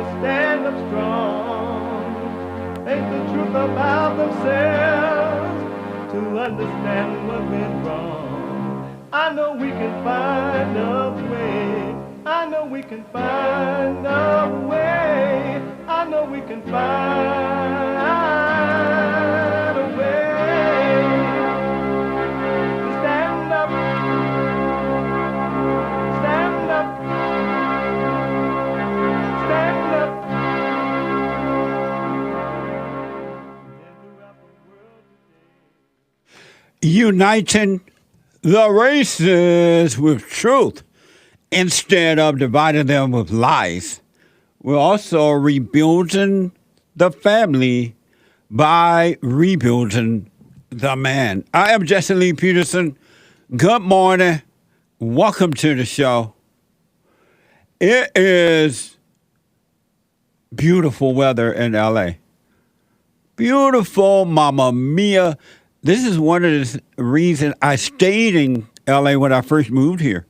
to stand up strong, think the truth about themselves, to understand what went wrong. I know we can find a way. I know we can find a way. I know we can find a way to stand up, stand up, stand up. Uniting the races with truth instead of dividing them with lies. We're also rebuilding the family by rebuilding the man. I am Jesse Lee Peterson. Good morning. Welcome to the show. It is beautiful weather in LA. Beautiful, Mamma Mia. This is one of the reasons I stayed in LA when I first moved here.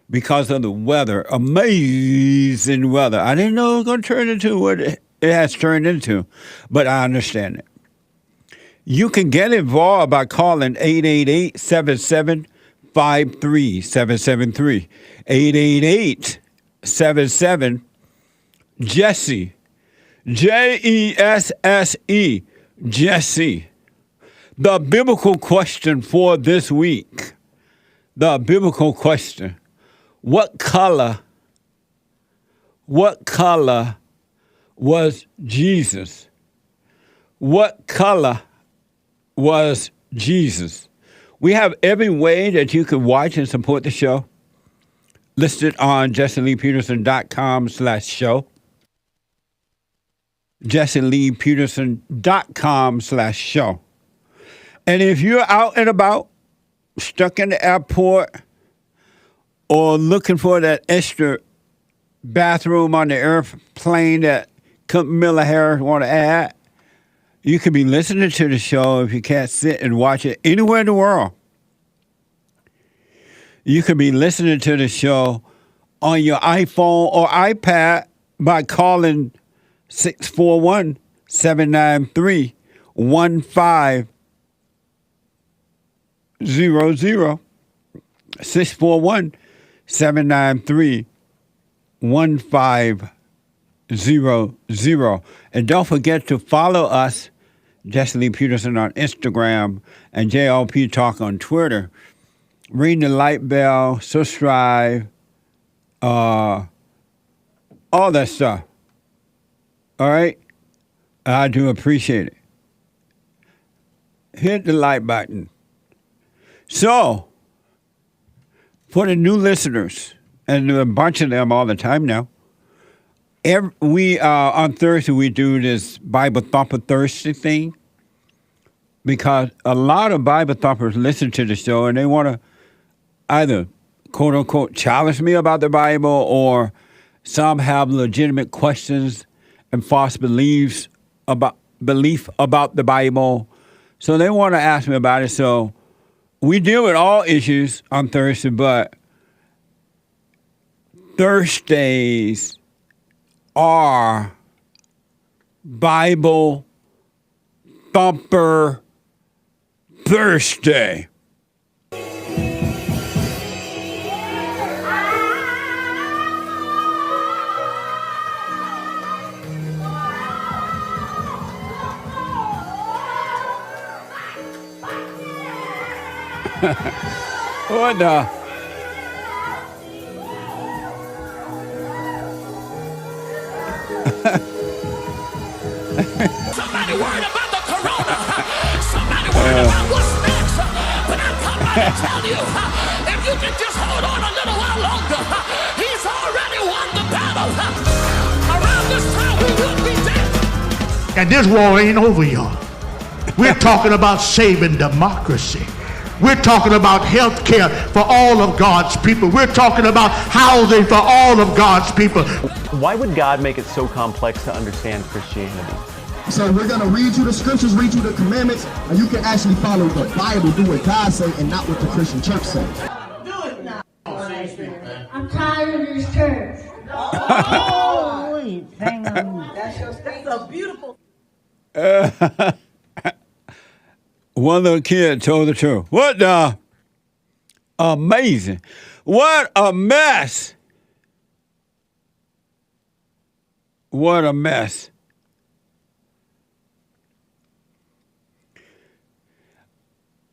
Because of the weather. Amazing weather. I didn't know it was going to turn into what it has turned into, but I understand it. You can get involved by calling 888-7753-773. 888-77-JESSE. Jesse. Jesse. The biblical question for this week. The biblical question. What color was Jesus? What color was Jesus? We have every way that you can watch and support the show listed on JesseLeePeterson.com/show. JesseLeePeterson.com/show. And if you're out and about, stuck in the airport, or looking for that extra bathroom on the airplane that Camilla Harris want to add, you could be listening to the show if you can't sit and watch it anywhere in the world. You could be listening to the show on your iPhone or iPad by calling 641-793-1500. 641-793-1500. And don't forget to follow us, Jesse Lee Peterson, on Instagram and JLP Talk on Twitter. Ring the light bell, subscribe, all that stuff. All right? I do appreciate it. Hit the like button. So, for the new listeners, and a bunch of them all the time now, on Thursday we do this Bible Thumper Thursday thing because a lot of Bible Thumpers listen to the show and they want to either, quote unquote, challenge me about the Bible, or some have legitimate questions and false belief about the Bible. So they want to ask me about it. So we deal with all issues on Thursday, but Thursdays are Bible Thumper Thursday. What the? Somebody worried about the corona. Somebody worried about what's next. But I'm coming to tell you, if you can just hold on a little while longer, he's already won the battle. Around this time we will be dead. And this war ain't over, y'all. We're talking about saving democracy. We're talking about health care for all of God's people. We're talking about housing for all of God's people. Why would God make it so complex to understand Christianity? So we're going to read you the scriptures, read you the commandments, and you can actually follow the Bible, do what God says, and not what the Christian church says. Do it now. I'm tired of this church. That's a beautiful. One little kid told the truth. What the? Amazing. What a mess. What a mess.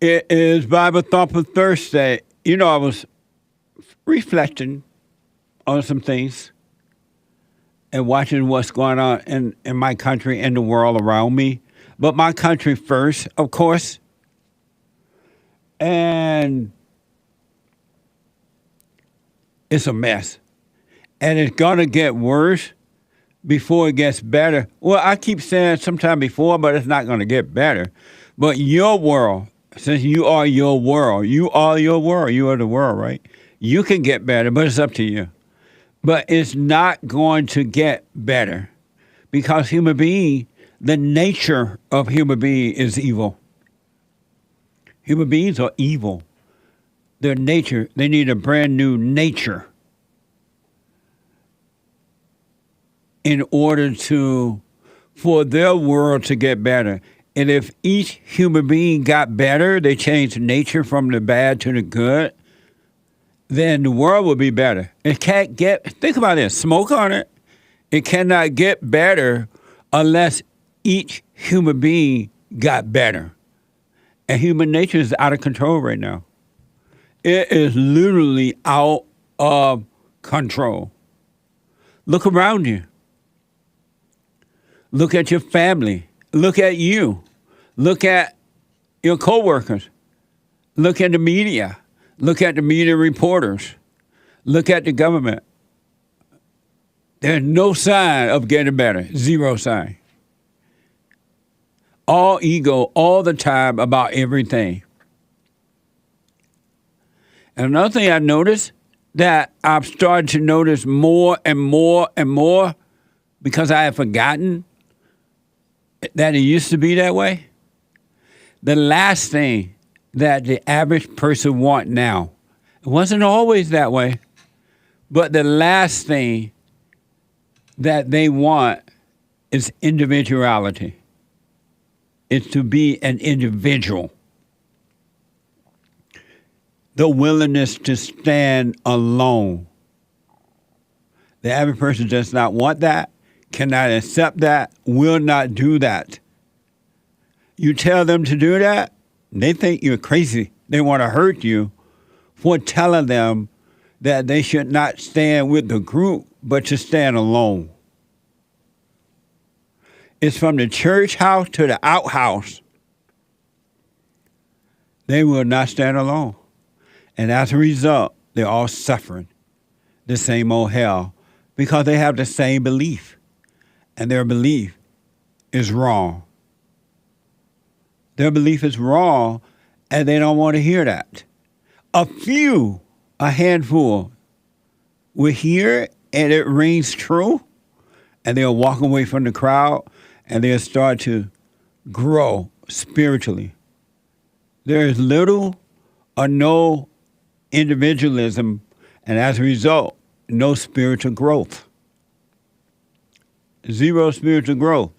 It is Bible Thumper Thursday. You know, I was reflecting on some things and watching what's going on in my country and the world around me. But my country first, of course. And it's a mess. And it's going to get worse before it gets better. Well, I keep saying sometime before, but it's not going to get better. But your world, since you are your world, you are your world, you are the world, right? You can get better, but it's up to you. But it's not going to get better because human being, the nature of human being is evil. Human beings are evil. Their nature, they need a brand new nature in order for their world to get better. And if each human being got better, they changed nature from the bad to the good, then the world would be better. It can't think about this, smoke on it. It cannot get better unless each human being got better. And human nature is out of control right now. It is literally out of control. Look around you. Look at your family. Look at you. Look at your coworkers. Look at the media. Look at the media reporters. Look at the government. There's no sign of getting better. Zero sign. All ego all the time about everything. And another thing I noticed that I've started to notice more and more and more because I have forgotten that it used to be that way. The last thing that the average person want now, it wasn't always that way, but the last thing that they want is individuality. It's to be an individual. The willingness to stand alone. The average person does not want that, cannot accept that, will not do that. You tell them to do that, they think you're crazy. They want to hurt you for telling them that they should not stand with the group, but to stand alone. It's from the church house to the outhouse. They will not stand alone. And as a result, they're all suffering the same old hell because they have the same belief. And their belief is wrong. Their belief is wrong, and they don't want to hear that. A handful, will hear it, and it rings true, and they'll walk away from the crowd, and they'll start to grow spiritually. There is little or no individualism, and as a result, no spiritual growth. Zero spiritual growth.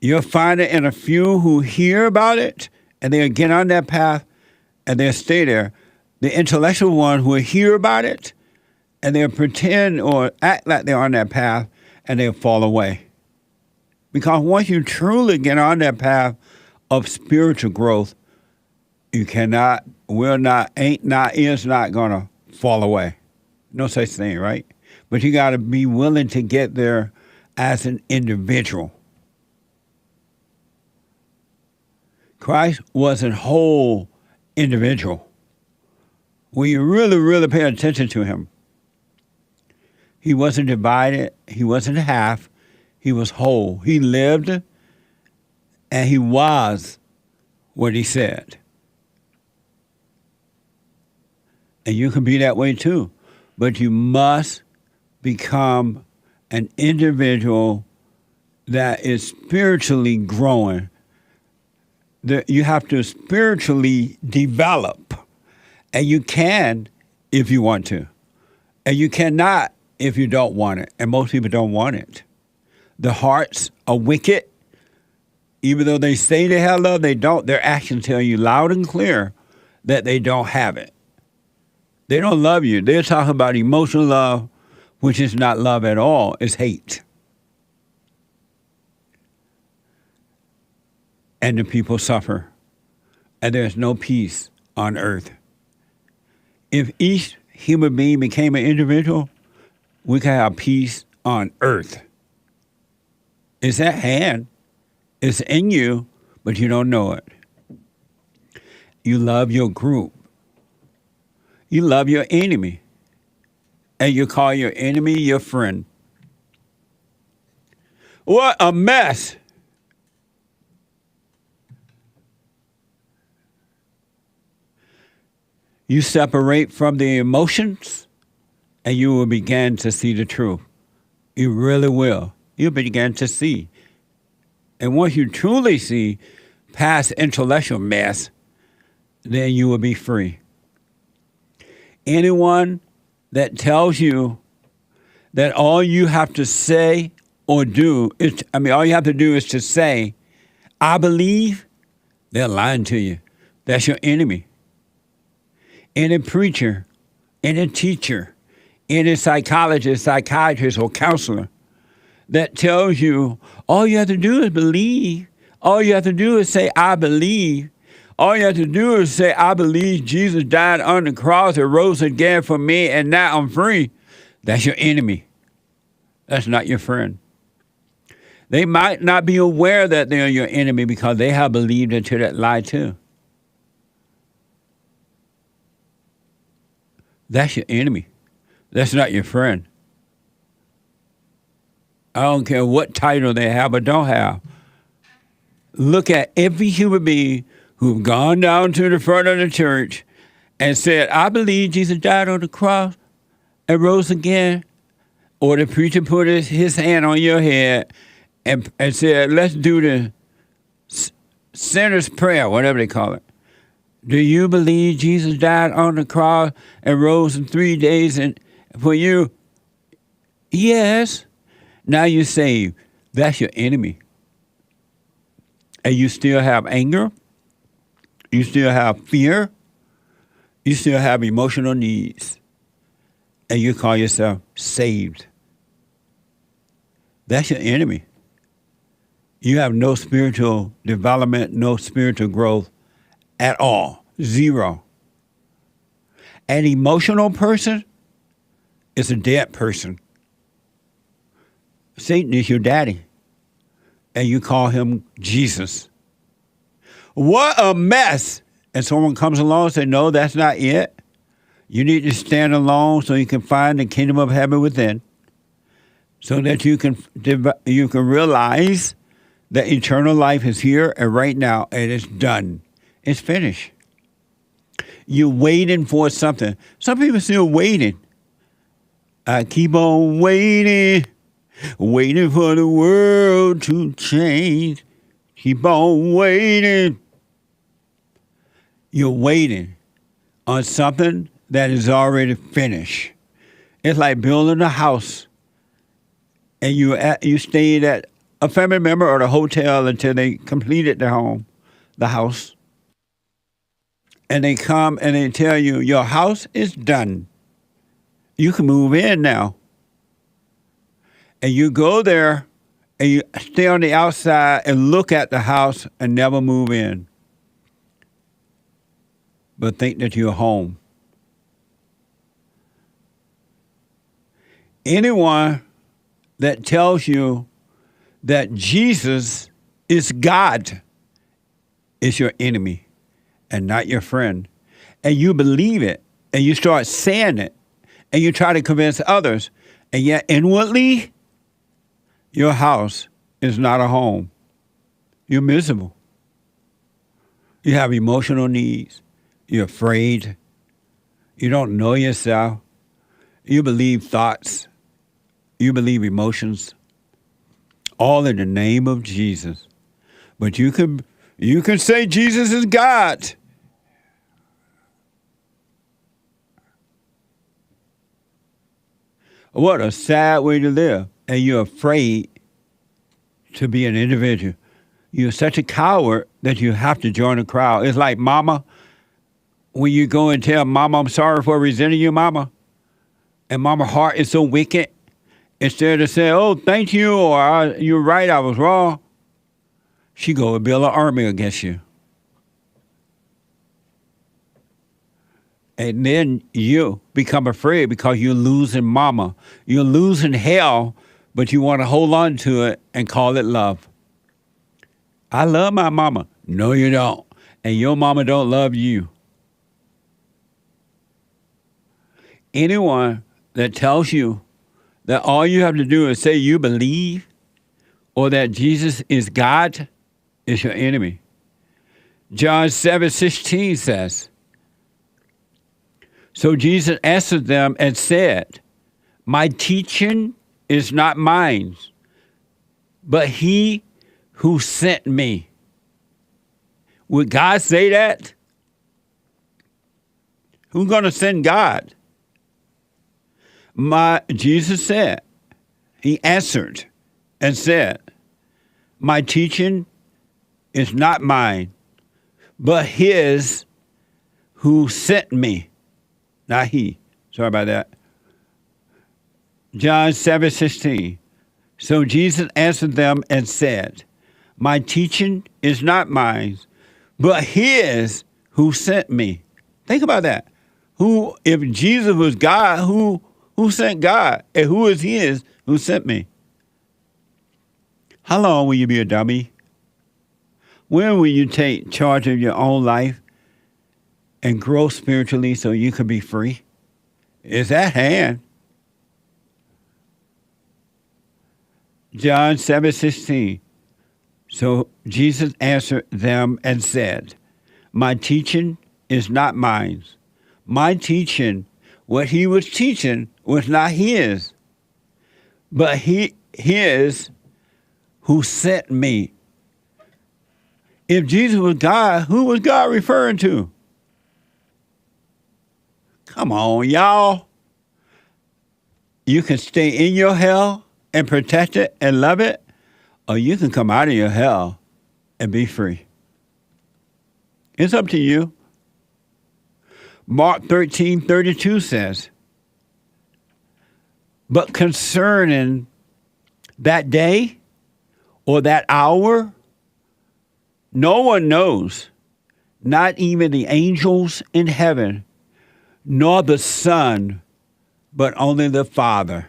You'll find it in a few who hear about it, and they'll get on that path, and they'll stay there. The intellectual ones will hear about it, and they'll pretend or act like they're on that path, and they'll fall away. Because once you truly get on that path of spiritual growth, you cannot, will not, ain't not, is not going to fall away. No such thing, right? But you got to be willing to get there as an individual. Christ was a whole individual. When you really, really pay attention to him, he wasn't divided. He wasn't half. He was whole. He lived and he was what he said. And you can be that way too. But you must become an individual that is spiritually growing. You have to spiritually develop. And you can if you want to. And you cannot if you don't want it. And most people don't want it. The hearts are wicked. Even though they say they have love, they don't. Their actions tell you loud and clear that they don't have it. They don't love you. They're talking about emotional love, which is not love at all. It's hate. And the people suffer. And there's no peace on earth. If each human being became an individual, we could have peace on earth. It's at hand. It's in you, but you don't know it. You love your group. You love your enemy. And you call your enemy your friend. What a mess. You separate from the emotions, and you will begin to see the truth. You really will. You'll begin to see. And once you truly see past intellectual mess, then you will be free. Anyone that tells you that all you have to say or do is, all you have to do is to say, I believe, they're lying to you. That's your enemy. Any preacher, any teacher, any psychologist, psychiatrist, or counselor that tells you all you have to do is believe, all you have to do is say, I believe, all you have to do is say, I believe Jesus died on the cross and rose again for me, and now I'm free. That's your enemy. That's not your friend. They might not be aware that they're your enemy because they have believed into that lie too. That's your enemy. That's not your friend. I don't care what title they have or don't have. Look at every human being who've gone down to the front of the church and said, I believe Jesus died on the cross and rose again. Or the preacher put his hand on your head and said, let's do the sinner's prayer, whatever they call it. Do you believe Jesus died on the cross and rose in 3 days and for you? Yes. Now you're saved. That's your enemy. And you still have anger. You still have fear. You still have emotional needs. And you call yourself saved. That's your enemy. You have no spiritual development, no spiritual growth at all. Zero. An emotional person is a dead person. Satan is your daddy, and you call him Jesus. What a mess! And someone comes along and says, no, that's not it. You need to stand alone so you can find the kingdom of heaven within, so that you can realize that eternal life is here and right now, and it's done. It's finished. You're waiting for something. Some people are still waiting. I keep on waiting for the world to change. Keep on waiting. You're waiting on something that is already finished. It's like building a house, and you stayed at a family member or the hotel until they completed their home, the house. And they come and they tell you, your house is done. You can move in now. And you go there and you stay on the outside and look at the house and never move in, but think that you're home. Anyone that tells you that Jesus is God is your enemy and not your friend. And you believe it, and you start saying it, and you try to convince others, and yet inwardly, your house is not a home. You're miserable. You have emotional needs. You're afraid. You don't know yourself. You believe thoughts. You believe emotions. All in the name of Jesus. But you can say Jesus is God. What a sad way to live. And you're afraid to be an individual. You're such a coward that you have to join a crowd. It's like mama, when you go and tell mama, I'm sorry for resenting you, mama, and mama's heart is so wicked, instead of saying, oh, thank you, or you're right, I was wrong, she go and build an army against you. And then you become afraid because you're losing mama. You're losing hell, but you want to hold on to it and call it love. I love my mama. No, you don't. And your mama don't love you. Anyone that tells you that all you have to do is say you believe or that Jesus is God is your enemy. John 7:16 says, so Jesus answered them and said, my teaching is not mine, but he who sent me. Would God say that? Who's going to send God? Jesus said, he answered and said, my teaching is not mine, but his who sent me. Not he. Sorry about that. John 7:16. So Jesus answered them and said, my teaching is not mine, but his who sent me. Think about that. Who, if Jesus was God, who sent God? And who is his who sent me? How long will you be a dummy? When will you take charge of your own life and grow spiritually so you can be free? It's at hand. John 7:16. So Jesus answered them and said, my teaching is not mine. My teaching, what he was teaching, was not his, but his who sent me. If Jesus was God, who was God referring to? Come on, y'all. You can stay in your hell and protect it and love it, or you can come out of your hell and be free. It's up to you. Mark 13:32 says, but concerning that day or that hour, no one knows, not even the angels in heaven, nor the Son, but only the Father.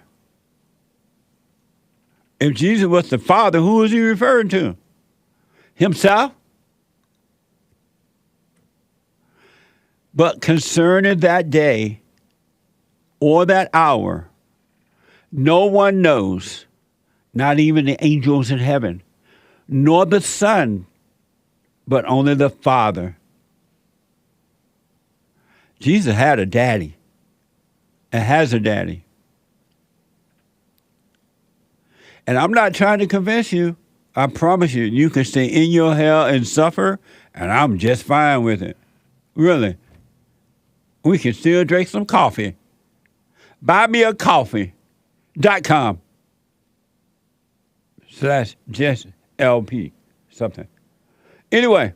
If Jesus was the Father, who is he referring to? Himself? But concerning that day or that hour, no one knows, not even the angels in heaven, nor the Son, but only the Father. Jesus had a daddy and has a daddy. And I'm not trying to convince you. I promise you, you can stay in your hell and suffer, and I'm just fine with it. Really. We can still drink some coffee. buymeacoffee.com/JLP something. Anyway,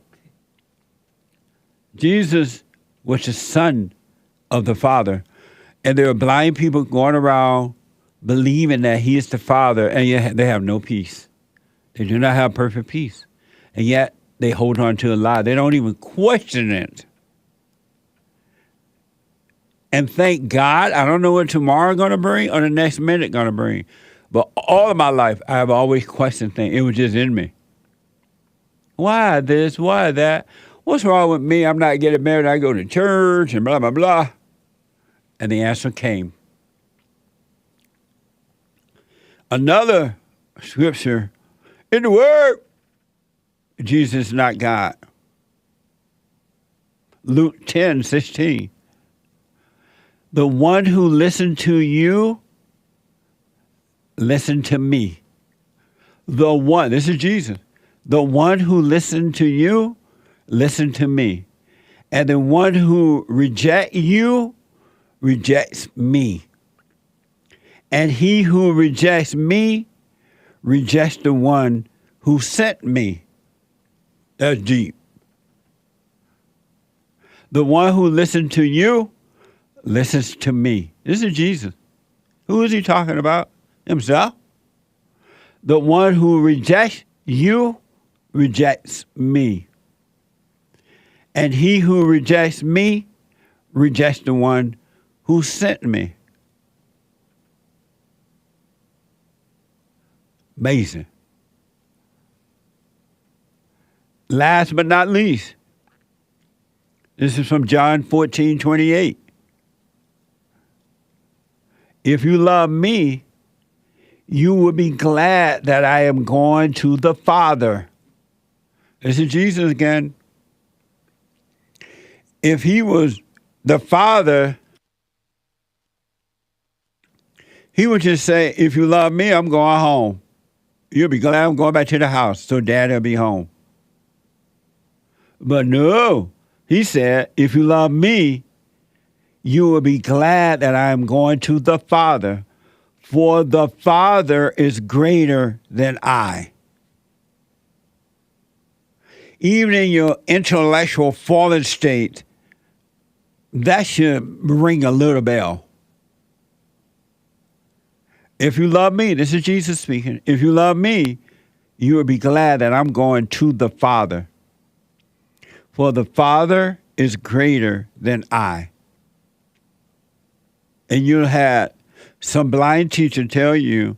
Jesus was the Son of the Father, and there are blind people going around believing that he is the Father, and yet they have no peace. They do not have perfect peace, and yet they hold on to a lie. They don't even question it. And thank God, I don't know what tomorrow going to bring or the next minute going to bring, but all of my life, I have always questioned things. It was just in me. Why this? Why that? What's wrong with me? I'm not getting married. I go to church and blah, blah, blah. And the answer came. Another scripture in the Word, Jesus is not God. Luke 10:16. The one who listened to you, listened to me. The one, this is Jesus. The one who listened to you, listened to me. And the one who rejects you, rejects me. And he who rejects me, rejects the one who sent me. That's deep. The one who listened to you listens to me. This is Jesus. Who is he talking about? Himself. The one who rejects you rejects me. And he who rejects me rejects the one who sent me. Amazing. Last but not least, this is from John 14:28. If you love me, you will be glad that I am going to the Father. This is Jesus again. If he was the Father, he would just say, if you love me, I'm going home. You'll be glad I'm going back to the house so Daddy will be home. But no, he said, if you love me, you will be glad that I am going to the Father, for the Father is greater than I. Even in your intellectual fallen state, that should ring a little bell. If you love me, this is Jesus speaking, if you love me, you will be glad that I'm going to the Father. For the Father is greater than I. And you'll have some blind teacher tell you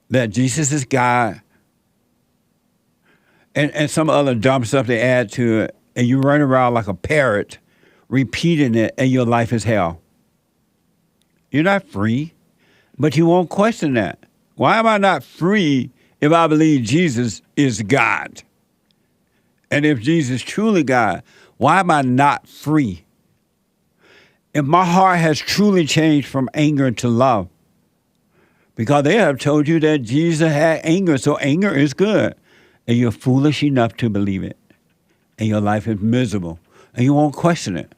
that Jesus is God and some other dumb stuff they add to it, and you run around like a parrot repeating it, and your life is hell. You're not free, but you won't question that. Why am I not free if I believe Jesus is God? And if Jesus is truly God, why am I not free? If my heart has truly changed from anger to love, because they have told you that Jesus had anger, so anger is good, and you're foolish enough to believe it, and your life is miserable, and you won't question it.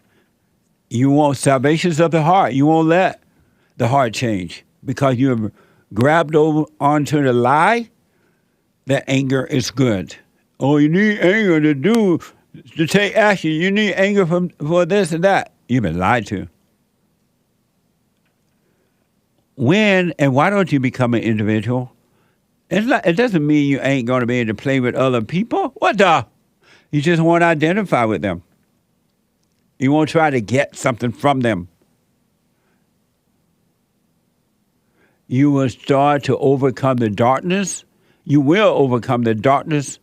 You won't, salvation's of the heart. You won't let the heart change because you've grabbed over onto the lie that anger is good. Oh, you need anger to take action. You need anger for this and that. You've been lied to. When and why don't you become an individual? It doesn't mean you ain't going to be able to play with other people. What the? You just won't identify with them. You won't try to get something from them. You will start to overcome the darkness. You will overcome the darkness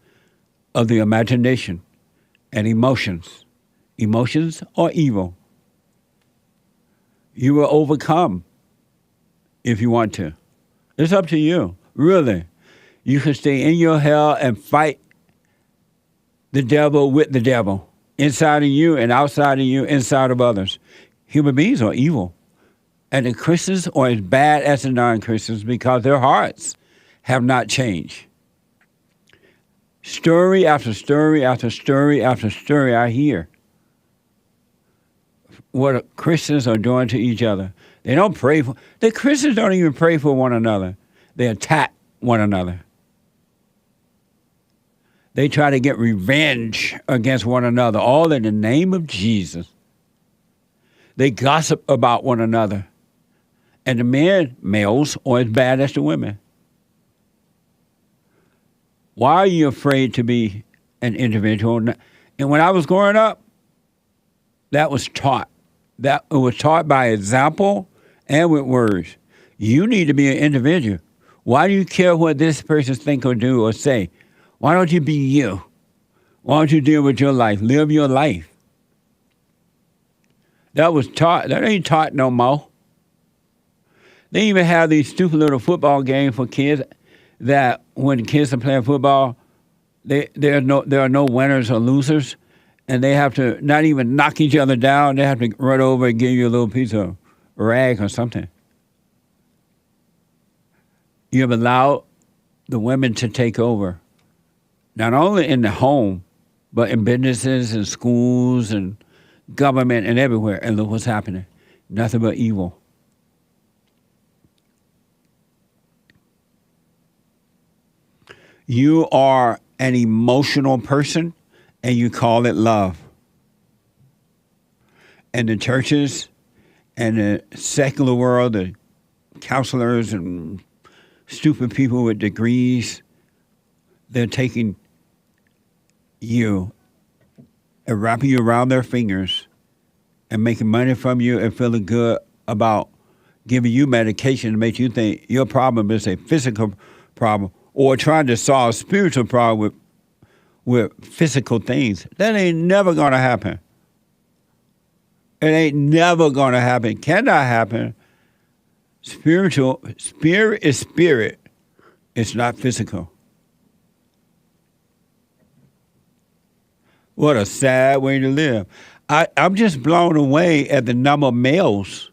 of the imagination and emotions. Emotions are evil. You will overcome if you want to. It's up to you, really. You can stay in your hell and fight the devil with the devil, inside of you and outside of you, inside of others. Human beings are evil. And the Christians are as bad as the non-Christians because their hearts have not changed. Story after story after story after story I hear what Christians are doing to each other. They don't pray for, the Christians don't even pray for one another. They attack one another. They try to get revenge against one another, all in the name of Jesus. They gossip about one another. And the males, are as bad as the women. Why are you afraid to be an individual? And when I was growing up, that was taught. That it was taught by example and with words. You need to be an individual. Why do you care what this person think or do or say? Why don't you be you? Why don't you deal with your life? Live your life. That was taught. That ain't taught no more. They even have these stupid little football games for kids that when kids are playing football, there are no winners or losers, and they have to not even knock each other down. They have to run over and give you a little piece of rag or something. You have allowed the women to take over, not only in the home, but in businesses and schools and government and everywhere. And look what's happening. Nothing but evil. You are an emotional person, and you call it love. And the churches and the secular world, the counselors and stupid people with degrees, they're taking you and wrapping you around their fingers and making money from you and feeling good about giving you medication to make you think your problem is a physical problem, or trying to solve a spiritual problem with physical things. That ain't never going to happen. It ain't never going to happen. Cannot happen. Spirit is spirit. It's not physical. What a sad way to live. I'm just blown away at the number of males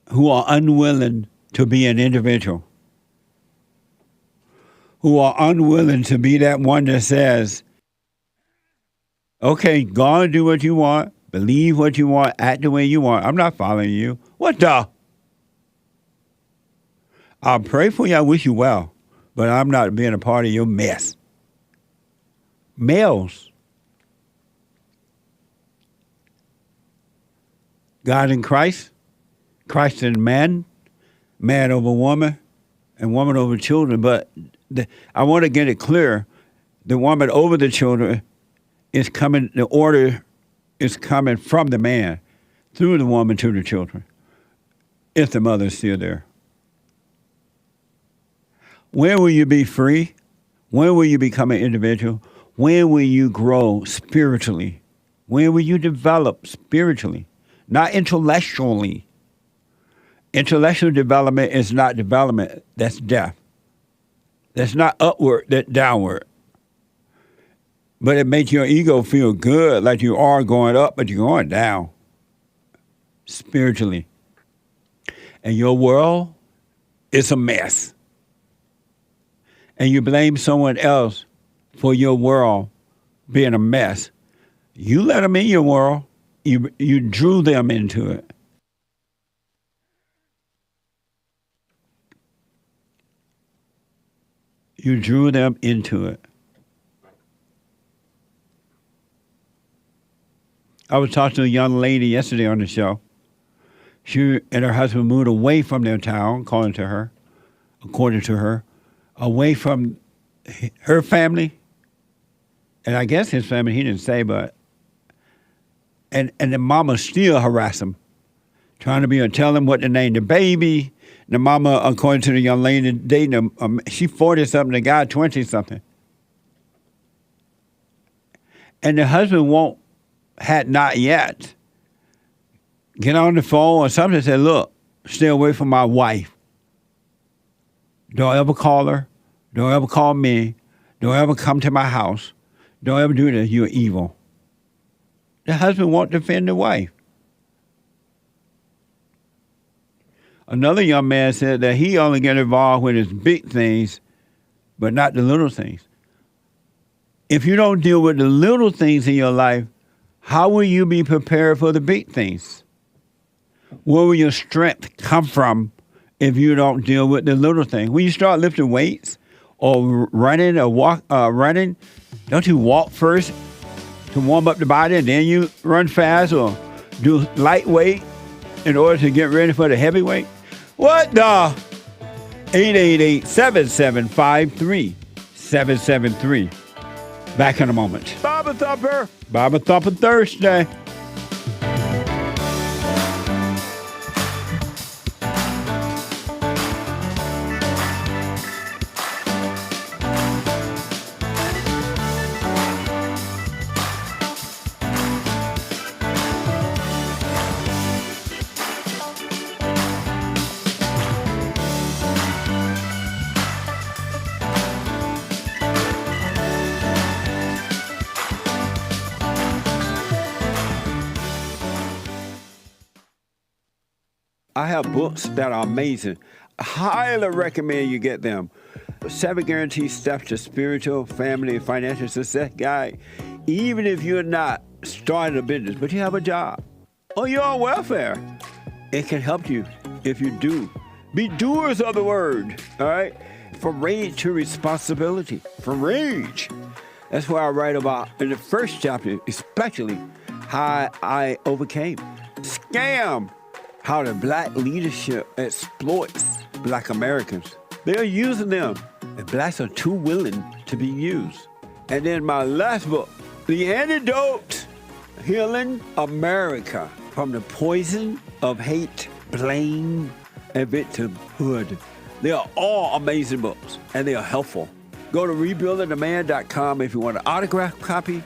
who are unwilling to be an individual, who are unwilling to be that one that says, okay, go and do what you want, believe what you want, act the way you want. I'm not following you. What the? I'll pray for you. I wish you well, but I'm not being a part of your mess. Males. God in Christ, Christ in man, man over woman, and woman over children. But I want to get it clear. The woman over the children is coming, the order is coming from the man through the woman to the children, if the mother is still there. When will you be free? When will you become an individual? When will you grow spiritually? When will you develop spiritually? Not intellectually. Intellectual development is not development. That's death. That's not upward, that's downward. But it makes your ego feel good, like you are going up, but you're going down spiritually. And your world is a mess. And you blame someone else for your world being a mess. You let them in your world. You drew them into it. You drew them into it. I was talking to a young lady yesterday on the show. She and her husband moved away from their town, according to her, away from her family, and I guess his family, he didn't say, but and the mama still harass him, trying to tell him what to name the baby. The mama, according to the young lady dating him, she 40-something, the guy 20-something. And the husband had not yet get on the phone or something and say, look, stay away from my wife. Don't ever call her. Don't ever call me. Don't ever come to my house. Don't ever do this. You're evil. The husband won't defend the wife. Another young man said that he only get involved with his big things, but not the little things. If you don't deal with the little things in your life, how will you be prepared for the big things? Where will your strength come from if you don't deal with the little things? When you start lifting weights or running or running, don't you walk first to warm up the body and then you run fast, or do lightweight in order to get ready for the heavyweight? What the? 888-7753-773. Back in a moment. Bible Thumper. Bible Thumper Thursday. I have books that are amazing. I highly recommend you get them. 7 Guaranteed Steps to Spiritual, Family, and Financial Success Guide. Even if you're not starting a business, but you have a job, or you're on welfare, it can help you if you do. Be doers of the word, all right? from rage to responsibility, from rage. That's what I write about in the first chapter, especially how I overcame. Scam, how the black leadership exploits black Americans. They're using them, and blacks are too willing to be used. And then my last book, The Antidote, Healing America from the Poison of Hate, Blame, and Victimhood. They are all amazing books, and they are helpful. Go to rebuildingtheman.com if you want an autographed copy,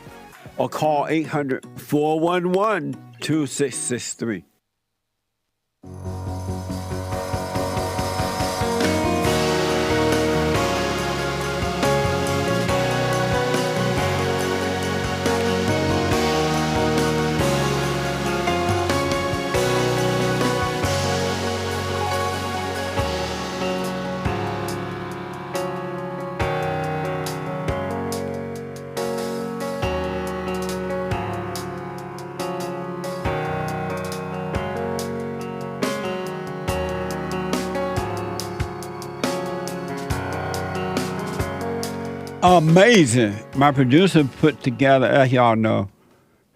or call 800-411-2663. Amazing. My producer put together, as y'all know,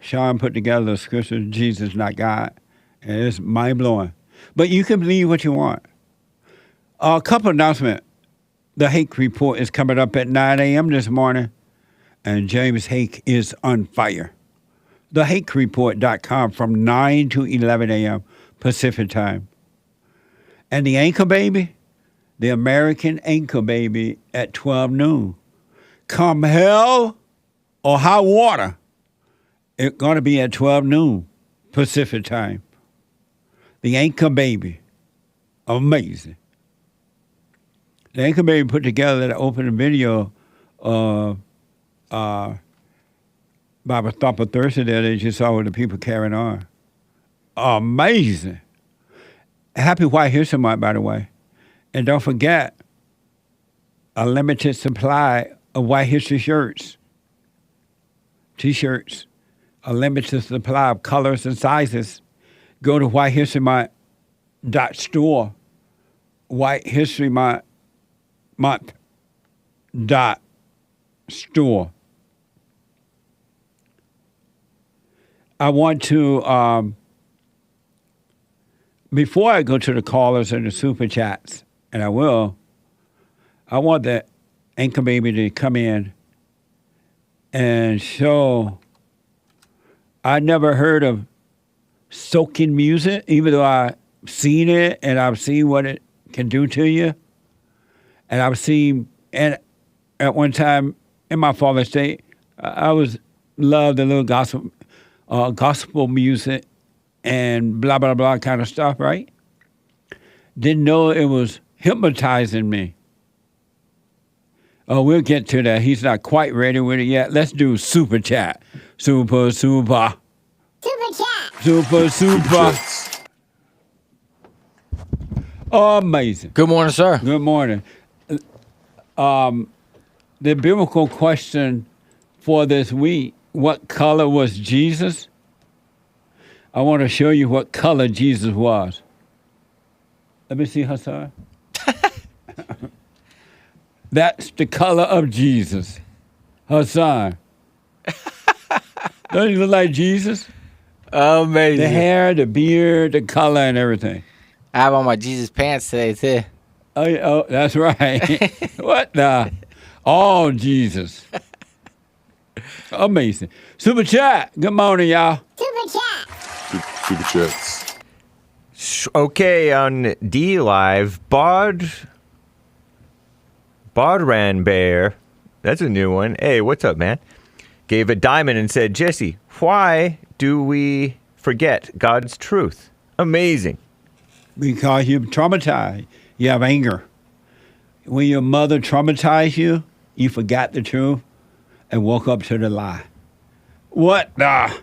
Sean put together the scripture, Jesus, not God. And it's mind-blowing. But you can believe what you want. A couple announcements. The Hake report is coming up at 9 a.m. this morning, and James Hake is on fire. TheHakeReport.com from 9 to 11 a.m. Pacific time. And the Anchor Baby, the American Anchor Baby at 12 noon. Come hell or high water, it's going to be at 12 noon Pacific time. The Anchor Baby. Amazing. The Anchor Baby put together the opening video by the Thumper Thursday there that you saw with the people carrying on. Amazing. Happy White History Month, by the way. And don't forget, a limited supply of White History shirts, T-shirts, a limited supply of colors and sizes. Go to whitehistorymonth.store, whitehistorymonth.store. I want to, before I go to the callers and the super chats, and I will, I want the Anchor Baby to come in and show. I never heard of soaking music, even though I've seen it and I've seen what it can do to you. And I've seen, and at one time in my father's state, I loved the little gospel music and blah, blah, blah kind of stuff, right? Didn't know it was hypnotizing me. Oh, we'll get to that. He's not quite ready with it yet. Let's do Super Chat. Super. Super Chat. Amazing. Good morning, sir. Good morning. The biblical question for this week, what color was Jesus? I want to show you what color Jesus was. Let me see, Hassan. That's the color of Jesus. Hassan. Don't you look like Jesus? Amazing. The hair, the beard, the color, and everything. I have on my Jesus pants today, too. Oh, that's right. What the? All Jesus. Amazing. Super Chat. Good morning, y'all. Super Chats. Okay, on D Live, Bodran Bear, that's a new one. Hey, what's up, man? Gave a diamond and said, Jesse, why do we forget God's truth? Amazing. Because you're traumatized. You have anger. When your mother traumatized you, you forgot the truth and woke up to the lie. What the?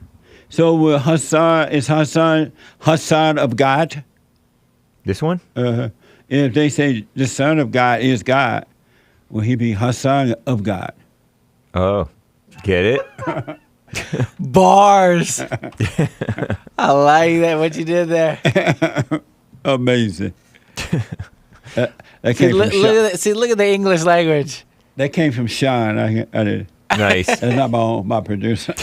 So is Hassan of God? This one? If they say the Son of God is God, will he be Hassan of God? Oh, get it? Bars. I like that, what you did there. Amazing. That See, came look, from look at look at the English language. That came from Sean. I did. Nice. That's not my producer.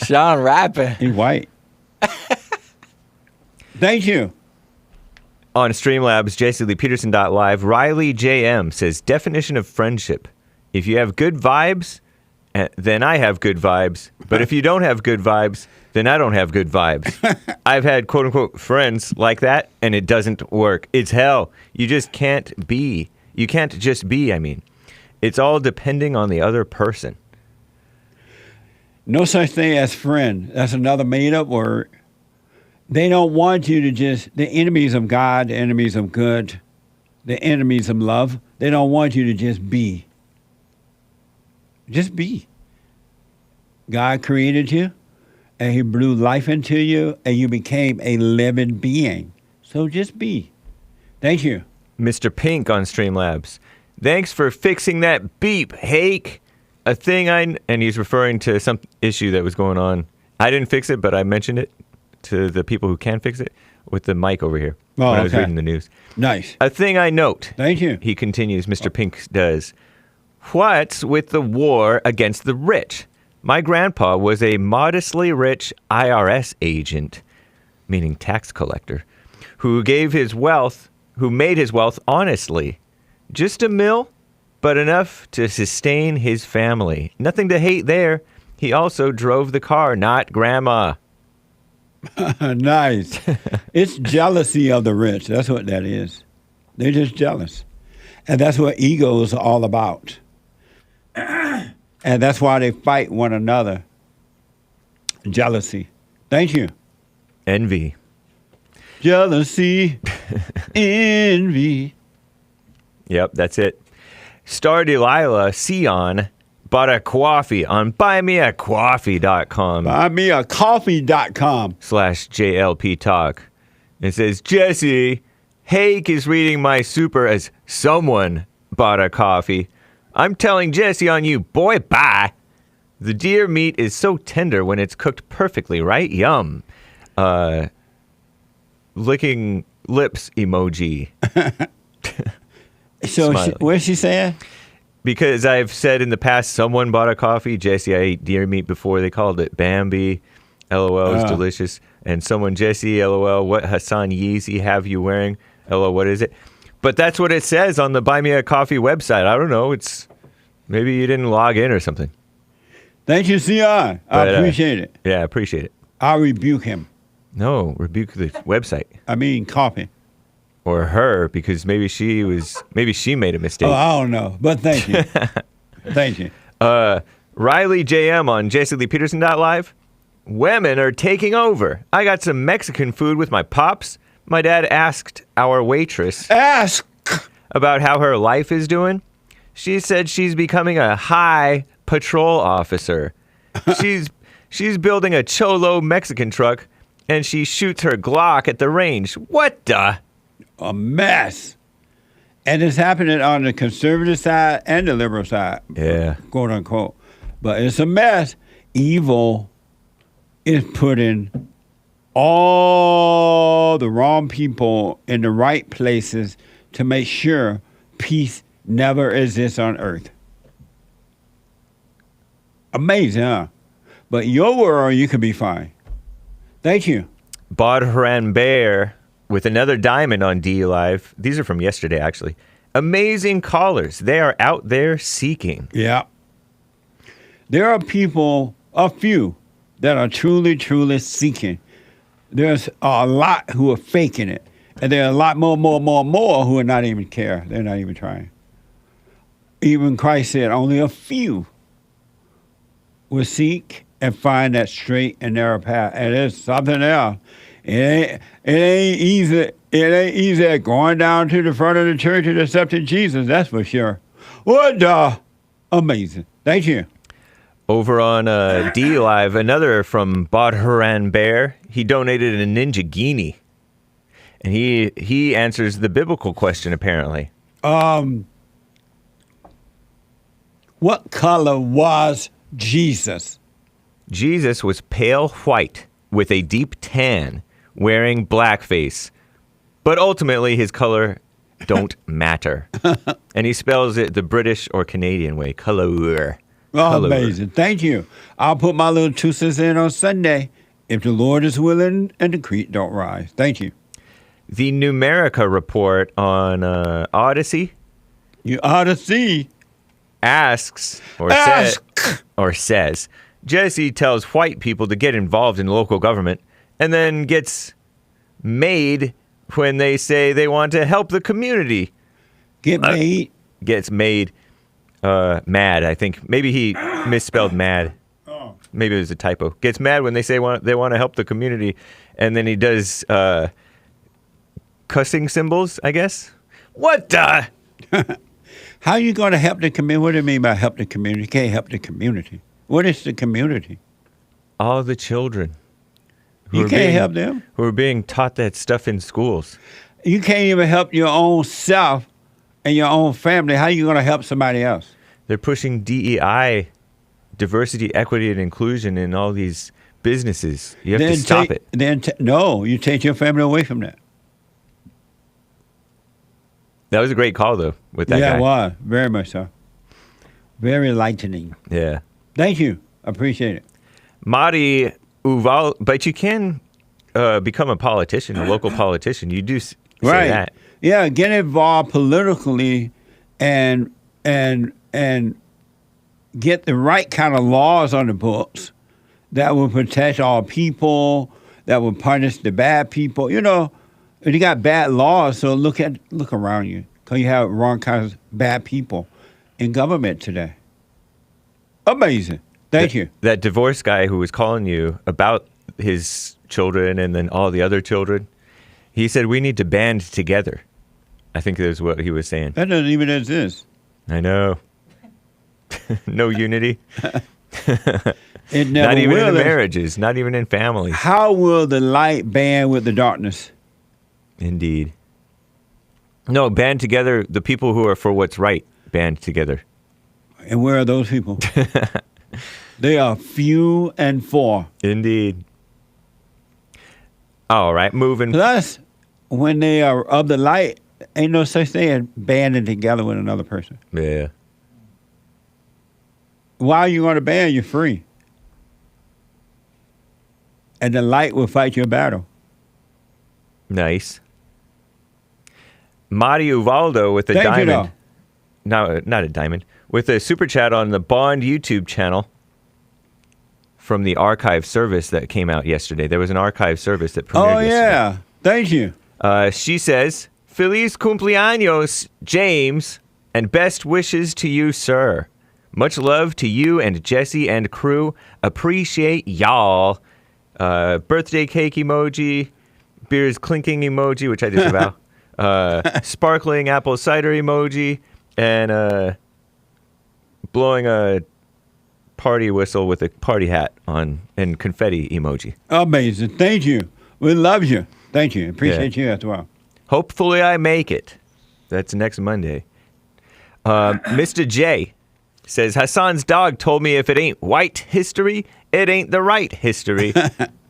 Sean rapping. He's white. Thank you. On Streamlabs, JCLeePeterson.live, Riley JM says, definition of friendship. If you have good vibes, then I have good vibes. But if you don't have good vibes, then I don't have good vibes. I've had quote-unquote friends like that, and it doesn't work. It's hell. You just can't be. You can't just be, I mean. It's all depending on the other person. No such thing as friend. That's another made-up word. They don't want you to just, the enemies of God, the enemies of good, the enemies of love, they don't want you to just be. Just be. God created you, and he blew life into you, and you became a living being. So just be. Thank you. Mr. Pink on Streamlabs. Thanks for fixing that beep, Hake. And he's referring to some issue that was going on. I didn't fix it, but I mentioned it to the people who can fix it with the mic over here when I was reading the news. Nice. A thing I note. Thank you. He continues, Mr. Pink does. What's with the war against the rich? My grandpa was a modestly rich IRS agent, meaning tax collector, who made his wealth honestly. Just a mill, but enough to sustain his family. Nothing to hate there. He also drove the car, not grandma. Nice. It's jealousy of the rich. That's what that is. They're just jealous. And that's what egos are all about. And that's why they fight one another. Jealousy. Thank you. Envy. Jealousy. Envy. Yep, that's it. Star Delilah Sion bought a coffee on buymeacoffee.com. Buymeacoffee.com/JLP talk. It says, Jesse, Hake is reading my super as someone bought a coffee. I'm telling Jesse on you, boy, bye. The deer meat is so tender when it's cooked perfectly, right? Yum. Licking lips emoji. So what's she saying? Because I've said in the past, someone bought a coffee. Jesse, I ate deer meat before. They called it Bambi. LOL, it's delicious. And someone, Jesse, LOL, what Hassan Yeezy have you wearing? LOL, what is it? But that's what it says on the Buy Me a Coffee website. I don't know. It's maybe you didn't log in or something. Thank you, Sion. I appreciate it. Yeah, I appreciate it. I'll rebuke him. No, rebuke the website. I mean, coffee. Or her, because maybe she made a mistake. Oh, I don't know. But thank you. Thank you. Riley JM on JCLeePeterson.live. Women are taking over. I got some Mexican food with my pops. My dad asked our waitress about how her life is doing. She said she's becoming a high patrol officer. She's building a Cholo Mexican truck, and she shoots her Glock at the range. What the? A mess. And it's happening on the conservative side and the liberal side. Yeah. Quote unquote. But it's a mess. Evil is putting all the wrong people in the right places to make sure peace never exists on earth. Amazing, huh? But your world, you can be fine. Thank you. Badharan Bear with another diamond on D Live. These are from yesterday, actually. Amazing callers. They are out there seeking. Yeah. There are people, a few, that are truly, truly seeking. There's a lot who are faking it. And there are a lot more who are not even care. They're not even trying. Even Christ said only a few will seek and find that straight and narrow path. And it's something else. It ain't easy. It ain't easy going down to the front of the church and accepting Jesus. That's for sure. What the? Amazing. Thank you. Over on D Live, another from Badharan Bear. He donated a Ninja Guinea. And he answers the biblical question, apparently. What color was Jesus? Jesus was pale white with a deep tan, wearing blackface. But ultimately, his color don't matter. And he spells it the British or Canadian way, color. Oh, amazing. Thank you. I'll put my little 2 cents in on Sunday if the Lord is willing and the creek don't rise. Thank you. The Numerica report on Odyssey. You ought to see. Asks or says, Jesse tells white people to get involved in local government and then gets made when they say they want to help the community. Gets made mad, I think. Maybe he misspelled mad. Oh. Maybe it was a typo. Gets mad when they say they want to help the community, and then he does cussing symbols, I guess. What the? How are you going to help the community? What do you mean by help the community? You can't help the community. What is the community? All the children. You can't help them. Who are being taught that stuff in schools. You can't even help your own self and your own family. How are you going to help somebody else? They're pushing DEI, diversity, equity, and inclusion in all these businesses. You have to stop it. No, you take your family away from that. That was a great call, though, with that guy. Yeah, it was. Very much so. Very enlightening. Yeah. Thank you. I appreciate it. Mari Uval, but you can become a politician, a local politician. You do say that. Yeah, get involved politically and get the right kind of laws on the books that will protect all people, that will punish the bad people. You know, you got bad laws, so look around you, because you have wrong kinds of bad people in government today. Amazing. Thank you. That divorce guy who was calling you about his children and then all the other children, he said we need to band together. I think that's what he was saying. That doesn't even exist. I know. No unity. It never not even will. in the marriages, not even in families. How will the light band with the darkness? Indeed. No, band together, the people who are for what's right, band together. And where are those people? They are few and far. Indeed. All right, moving. Plus, when they are of the light, ain't no such thing as banding together with another person. Yeah. Why are you going to band? You're free. And the light will fight your battle. Nice. Mari Uvaldo with a diamond. No, not a diamond. With a super chat on the Bond YouTube channel from the archive service that came out yesterday. There was an archive service that premiered yesterday. Oh, yeah. Thank you. She says, Feliz cumpleaños, James, and best wishes to you, sir. Much love to you and Jesse and crew. Appreciate y'all. Birthday cake emoji, beers clinking emoji, which I disavow. Sparkling apple cider emoji, and blowing a party whistle with a party hat on and confetti emoji. Amazing. Thank you. We love you. Thank you. Appreciate you as well. Hopefully I make it. That's next Monday. Mr. J says, Hassan's dog told me if it ain't white history, it ain't the right history.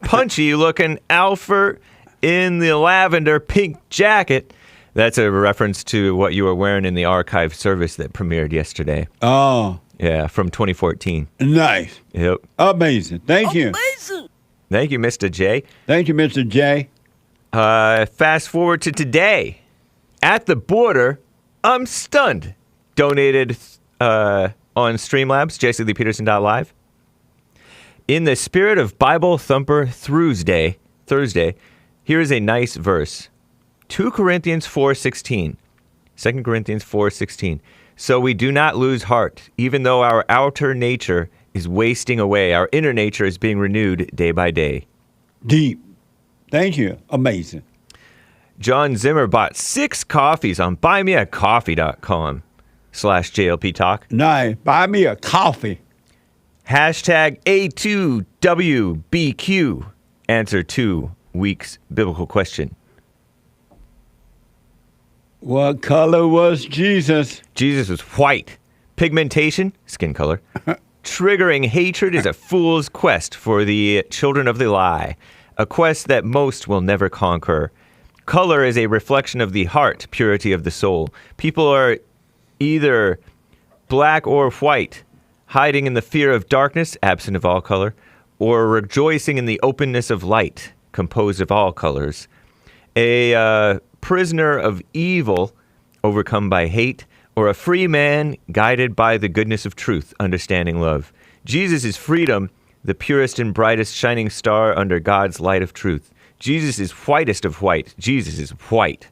Punchy looking Alfred in the lavender pink jacket. That's a reference to what you were wearing in the archive service that premiered yesterday. Oh. Yeah, from 2014. Nice. Yep. Amazing. Thank you. Thank you, Mr. J. Thank you, Mr. J. Fast forward to today. At the border, I'm stunned. Donated on Streamlabs, JCLeePeterson.live. In the spirit of Bible Thumper Thursday, here is a nice verse. 2 Corinthians 4:16. 2 Corinthians 4:16. So we do not lose heart, even though our outer nature is wasting away. Our inner nature is being renewed day by day. Deep. Thank you. Amazing. John Zimmer bought 6 coffees on buymeacoffee.com/JLP Talk. Nice. Buy me a coffee. Hashtag A2WBQ. Answer 2 week's biblical question. What color was Jesus? Jesus was white. Pigmentation, skin color. Triggering hatred is a fool's quest for the children of the lie. A quest that most will never conquer. Color is a reflection of the heart, purity of the soul. People are either black or white, hiding in the fear of darkness, absent of all color, or rejoicing in the openness of light, composed of all colors. A prisoner of evil, overcome by hate, or a free man guided by the goodness of truth, understanding love. Jesus is freedom, the purest and brightest shining star under God's light of truth. Jesus is whitest of white. Jesus is white.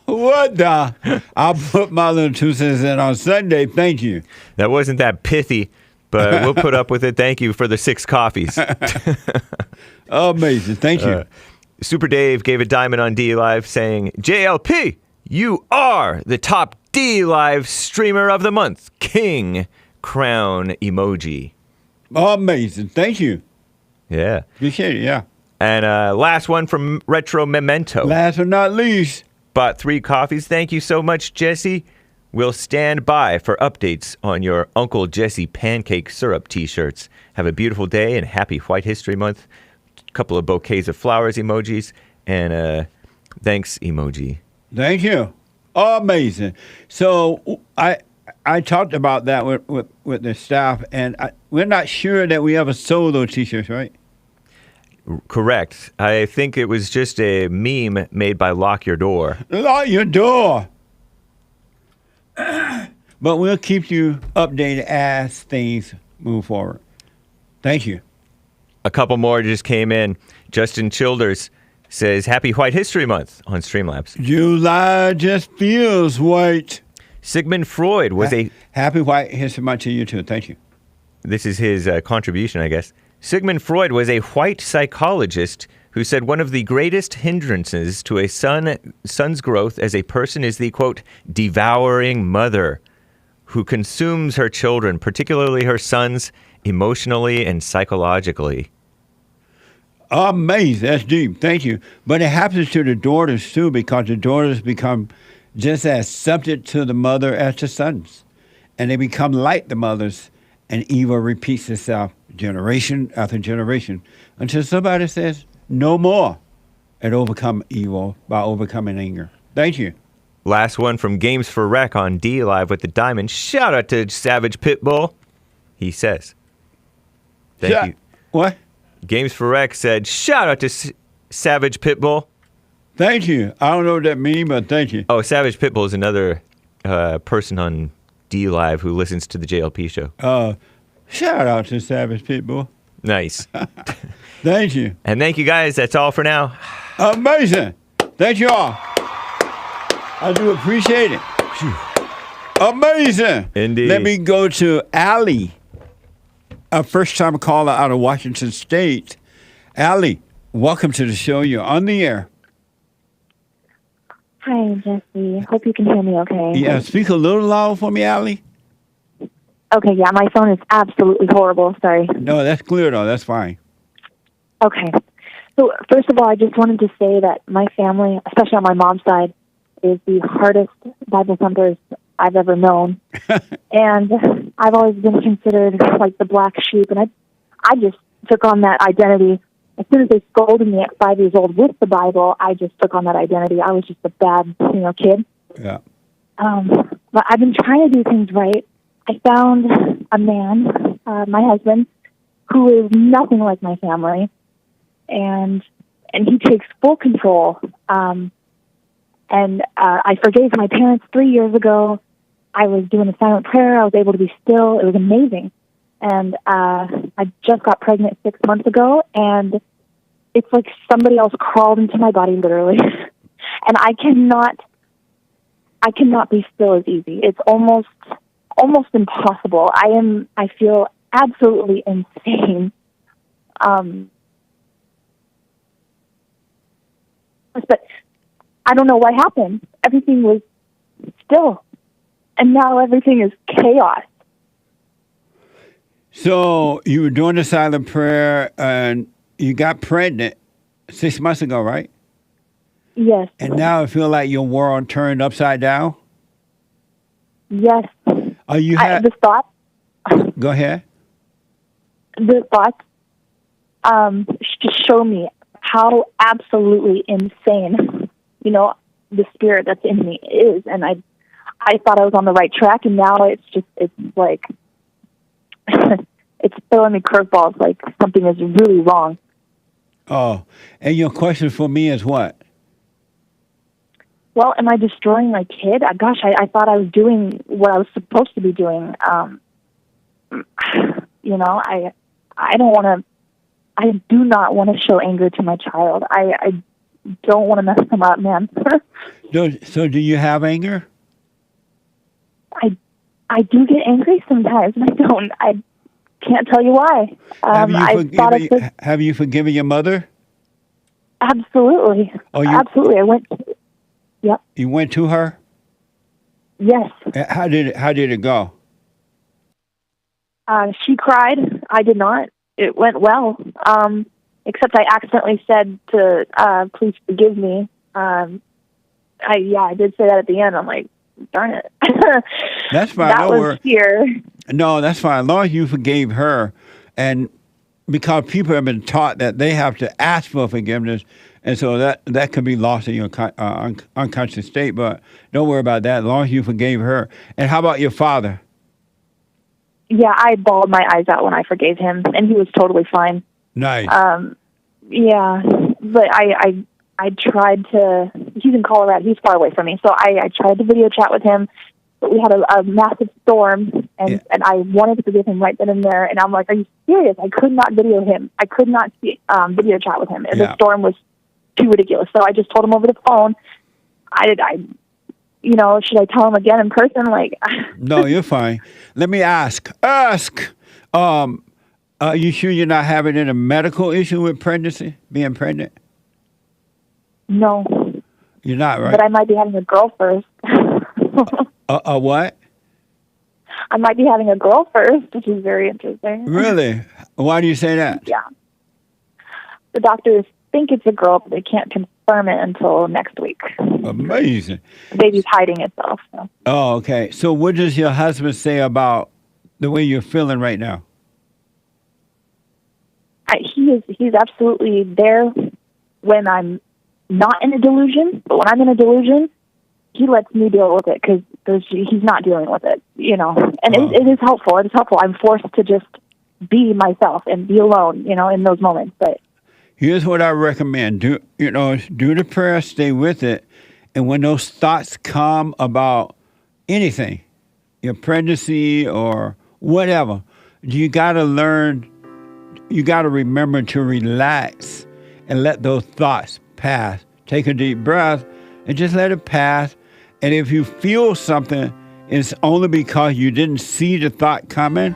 What the? I'll put my little 2 cents in on Sunday. Thank you. That wasn't that pithy, but we'll put up with it. Thank you for the 6 coffees. Amazing. Thank you. Super Dave gave a diamond on D Live saying, JLP, you are the top D Live streamer of the month. King crown emoji. Amazing. Thank you. Yeah. Appreciate it. Yeah. And last one from Retro Memento. Last but not least. Bought 3 coffees. Thank you so much, Jesse. We'll stand by for updates on your Uncle Jesse pancake syrup t-shirts. Have a beautiful day and happy White History Month. A couple of bouquets of flowers emojis and thanks emoji. Thank you. Amazing. So I talked about that with the staff, and we're not sure that we ever sold those t-shirts, right? Correct. I think it was just a meme made by Lock Your Door. Lock your door. But we'll keep you updated as things move forward. Thank you. A couple more just came in. Justin Childers says, Happy White History Month on Streamlabs. July just feels white. Sigmund Freud was Happy White History Month to you too. Thank you. This is his contribution, I guess. Sigmund Freud was a white psychologist who said one of the greatest hindrances to a son's growth as a person is the, quote, devouring mother who consumes her children, particularly her sons, emotionally and psychologically. Amazing. That's deep. Thank you. But it happens to the daughters too, because the daughters become just as subject to the mother as the sons. And they become like the mothers, and evil repeats itself generation after generation until somebody says no more and overcome evil by overcoming anger. Thank you. Last one from Games for Rec on D Live with the diamond. Shout out to Savage Pitbull. He says, thank you. What? Games for Rec said, shout out to Savage Pitbull. Thank you. I don't know what that means, but thank you. Oh, Savage Pitbull is another person on D Live who listens to the JLP show. Shout out to Savage Pitbull. Nice. Thank you. And thank you guys. That's all for now. Amazing. Thank you all. I do appreciate it. Amazing. Indeed. Let me go to Allie, a first-time caller out of Washington State. Allie, welcome to the show. You're on the air. Hi, Jesse. Hope you can hear me okay. Yeah, speak a little loud for me, Allie. Okay, yeah, my phone is absolutely horrible. Sorry. No, that's clear, though. That's fine. Okay. So, first of all, I just wanted to say that my family, especially on my mom's side, is the hardest Bible thumpers I've ever known. And I've always been considered like the black sheep, and I just took on that identity. As soon as they scolded me at 5 years old with the Bible, I just took on that identity. I was just a bad, kid. Yeah. But I've been trying to do things right. I found a man, my husband, who is nothing like my family, and he takes full control. And I forgave my parents 3 years ago. I was doing a silent prayer. I was able to be still. It was amazing. And I just got pregnant 6 months ago, and it's like somebody else crawled into my body, literally. And I cannot be still as easy. It's almost impossible. I feel absolutely insane. But I don't know what happened. Everything was still, and now everything is chaos. So you were doing the silent prayer, and you got pregnant 6 months ago, right? Yes. And now I feel like your world turned upside down? Yes. The thought. Go ahead. The thoughts just show me how absolutely insane, the spirit that's in me is. And I thought I was on the right track, and now it's like, it's throwing me curveballs, like something is really wrong. Oh, and your question for me is what? Well, am I destroying my kid? Gosh, I thought I was doing what I was supposed to be doing. I don't want to, I do not want to show anger to my child. I don't want to mess them up, man. So do you have anger? I do get angry sometimes, and I can't tell you why. Have you forgiven your mother? Absolutely. Absolutely. I went. Yep. You went to her? Yes. How did it go? She cried. I did not. It went well. Except I accidentally said to please forgive me. I did say that at the end. I'm like, darn it. That's fine. That was fear. No, that's fine. As long as you forgave her, and because people have been taught that they have to ask for forgiveness, and so that could be lost in your unconscious state. But don't worry about that. As long as you forgave her. And how about your father? Yeah, I bawled my eyes out when I forgave him, and he was totally fine. Nice. Yeah, but I tried to. He's in Colorado. He's far away from me, so I tried to video chat with him. But we had a massive storm, and I wanted to forgive him right then and there. And I'm like, "Are you serious? I could not video him. I could not video chat with him. And the storm was too ridiculous." So I just told him over the phone. Should I tell him again in person? Like, no, you're fine. Let me ask. Are you sure you're not having any medical issue with pregnancy, being pregnant? No. You're not, right? But I might be having a girl first. A what? I might be having a girl first, which is very interesting. Really? Why do you say that? Yeah. The doctors think it's a girl, but they can't confirm it until next week. Amazing. The baby's hiding itself. So. Oh, okay. So what does your husband say about the way you're feeling right now? He's absolutely there when I'm not in a delusion, but when I'm in a delusion, he lets me deal with it because he's not dealing with it, And it is helpful. It is helpful. I'm forced to just be myself and be alone, in those moments. But here's what I recommend: do the prayer, stay with it, and when those thoughts come about anything, your pregnancy or whatever, you got to learn. You got to remember to relax and let those thoughts pass. Take a deep breath and just let it pass. And if you feel something, it's only because you didn't see the thought coming.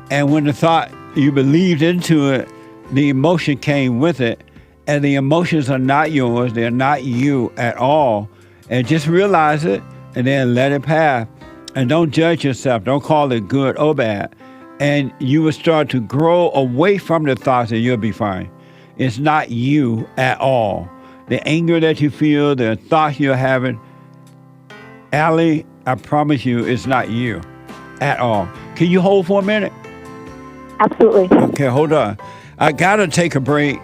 And when the thought, you believed into it, the emotion came with it. And the emotions are not yours. They're not you at all. And just realize it and then let it pass. And don't judge yourself. Don't call it good or bad. And you will start to grow away from the thoughts and you'll be fine. It's not you at all. The anger that you feel, the thoughts you're having, Allie, I promise you, it's not you at all. Can you hold for a minute? Absolutely. Okay, hold on. I got to take a break.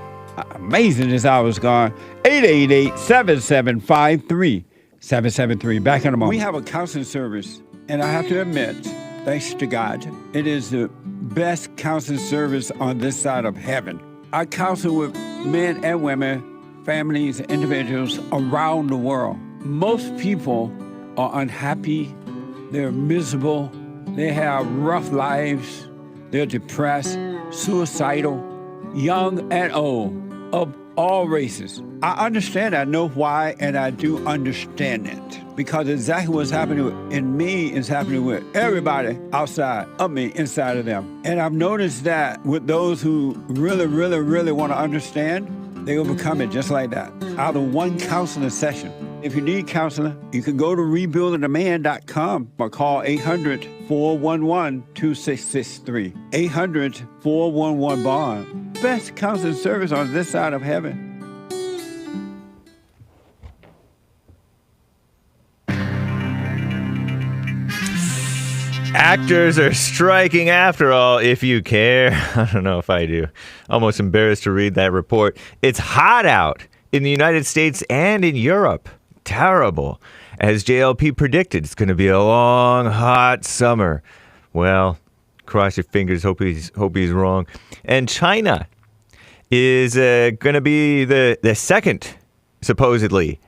Amazing this hour's gone. 888-7753-773. Back in a moment. We have a counseling service, and I have to admit, thanks to God, it is the best counseling service on this side of heaven. I counsel with men and women, families, individuals around the world. Most people are unhappy, they're miserable, they have rough lives, they're depressed, suicidal, young and old, of all races. I understand, I know why, and I do understand it. Because exactly what's happening in me is happening with everybody outside of me, inside of them. And I've noticed that with those who really, really, really want to understand, they overcome it just like that, out of one counseling session. If you need counseling, you can go to rebuildingtheman.com or call 800-411-2663. 800-411-BOND. Best counseling service on this side of heaven. Actors are striking after all, if you care. I don't know if I do. Almost embarrassed to read that report. It's hot out in the United States and in Europe. Terrible. As JLP predicted, it's going to be a long, hot summer. Well, cross your fingers, hope he's wrong. And China is going to be the second, supposedly,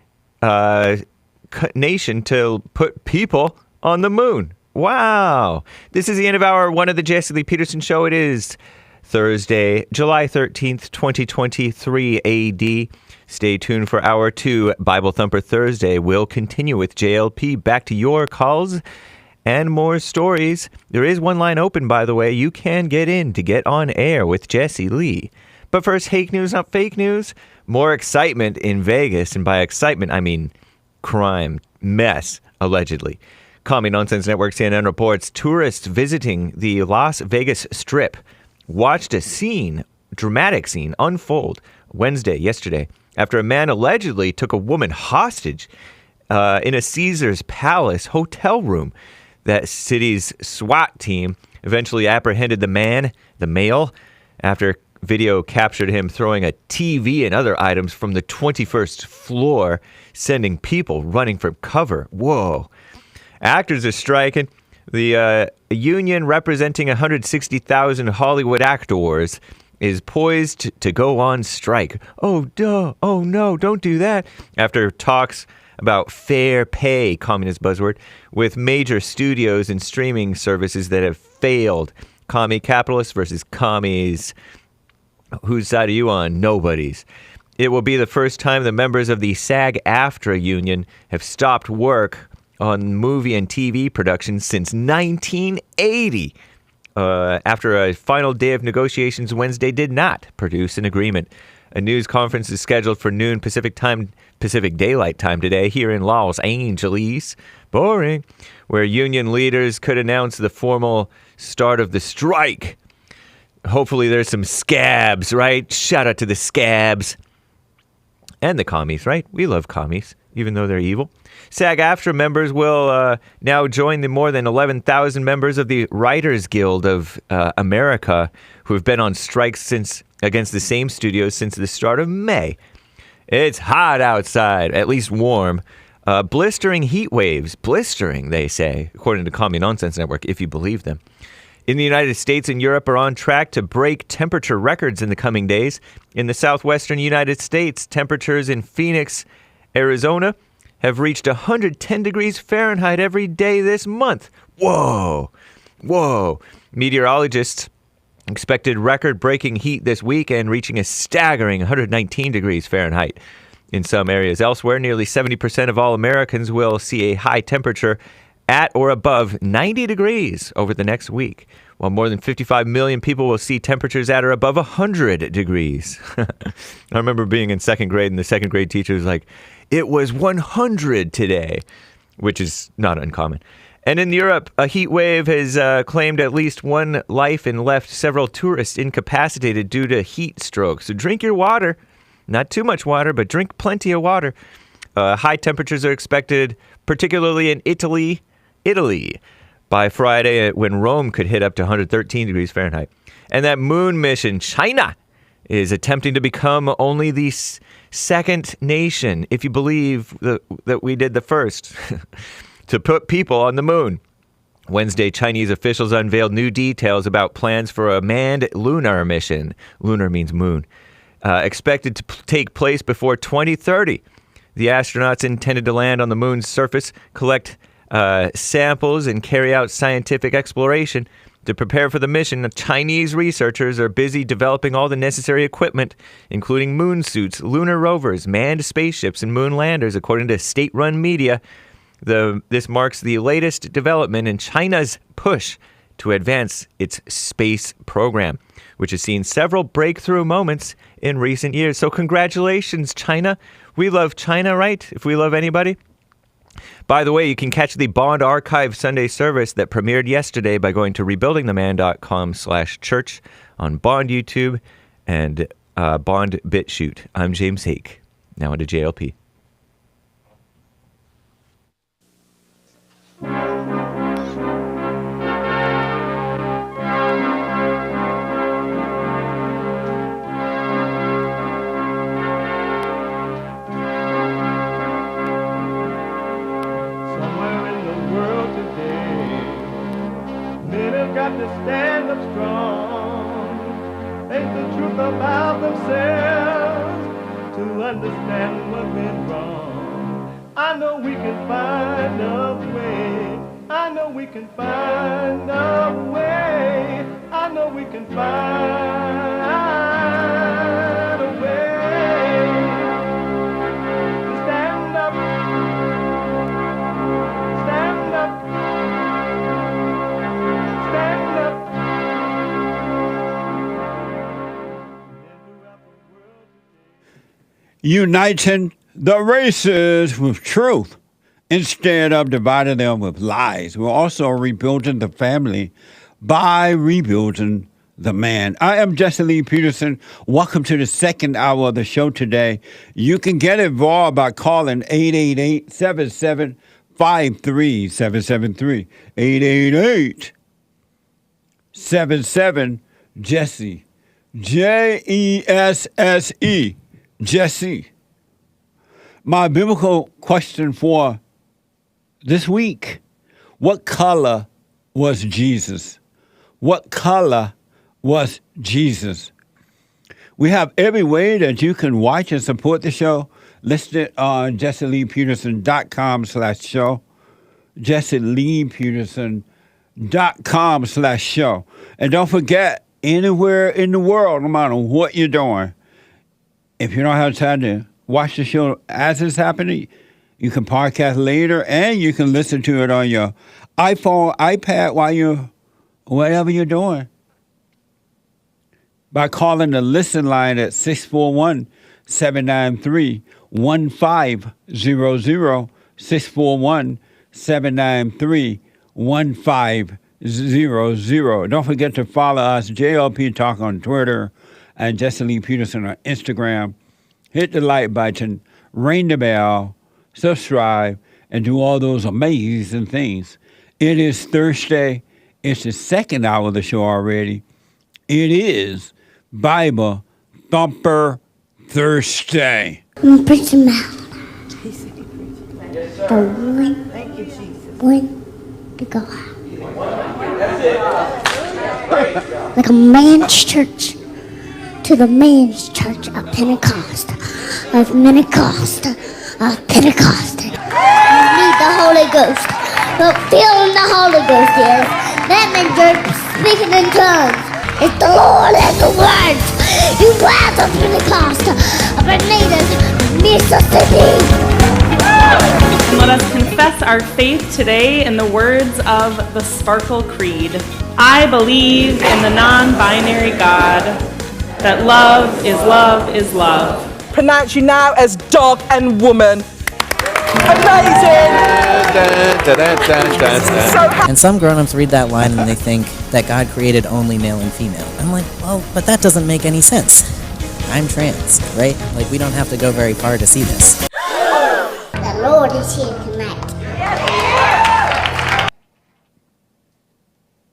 nation to put people on the moon. Wow. This is the end of hour one of the Jesse Lee Peterson Show. It is Thursday, July 13th, 2023 AD. Stay tuned for hour two. Bible Thumper Thursday will continue with JLP. Back to your calls and more stories. There is one line open, by the way. You can get in to get on air with Jesse Lee. But first, Hake news, not fake news. More excitement in Vegas. And by excitement, I mean crime, mess, allegedly. Commie Nonsense Network CNN reports tourists visiting the Las Vegas Strip watched a dramatic scene unfold yesterday, after a man allegedly took a woman hostage in a Caesars Palace hotel room. That city's SWAT team eventually apprehended the male, after video captured him throwing a TV and other items from the 21st floor, sending people running for cover. Whoa. Actors are striking. The union representing 160,000 Hollywood actors is poised to go on strike. Oh, duh. Oh, no, don't do that. After talks about fair pay, communist buzzword, with major studios and streaming services that have failed. Commie capitalists versus commies. Whose side are you on? Nobody's. It will be the first time the members of the SAG-AFTRA union have stopped work on movie and TV productions since 1980. After a final day of negotiations, Wednesday did not produce an agreement. A news conference is scheduled for noon Pacific Daylight Time today here in Los Angeles. Boring. Where union leaders could announce the formal start of the strike. Hopefully there's some scabs, right? Shout out to the scabs. And the commies, right? We love commies, even though they're evil. SAG-AFTRA members will now join the more than 11,000 members of the Writers Guild of America who have been on strikes against the same studios since the start of May. It's hot outside, at least warm. Blistering heat waves. Blistering, they say, according to Commie Nonsense Network, if you believe them. In the United States and Europe are on track to break temperature records in the coming days. In the southwestern United States, temperatures in Phoenix, Arizona, have reached 110 degrees Fahrenheit every day this month. Whoa. Whoa. Meteorologists expected record-breaking heat this weekend, reaching a staggering 119 degrees Fahrenheit. In some areas elsewhere, nearly 70% of all Americans will see a high temperature at or above 90 degrees over the next week, while more than 55 million people will see temperatures at or above 100 degrees. I remember being in second grade, and the second grade teacher was like, it was 100 today, which is not uncommon. And in Europe, a heat wave has claimed at least one life and left several tourists incapacitated due to heat stroke. So drink your water. Not too much water, but drink plenty of water. High temperatures are expected, particularly in Italy, by Friday, when Rome could hit up to 113 degrees Fahrenheit. And that moon mission, China, is attempting to become only the second nation, if you believe that we did the first, to put people on the moon. Wednesday, Chinese officials unveiled new details about plans for a manned lunar mission. Lunar means moon. Expected to take place before 2030. The astronauts intended to land on the moon's surface, collect samples, and carry out scientific exploration. To prepare for the mission, Chinese researchers are busy developing all the necessary equipment, including moon suits, lunar rovers, manned spaceships, and moon landers, according to state-run media. This marks the latest development in China's push to advance its space program, which has seen several breakthrough moments in recent years. So congratulations, China. We love China, right? If we love anybody. By the way, you can catch the Bond Archive Sunday service that premiered yesterday by going to rebuildingtheman.com/church on Bond YouTube and Bond BitChute. I'm James Hake. Now into JLP. stand up strong, face the truth about themselves, to understand what went wrong. I know we can find a way. I know we can find a way. I know we can find a way to stand up, stand up, stand up. Uniting the races with truth instead of dividing them with lies. We're also rebuilding the family by rebuilding the man. I am Jesse Lee Peterson. Welcome to the second hour of the show today. You can get involved by calling 888-7753-773. 888-77-JESSE. Jesse. Jesse. My biblical question for this week: what color was Jesus? What color was Jesus? We have every way that you can watch and support the show listed on JesseLeePeterson.com/show. JesseLeePeterson.com/show. And don't forget, anywhere in the world, no matter what you're doing, if you don't have time to watch the show as it's happening, you can podcast later, and you can listen to it on your iPhone, iPad, whatever you're doing, by calling the listen line at 641-793-1500, 641-793-1500. Don't forget to follow us, JLP Talk on Twitter, and Jesse Lee Peterson on Instagram. Hit the like button, ring the bell, subscribe, and do all those amazing things. It is Thursday. It's the second hour of the show already. It is Bible Thumper Thursday. Preach him out. The one to go out. Like a man's church to the man's church of Pentecost, of Pentecost, of Pentecost. You need the Holy Ghost. But feeling the Holy Ghost is, that means you're speaking in tongues. It's the Lord and the words. You rise of Pentecost, of Mississippi. And let us confess our faith today in the words of the Sparkle Creed. I believe in the non-binary God, that love is love is love. Pronounce you now as dog and woman. Amazing! And some grown-ups read that line and they think that God created only male and female. I'm like, well, but that doesn't make any sense. I'm trans, right? Like, we don't have to go very far to see this. The Lord is here tonight.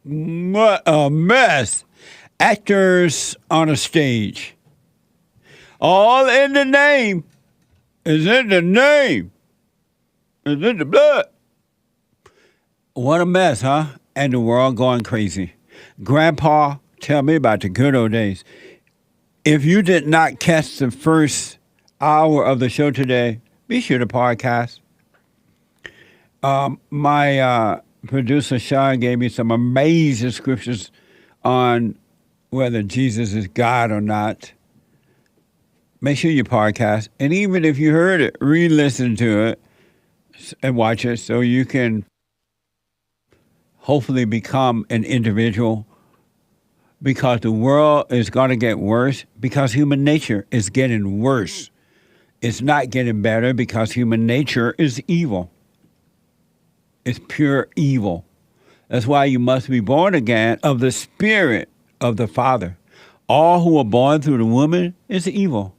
What a mess. Actors on a stage. All in the name. Is in the name. Is in the blood. What a mess, huh? And the world going crazy. Grandpa, tell me about the good old days. If you did not catch the first hour of the show today, be sure to podcast. My producer, Sean, gave me some amazing scriptures on whether Jesus is God or not. Make sure you podcast. And even if you heard it, re-listen to it and watch it so you can hopefully become an individual, because the world is going to get worse because human nature is getting worse. It's not getting better because human nature is evil. It's pure evil. That's why you must be born again of the Spirit of the Father. All who are born through the woman is evil.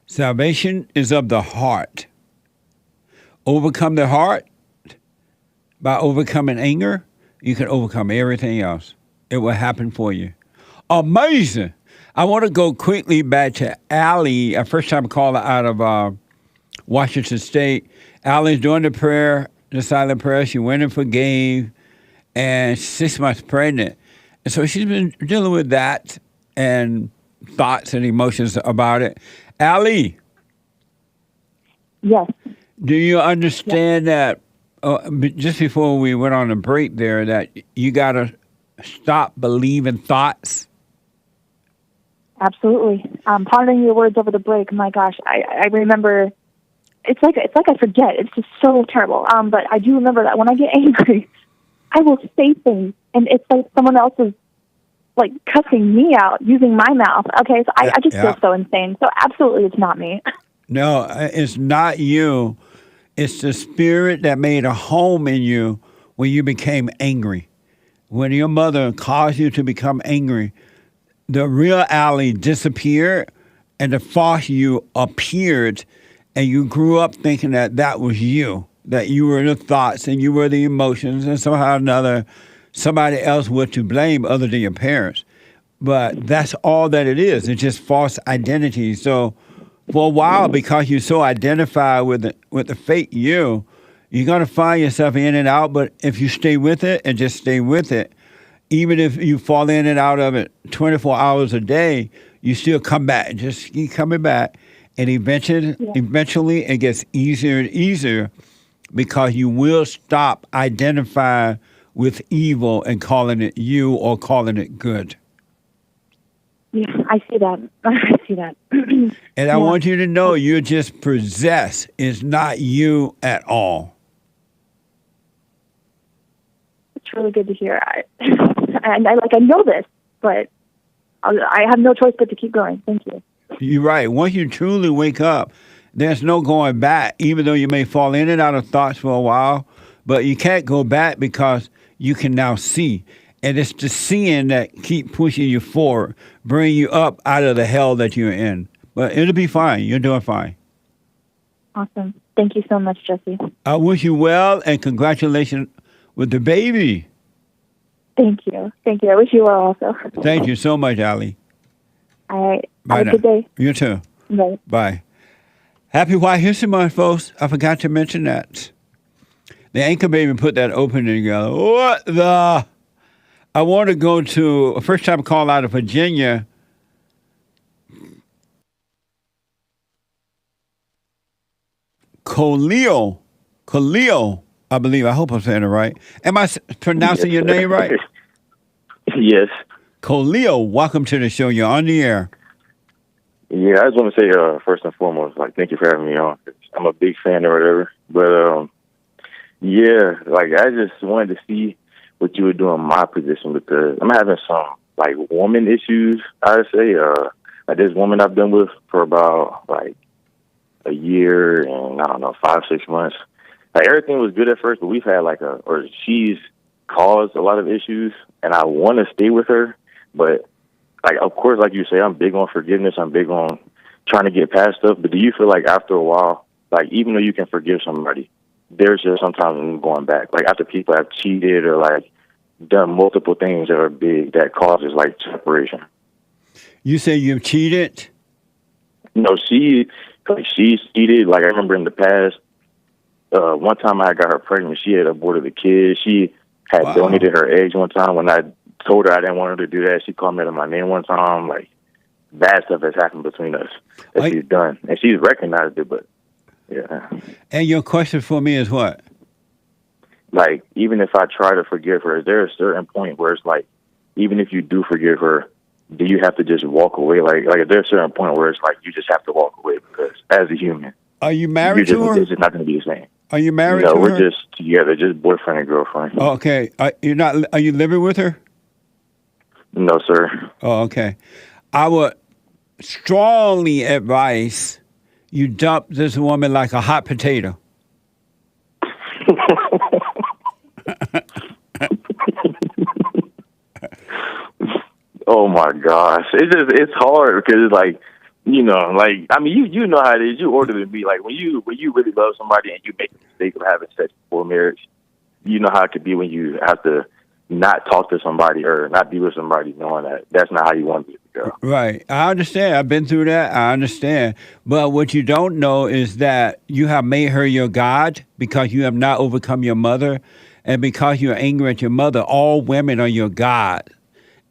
Salvation is of the heart. Overcome the heart by overcoming anger. You can overcome everything else. It will happen for you. Amazing. I want to go quickly back to Allie, a first-time caller out of Washington State. Allie's doing the prayer, the silent prayer. She went and forgave. and 6 months pregnant. And so she's been dealing with that and thoughts and emotions about it. Allie. Yes. Do you understand that just before we went on a break there that you got to stop believing thoughts? Absolutely. Pondering your words over the break. My gosh, I remember. It's like I forget. It's just so terrible. But I do remember that when I get angry, I will say things, and it's like someone else is like cussing me out using my mouth. Okay, so I just feel so insane. So absolutely, it's not me. No, it's not you. It's the spirit that made a home in you when you became angry. When your mother caused you to become angry, the real Allie disappeared and the false you appeared, and you grew up thinking that was you, that you were the thoughts and you were the emotions, and somehow or another somebody else was to blame other than your parents. But that's all that it is. It's just false identity. So for a while, because you so identify with the fake you, you're going to find yourself in and out. But if you stay with it and just stay with it, even if you fall in and out of it 24 hours a day, you still come back. Just keep coming back. And eventually it gets easier and easier because you will stop identifying with evil and calling it you or calling it good. Yeah, I see that. I see that. And I want you to know you're just possessed. It's not you at all. It's really good to hear. And I know this, but I have no choice but to keep going. Thank you. You're right. Once you truly wake up, there's no going back, even though you may fall in and out of thoughts for a while, but you can't go back because you can now see. And it's the seeing that keep pushing you forward, bring you up out of the hell that you're in. But it'll be fine. You're doing fine. Awesome. Thank you so much, Jesse. I wish you well, and congratulations with the baby. Thank you. Thank you. I wish you well also. Thank you so much, Allie. All right. Bye Have now. a good day. You too. Bye. Bye. Happy White History Month, folks. I forgot to mention that. The Anchor Baby put that opening together. What the? I want to go to a first-time call out of Virginia. Khalil, I believe. I hope I'm saying it right. Am I pronouncing your name right? Yes. Khalil, welcome to the show. You're on the air. Yeah, I just want to say, first and foremost, thank you for having me on. I'm a big fan or whatever. But, yeah, I just wanted to see what you were doing in my position because I'm having some, woman issues, I would say. This woman I've been with for about, a year and, 5-6 months. Everything was good at first, but we've had, she's caused a lot of issues, and I want to stay with her. But, of course, like you say, I'm big on forgiveness. I'm big on trying to get past stuff. But do you feel like after a while, even though you can forgive somebody, there's just sometimes going back. After people have cheated or, done multiple things that are big that causes, separation. You say you've cheated? No, she's cheated. I remember in the past, one time I got her pregnant, she had aborted the kid. She had donated her eggs one time. When I told her I didn't want her to do that, she called me out of my name one time. Bad stuff has happened between us that she's done. And she's recognized it, but, yeah. And your question for me is what? Even if I try to forgive her, is there a certain point where it's even if you do forgive her, do you have to just walk away? Is there a certain point where it's you just have to walk away because as a human, are you married to her? It's just not going to be the same. Are you married to her? No, we're just together, just boyfriend and girlfriend. Oh, okay. Are you living with her? No, sir. Oh, okay. I would strongly advise you dump this woman like a hot potato. Oh my gosh, it's hard because it's you know how it is. You order to be when you really love somebody and you make the mistake of having sex before marriage. You know how it could be when you have to not talk to somebody or not be with somebody knowing that that's not how you want it to go. Right. I understand. I've been through that. I understand. But what you don't know is that you have made her your God because you have not overcome your mother. And because you're angry at your mother, all women are your God.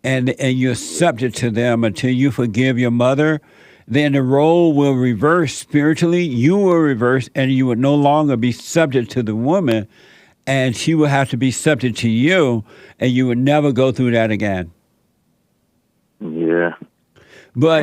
And you're subject to them until you forgive your mother. Then the role will reverse spiritually. You will reverse, and you would no longer be subject to the woman, and she will have to be subject to you, and you would never go through that again. Yeah. But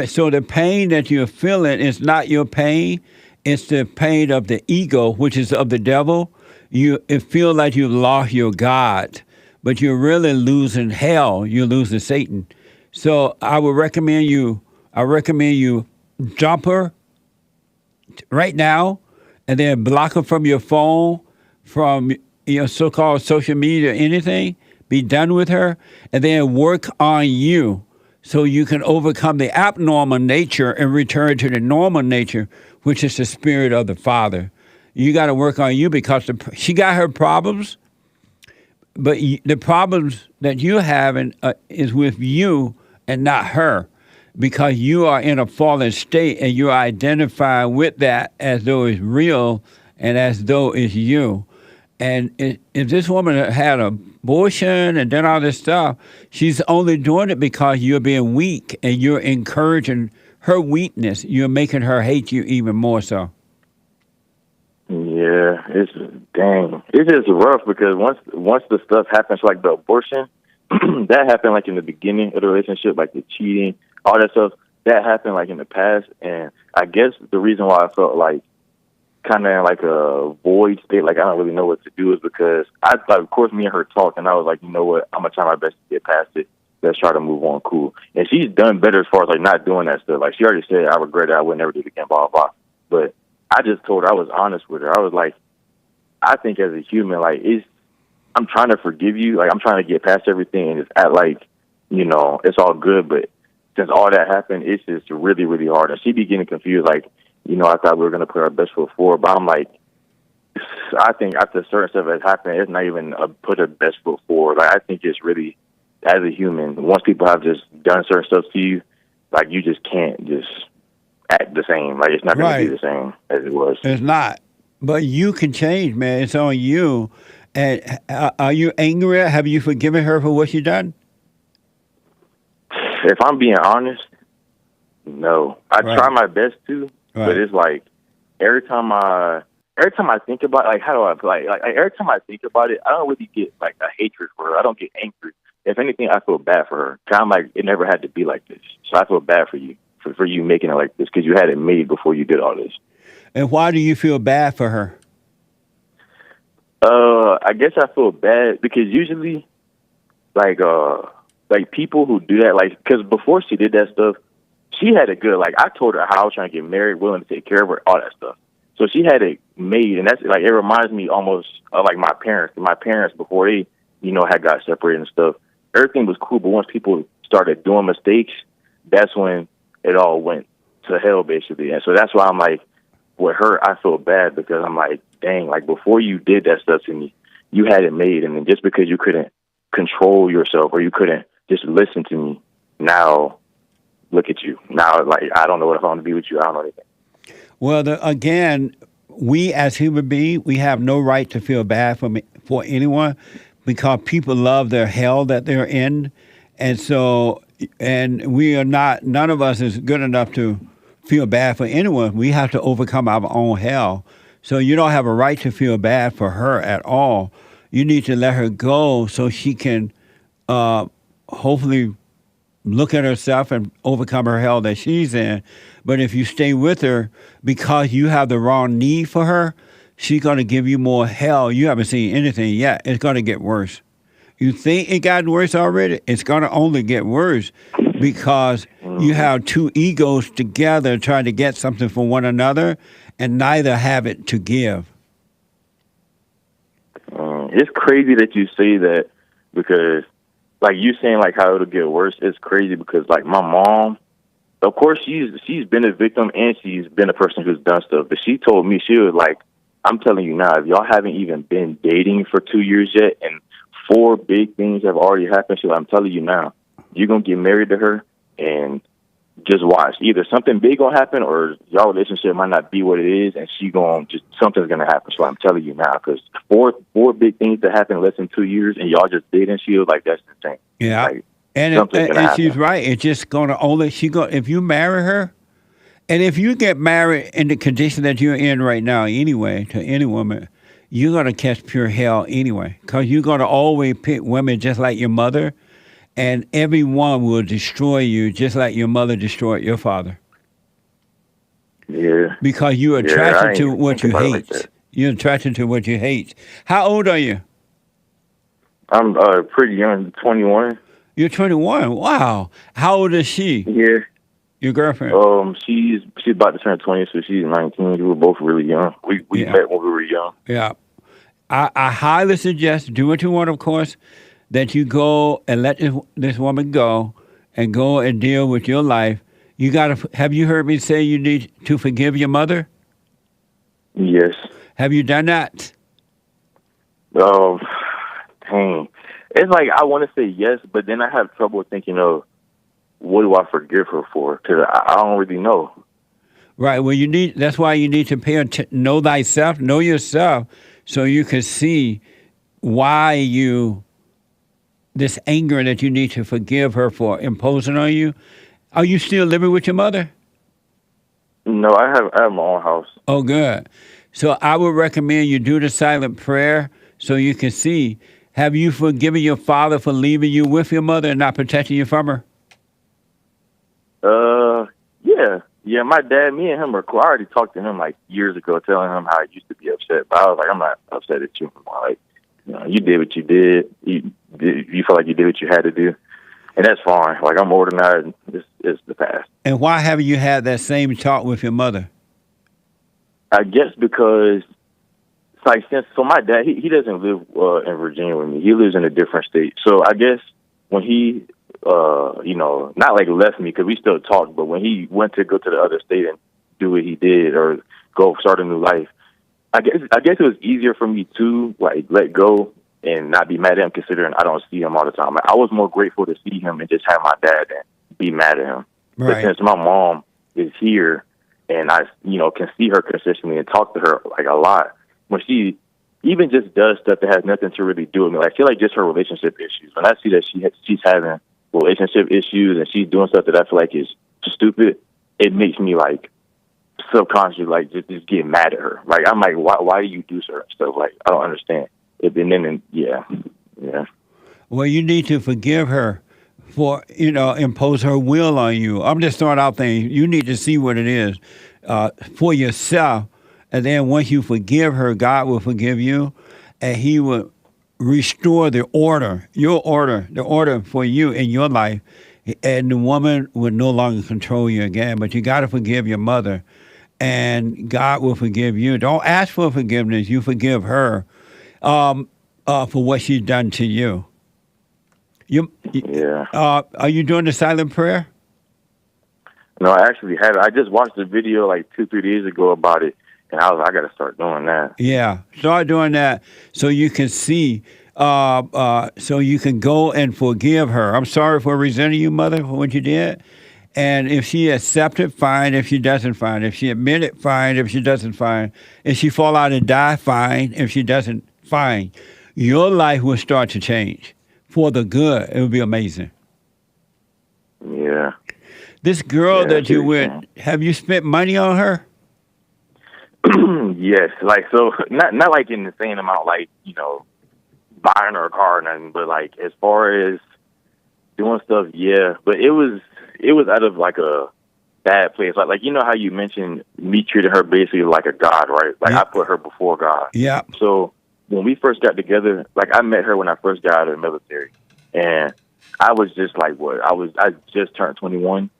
so the pain that you're feeling is not your pain. It's the pain of the ego, which is of the devil. It feels like you've lost your God, but you're really losing hell. You're losing Satan. So I would recommend you dump her right now, and then block her from your phone, from your so-called social media, anything. Be done with her, and then work on you so you can overcome the abnormal nature and return to the normal nature, which is the spirit of the Father. You got to work on you because she got her problems, but the problems that you're having is with you and not her, because you are in a fallen state and you're identifying with that as though it's real and as though it's you. And if this woman had an abortion and done all this stuff, she's only doing it because you're being weak and you're encouraging her weakness. You're making her hate you even more so. Yeah, it's just rough because once the stuff happens, like the abortion, that happened like in the beginning of the relationship, like the cheating, all that stuff. That happened like in the past, and I guess the reason why I felt like kind of in like a void state, like I don't really know what to do, is because of course, me and her talked, and I was like, you know what, I'm gonna try my best to get past it. Let's try to move on, cool. And she's done better as far as like not doing that stuff. Like she already said, I regret it, I would never do it again, blah blah blah. But I just told her, I was honest with her. I was like, I think as a human, like I'm trying to forgive you. Like I'm trying to get past everything and just act like, you know, it's all good. But since all that happened, it's just really, really hard. And she be getting confused. Like, you know, I thought we were going to put our best foot forward. But I'm like, I think after certain stuff has happened, it's not even put our best foot forward. Like I think it's really, as a human, once people have just done certain stuff to you, like you just can't just act the same. Like it's not going to be the same as it was. It's not. But you can change, man. It's on you. And are you angry? Have you forgiven her for what she done? If I'm being honest, no. I try my best to, but it's like every time I think about it, like how do I like every time I think about it, I don't really get like a hatred for her. I don't get angry. If anything, I feel bad for her. I'm like, it never had to be like this. So I feel bad for you for you making it like this because you had it made before you did all this. And why do you feel bad for her? I guess I feel bad because usually, like people who do that, like, because before she did that stuff, she had it good. Like, I told her how I was trying to get married, willing to take care of her, all that stuff. So she had it made, and that's, like, it reminds me almost of, like, my parents. My parents, before they, you know, had got separated and stuff, everything was cool, but once people started doing mistakes, that's when it all went to hell, basically. And so that's why I'm like, with her, I feel bad because I'm like, dang, like, before you did that stuff to me, you had it made, and then just because you couldn't control yourself or you couldn't just listen to me, now look at you. Now, like, I don't know if I want to be with you. I don't know anything. Well, again, we as human beings, we have no right to feel bad for anyone because people love their hell that they're in. And so, and we are not, none of us is good enough to feel bad for anyone. We have to overcome our own hell. So you don't have a right to feel bad for her at all. You need to let her go so she can hopefully look at herself and overcome her hell that she's in. But if you stay with her because you have the wrong need for her, she's going to give you more hell. You haven't seen anything yet. It's going to get worse. You think it got worse already? It's going to only get worse because you have two egos together trying to get something from one another and neither have it to give. It's crazy that you say that because, like, you saying, like, how it'll get worse. It's crazy because, like, my mom, of course, she's been a victim and she's been a person who's done stuff. But she told me, she was like, I'm telling you now, if y'all haven't even been dating for 2 years yet and 4 big things have already happened, I'm telling you now, you're going to get married to her and just watch. Either something big gonna happen, or y'all relationship might not be what it is, and something's gonna happen. So I'm telling you now, because four big things that happened in less than 2 years, and y'all just dating. She was like, that's insane. Yeah, like, and she's right. It's just gonna if you marry her, and if you get married in the condition that you're in right now, anyway, to any woman, you're gonna catch pure hell anyway, because you're gonna always pick women just like your mother. And everyone will destroy you just like your mother destroyed your father. Yeah. Because you're attracted to what you hate. You're attracted to what you hate. How old are you? I'm pretty young, 21. You're 21. Wow. How old is she? Yeah. Your girlfriend? She's about to turn 20, so she's 19. We were both really young. We met when we were young. Yeah. I highly suggest, do what you want, of course, that you go and let this woman go and go and deal with your life. You have you heard me say you need to forgive your mother? Yes. Have you done that? Dang. It's like I want to say yes, but then I have trouble thinking of what do I forgive her for? Because I don't really know. Right. Well, that's why you need to know thyself, know yourself, so you can see why this anger that you need to forgive her for imposing on you. Are you still living with your mother? No, I have my own house. Oh, good. So I would recommend you do the silent prayer so you can see, have you forgiven your father for leaving you with your mother and not protecting you from her? Yeah. Yeah, my dad, me and him are cool. I already talked to him like years ago, telling him how I used to be upset. But I was like, I'm not upset at you. Like, you did what you did. You felt like you did what you had to do. And that's fine. Like, I'm organized. It's the past. And why haven't you had that same talk with your mother? I guess because, it's like, so my dad, he doesn't live in Virginia with me. He lives in a different state. So I guess when he, not like left me, because we still talk, but when he went to go to the other state and do what he did or go start a new life, I guess it was easier for me to like let go and not be mad at him, considering I don't see him all the time. I was more grateful to see him and just have my dad and be mad at him. Right. But since my mom is here and I, can see her consistently and talk to her like a lot, when she even just does stuff that has nothing to really do with me, like I feel like just her relationship issues. When I see that she's having relationship issues and she's doing stuff that I feel like is stupid, it makes me like subconsciously like just get mad at her. Like I'm like, why do you do certain stuff? Like I don't understand. Yeah. Well, you need to forgive her for impose her will on you. I'm just throwing out things. You need to see what it is for yourself, and then once you forgive her, God will forgive you, and He will restore the order for you in your life, and the woman will no longer control you again. But you got to forgive your mother, and God will forgive you. Don't ask for forgiveness. You forgive her for what she's done to you. Are you doing the silent prayer? No, I actually haven't. I just watched a video like 2-3 days ago about it, and I got to start doing that. Yeah, start doing that so you can see, so you can go and forgive her. I'm sorry for resenting you, mother, for what you did. And if she accepted, fine. If she doesn't, fine. If she admitted, fine. If she doesn't, fine. If she fall out and die, fine. If she doesn't, fine. Your life will start to change for the good. It will be amazing. Yeah. This girl that you with, have you spent money on her? Yes. Like, so not like in the same amount, like, buying her a car or nothing, but like as far as doing stuff, yeah. But it was out of like a bad place. Like how you mentioned me treating her basically like a god, right? Like I put her before God. Yeah. So when we first got together, like I met her when I first got out of the military, and I was just like, I just turned 21.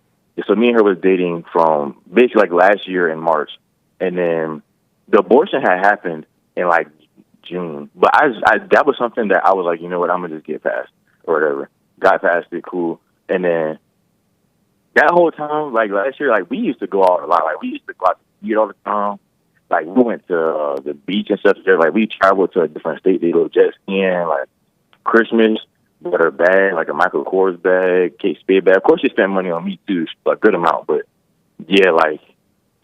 So me and her was dating from basically like last year in March, and then the abortion had happened in like June. But I that was something that I was like, you know what, I'm gonna just get past or whatever. Got past it, cool. And then that whole time, like last year, like we used to go out a lot. Like we used to go out to eat all the time. Like we went to the beach and stuff. Like we traveled to a different state. They go jet skiing. Like Christmas, bought her bag, like a Michael Kors bag, Kate Spade bag. Of course, she spent money on me too, a good amount. But yeah, like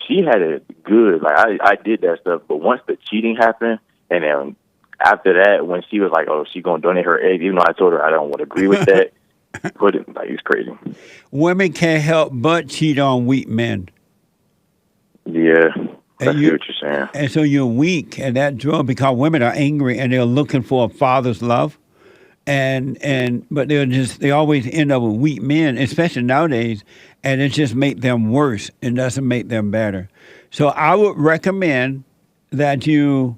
she had it good. Like I did that stuff. But once the cheating happened, and then after that, when she was like, "Oh, she gonna donate her eggs," even though I told her I don't want to agree with that, put it like it's crazy. Women can't help but cheat on weak men. Yeah, I see what you're saying. And so you're weak, and that drug, because women are angry and they're looking for a father's love, but they always end up with weak men, especially nowadays, and it just makes them worse. It doesn't make them better. So I would recommend that you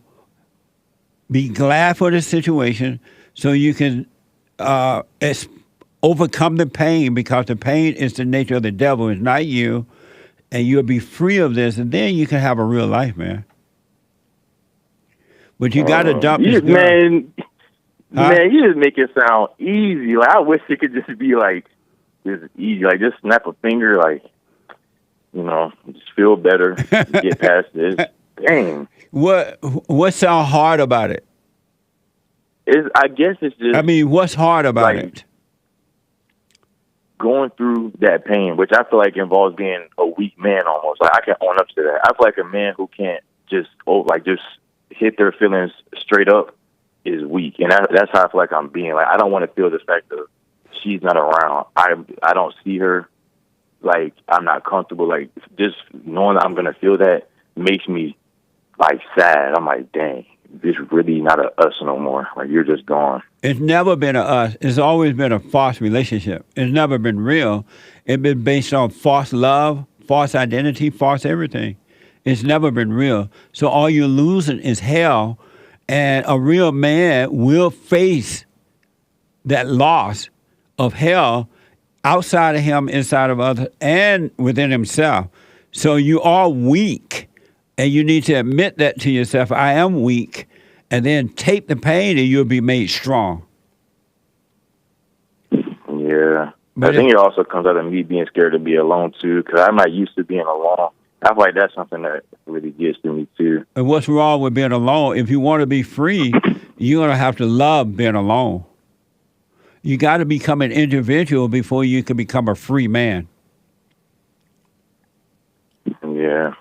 be glad for the situation so you can overcome the pain, because the pain is the nature of the devil, it's not you. And you'll be free of this, and then you can have a real life, man. But you got to dump this girl. Man, you just make it sound easy. Like I wish it could just be like this easy. Like just snap a finger, like just feel better, get past this. Dang. What sound hard about it? I guess it's just. I mean, what's hard about it? Going through that pain, which I feel like involves being a weak man almost. Like I can own up to that. I feel like a man who can't just hit their feelings straight up is weak, and that's how I feel like I'm being. Like I don't want to feel the fact of she's not around. I don't see her. Like I'm not comfortable. Like just knowing that I'm gonna feel that makes me like sad. I'm like, dang, this really not a us no more. Like you're just gone. It's never been a us. It's always been a false relationship. It's never been real. It's been based on false love, false identity, false everything. It's never been real. So all you're losing is hell, and a real man will face that loss of hell outside of him, inside of others, and within himself. So you are weak, and you need to admit that to yourself. I am weak. And then take the pain, and you'll be made strong. Yeah. But I think it also comes out of me being scared to be alone, too, because I'm not used to being alone. I feel like that's something that really gets to me, too. And what's wrong with being alone? If you want to be free, you're going to have to love being alone. You got to become an individual before you can become a free man. Yeah.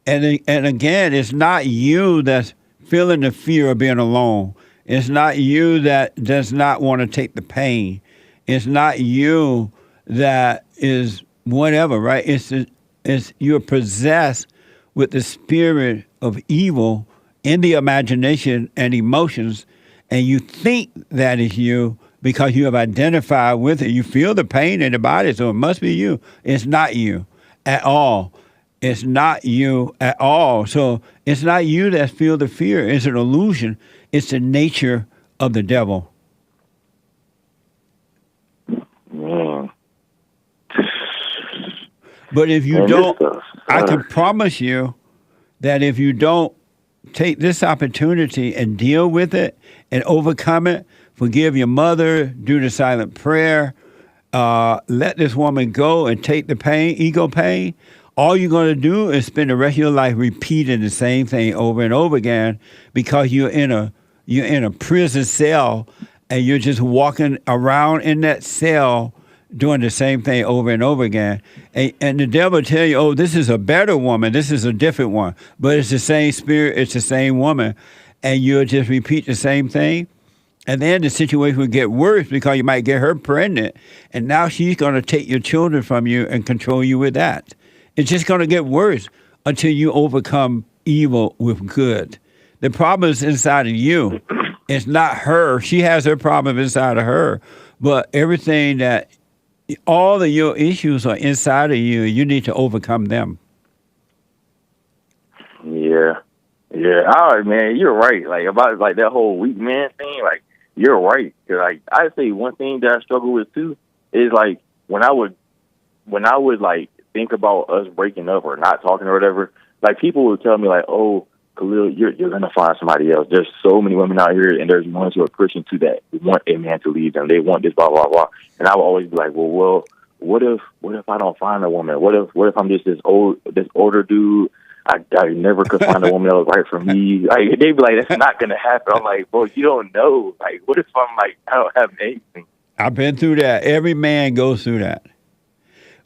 And again, it's not you that's feeling the fear of being alone. It's not you that does not want to take the pain. It's not you that is whatever, right? It's you're possessed with the spirit of evil in the imagination and emotions, and you think that is you because you have identified with it. You feel the pain in the body, so it must be you. It's not you at all. It's not you at all. So it's not you that feel the fear. It's an illusion. It's the nature of the devil. Man. But if you don't, I can promise you that if you don't take this opportunity and deal with it and overcome it, forgive your mother, do the silent prayer, let this woman go and take the pain, ego pain, all you're going to do is spend the rest of your life repeating the same thing over and over again because you're in a prison cell and you're just walking around in that cell doing the same thing over and over again. And the devil tell you, oh, this is a better woman, this is a different one. But it's the same spirit, it's the same woman. And you'll just repeat the same thing. And then the situation will get worse because you might get her pregnant. And now she's going to take your children from you and control you with that. It's just going to get worse until you overcome evil with good. The problem is inside of you. It's not her. She has her problem inside of her. But everything all of your issues are inside of you. You need to overcome them. Yeah. Yeah. All right, man. You're right. Like about like that whole weak man thing. Like you're right. 'Cause, like I say one thing that I struggle with too is like when I would like think about us breaking up or not talking or whatever, like people would tell me like, oh, Khalil, you're gonna find somebody else. There's so many women out here, and there's ones who are Christian to that. They want a man to leave them. They want this, blah blah blah. And I would always be like, well, what if I don't find a woman? What if I'm just this older dude? I never could find a woman that was right for me. Like, they'd be like, that's not going to happen. I'm like, well, you don't know. Like, what if I'm like, I don't have anything? I've been through that. Every man goes through that.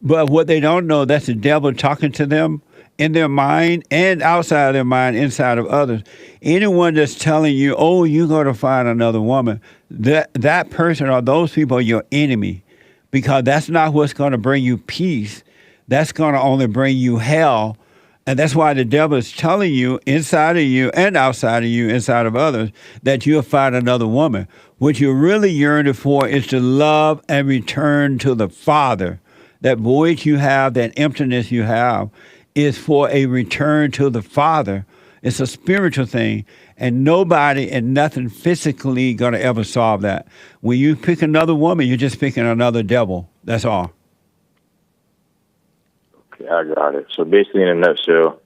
But what they don't know, that's the devil talking to them in their mind and outside of their mind, inside of others. Anyone that's telling you, oh, you're going to find another woman, that person or those people are your enemy, because that's not what's going to bring you peace. That's going to only bring you hell. And that's why the devil is telling you inside of you and outside of you, inside of others, that you'll find another woman. What you're really yearning for is to love and return to the Father. That void you have, that emptiness you have, is for a return to the Father. It's a spiritual thing, and nobody and nothing physically going to ever solve that. When you pick another woman, you're just picking another devil. That's all. Okay, I got it. So basically, in a nutshell,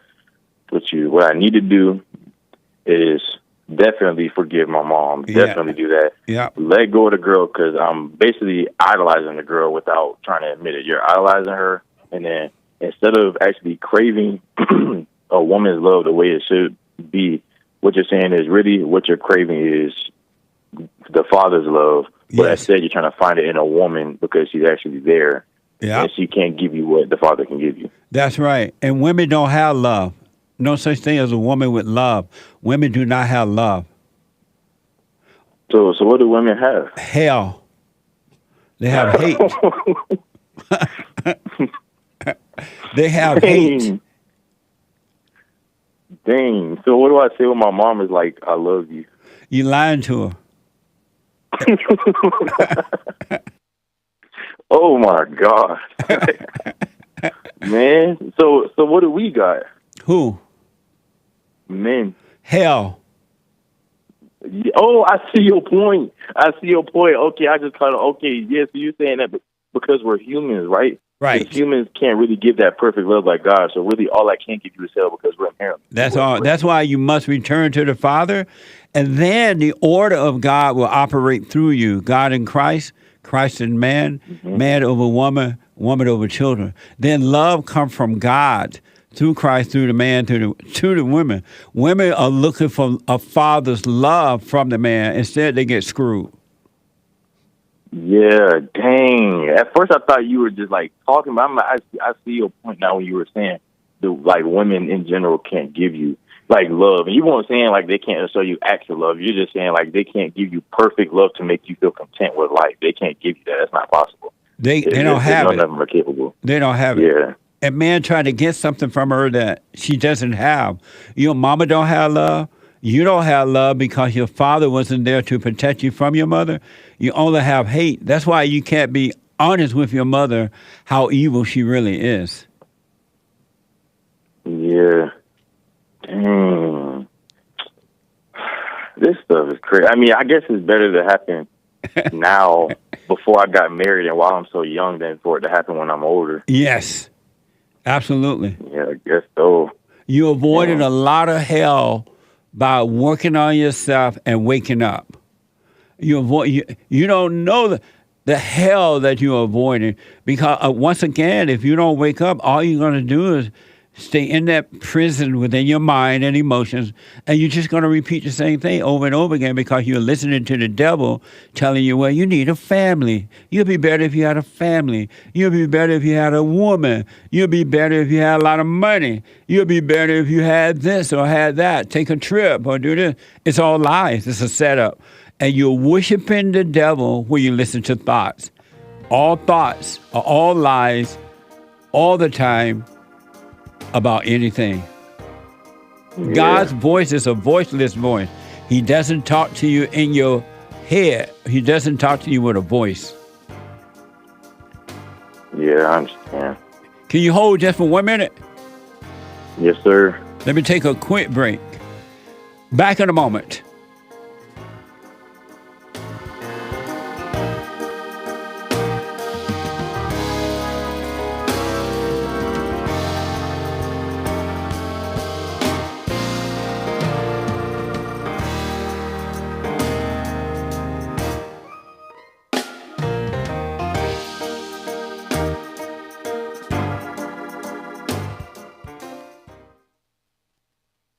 what I need to do is definitely forgive my mom. Definitely do that. Yeah. Let go of the girl, because I'm basically idolizing the girl without trying to admit it. You're idolizing her, and then instead of actually craving a woman's love the way it should be, what you're saying is really what you're craving is the Father's love. But instead, you're trying to find it in a woman because she's actually there. Yeah. And she can't give you what the Father can give you. That's right. And women don't have love. No such thing as a woman with love. Women do not have love. So what do women have? Hell. They have hate. They have hate. Dang. So what do I say when my mom is like, I love you? You lying to her. Oh, my God. Man. So what do we got? Who? Men. Hell. Oh, I see your point. Okay, I just kind of, okay, yes, so you're saying that because we're humans, right? Right. Because humans can't really give that perfect love like God, so really all I can give you is hell because we're inherent. That's all. That's why you must return to the Father, and then the order of God will operate through you. God in Christ, Christ in man, man over woman, woman over children. Then love comes from God through Christ, through the man, to the women. Women are looking for a father's love from the man. Instead, they get screwed. Yeah, dang. At first, I thought you were just like talking, but I see your point now when you were saying like women in general can't give you like love, and you weren't saying like they can't show you actual love. You're just saying like they can't give you perfect love to make you feel content with life. They can't give you that. That's not possible. They don't have it. None of them are capable. They don't have it. Yeah. And man trying to get something from her that she doesn't have. Your mama don't have love. You don't have love because your father wasn't there to protect you from your mother. You only have hate. That's why you can't be honest with your mother how evil she really is. Yeah. Dang. This stuff is crazy. I mean, I guess it's better to happen now before I got married and while I'm so young than for it to happen when I'm older. Yes. Absolutely. Yeah, I guess so. You avoided a lot of hell by working on yourself and waking up. You don't know the hell that you're avoiding because once again, if you don't wake up, all you're going to do is stay in that prison within your mind and emotions, and you're just going to repeat the same thing over and over again because you're listening to the devil telling you, well, you need a family. You'll be better if you had a family. You'll be better if you had a woman. You'll be better if you had a lot of money. You'll be better if you had this or had that. Take a trip or do this. It's all lies. It's a setup. And you're worshiping the devil when you listen to thoughts. All thoughts are all lies all the time about anything. Yeah. God's voice is a voiceless voice. He doesn't talk to you in your head. He doesn't talk to you with a voice. Yeah, I understand. Can you hold just for 1 minute? Yes, sir. Let me take a quick break. Back in a moment.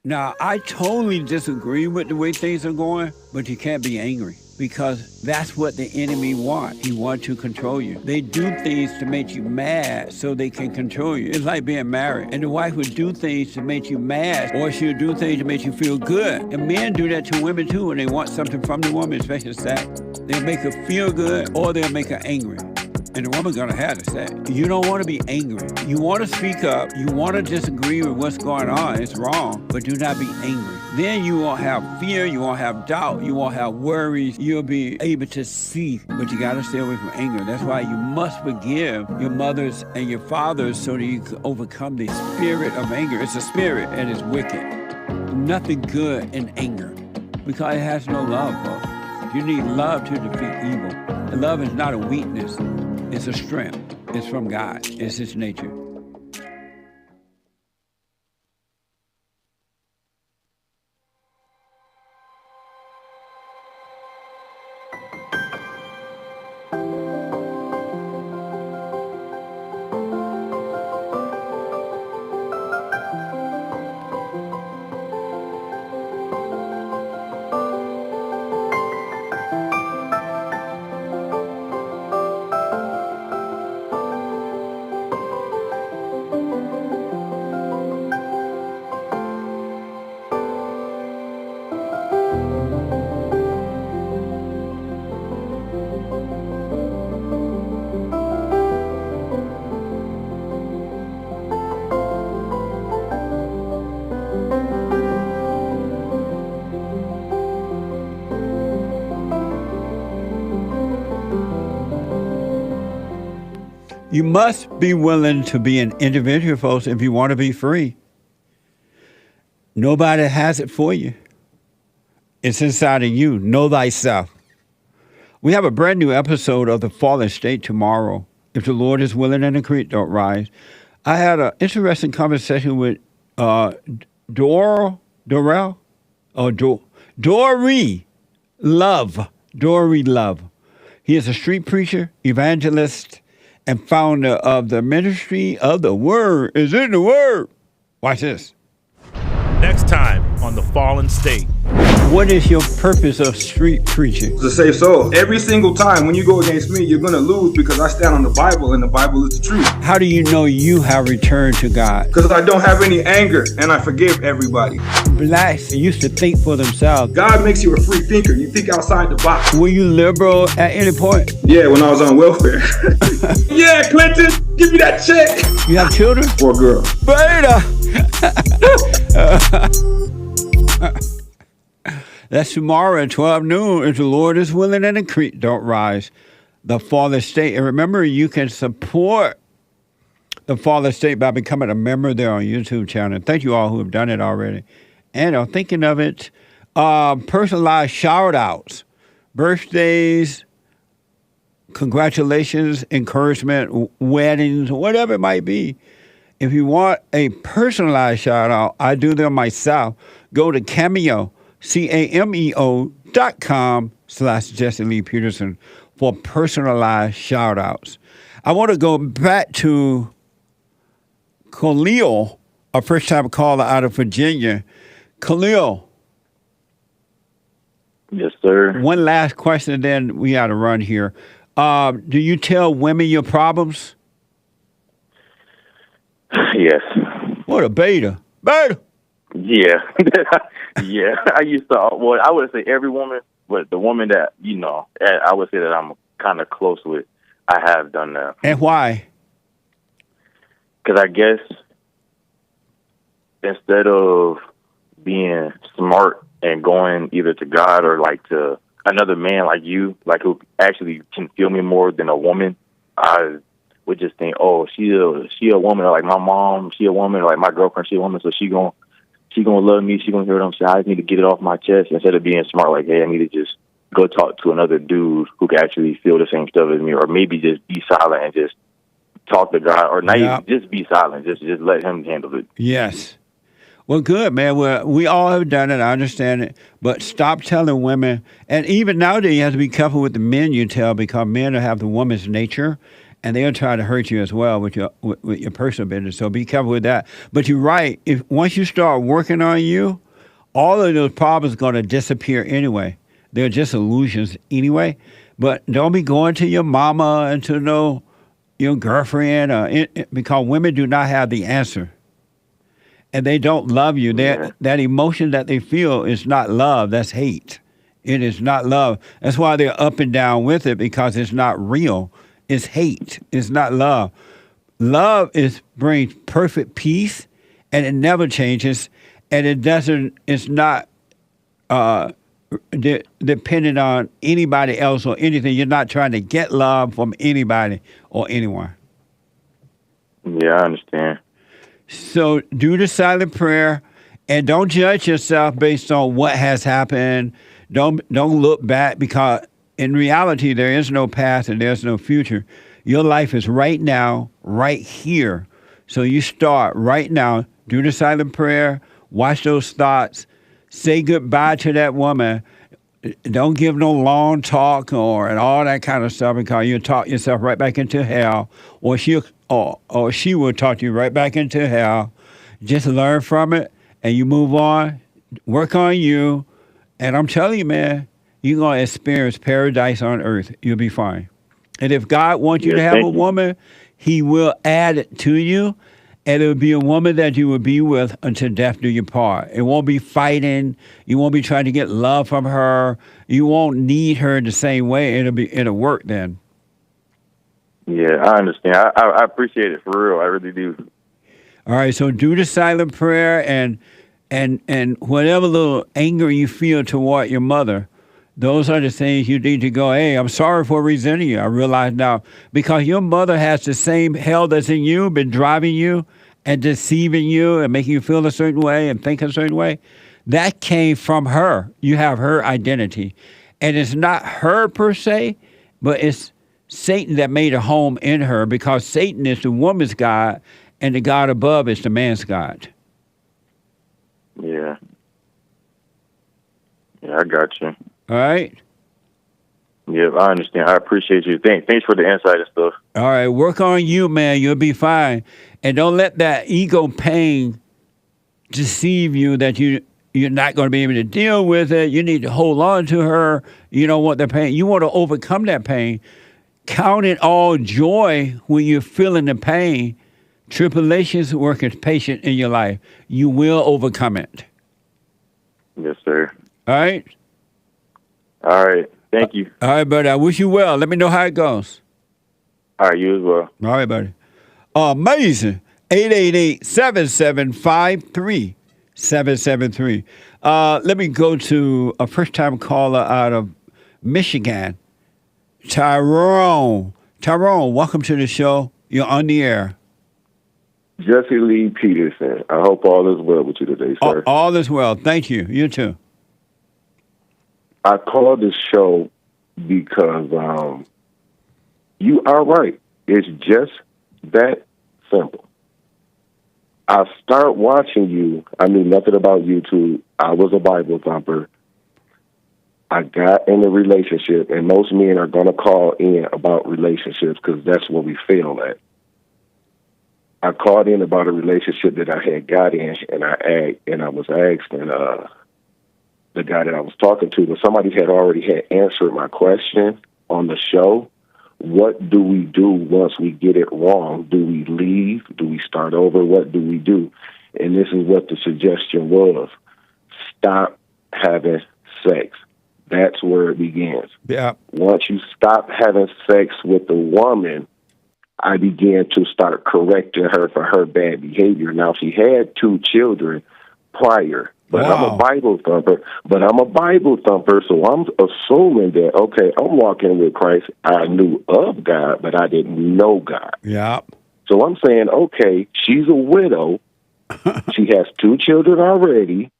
Now, I totally disagree with the way things are going, but you can't be angry because that's what the enemy wants. He wants to control you. They do things to make you mad so they can control you. It's like being married. And the wife would do things to make you mad, or she'll do things to make you feel good. And men do that to women too when they want something from the woman, especially sex. They'll make her feel good or they'll make her angry. And the woman's gonna have to say, you don't want to be angry. You want to speak up. You want to disagree with what's going on. It's wrong, but do not be angry. Then you won't have fear. You won't have doubt. You won't have worries. You'll be able to see, but you got to stay away from anger. That's why you must forgive your mothers and your fathers so that you can overcome the spirit of anger. It's a spirit and it's wicked. Nothing good in anger because it has no love, folks. You need love to defeat evil. And love is not a weakness. It's a strength. It's from God. It's His nature. You must be willing to be an individual, folks, if you want to be free. Nobody has it for you. It's inside of you. Know thyself. We have a brand new episode of The Fallen State tomorrow. If the Lord is willing and the creek don't rise. I had an interesting conversation with Dory Love. He is a street preacher, evangelist, and founder of the Ministry of the Word is in the Word. Watch this. Next time on The Fallen State. What is your purpose of street preaching? To save souls. Every single time when you go against me, you're going to lose because I stand on the Bible and the Bible is the truth. How do you know you have returned to God? Because I don't have any anger and I forgive everybody. Blacks used to think for themselves. God makes you a free thinker. You think outside the box. Were you liberal at any point? Yeah, when I was on welfare. Yeah, Clinton, give me that check. You have children? 4 girls. Beta. That's tomorrow at 12 noon. If the Lord is willing and the creek don't rise. The Fallen State. And remember, you can support the Fallen State by becoming a member there on YouTube channel. Thank you all who have done it already. And are thinking of it. Personalized shout-outs. Birthdays, congratulations, encouragement, weddings, whatever it might be. If you want a personalized shout-out, I do them myself. Go to Cameo. cameo.com/Jesse Lee Peterson for personalized shout outs. I want to go back to Khalil, a first time caller out of Virginia. Khalil. Yes, sir. One last question, then we got to run here. Do you tell women your problems? Yes. What a beta. Beta. Yeah. Yeah. I used to, well, I would say every woman, but the woman that, you know, I would say that I'm kind of close with, I have done that. And why? Because I guess instead of being smart and going either to God or like to another man like you, like who actually can feel me more than a woman, I would just think, oh, she a woman, or like my mom, she a woman, or like my girlfriend, she a woman, so she gonna love me, she gonna hear what I'm saying. I just need to get it off my chest instead of being smart, like, hey, I need to just go talk to another dude who can actually feel the same stuff as me, or maybe just be silent and just talk to God, or not even just be silent, just let him handle it. Yes. Well, good, man. Well, we all have done it. I understand it. But stop telling women. And even nowadays, you have to be careful with the men you tell, because men have the woman's nature. and they'll try to hurt you as well with your personal business. So be careful with that. But you're right. If once you start working on you, all of those problems are going to disappear anyway. They're just illusions anyway. But don't be going to your mama and to your girlfriend, because women do not have the answer. And they don't love you. That emotion that they feel is not love. That's hate. It is not love. That's why they're up and down with it, because it's not real. It's hate. It's not love. Love brings perfect peace, and it never changes, and it's not dependent on anybody else or anything. You're not trying to get love from anybody or anyone. Yeah, I understand. So do the silent prayer, and don't judge yourself based on what has happened. Don't look back, because in reality, there is no past and there's no future. Your life is right now, right here. So you start right now. Do the silent prayer. Watch those thoughts. Say goodbye to that woman. Don't give no long talk and all that kind of stuff, because you'll talk yourself right back into hell, or she will talk you right back into hell. Just learn from it, and you move on. Work on you. And I'm telling you, man, you're going to experience paradise on earth. You'll be fine. And if God wants you to have a woman, he will add it to you, and it will be a woman that you will be with until death do you part. It won't be fighting. You won't be trying to get love from her. You won't need her the same way. It'll work then. Yeah, I understand. I appreciate it, for real. I really do. All right, so do the silent prayer, and whatever little anger you feel toward your mother, those are the things you need to go, hey, I'm sorry for resenting you. I realize now, because your mother has the same hell that's in you, been driving you and deceiving you and making you feel a certain way and think a certain way. That came from her. You have her identity. And it's not her per se, but it's Satan that made a home in her, because Satan is the woman's God and the God above is the man's God. Yeah. Yeah, I got you. All right? Yeah, I understand. I appreciate you. Thanks for the insight and stuff. All right, work on you, man. You'll be fine. And don't let that ego pain deceive you that you're not going to be able to deal with it. You need to hold on to her. You don't want the pain. You want to overcome that pain. Count it all joy when you're feeling the pain. Tribulations work as patient in your life. You will overcome it. Yes, sir. All right? All right. Thank you. All right, buddy. I wish you well. Let me know how it goes. All right, you as well. All right, buddy. Amazing. 888-775-3773. Let me go to a first-time caller out of Michigan. Tyrone, welcome to the show. You're on the air. Jesse Lee Peterson. I hope all is well with you today, sir. All is well. Thank you. You too. I called this show because you are right. It's just that simple. I start watching you. I knew nothing about YouTube. I was a Bible thumper. I got in a relationship, and most men are going to call in about relationships because that's where we fail at. I called in about a relationship that I had got in, and I was asking the guy that I was talking to, but somebody had already had answered my question on the show. What do we do once we get it wrong? Do we leave? Do we start over? What do we do? And this is what the suggestion was. Stop having sex. That's where it begins. Yeah. Once you stop having sex with the woman, I began to start correcting her for her bad behavior. Now, she had 2 children prior, but I'm a Bible thumper. So I'm assuming that, okay, I'm walking with Christ. I knew of God, but I didn't know God. Yeah. So I'm saying, okay, she's a widow. She has 2 children already.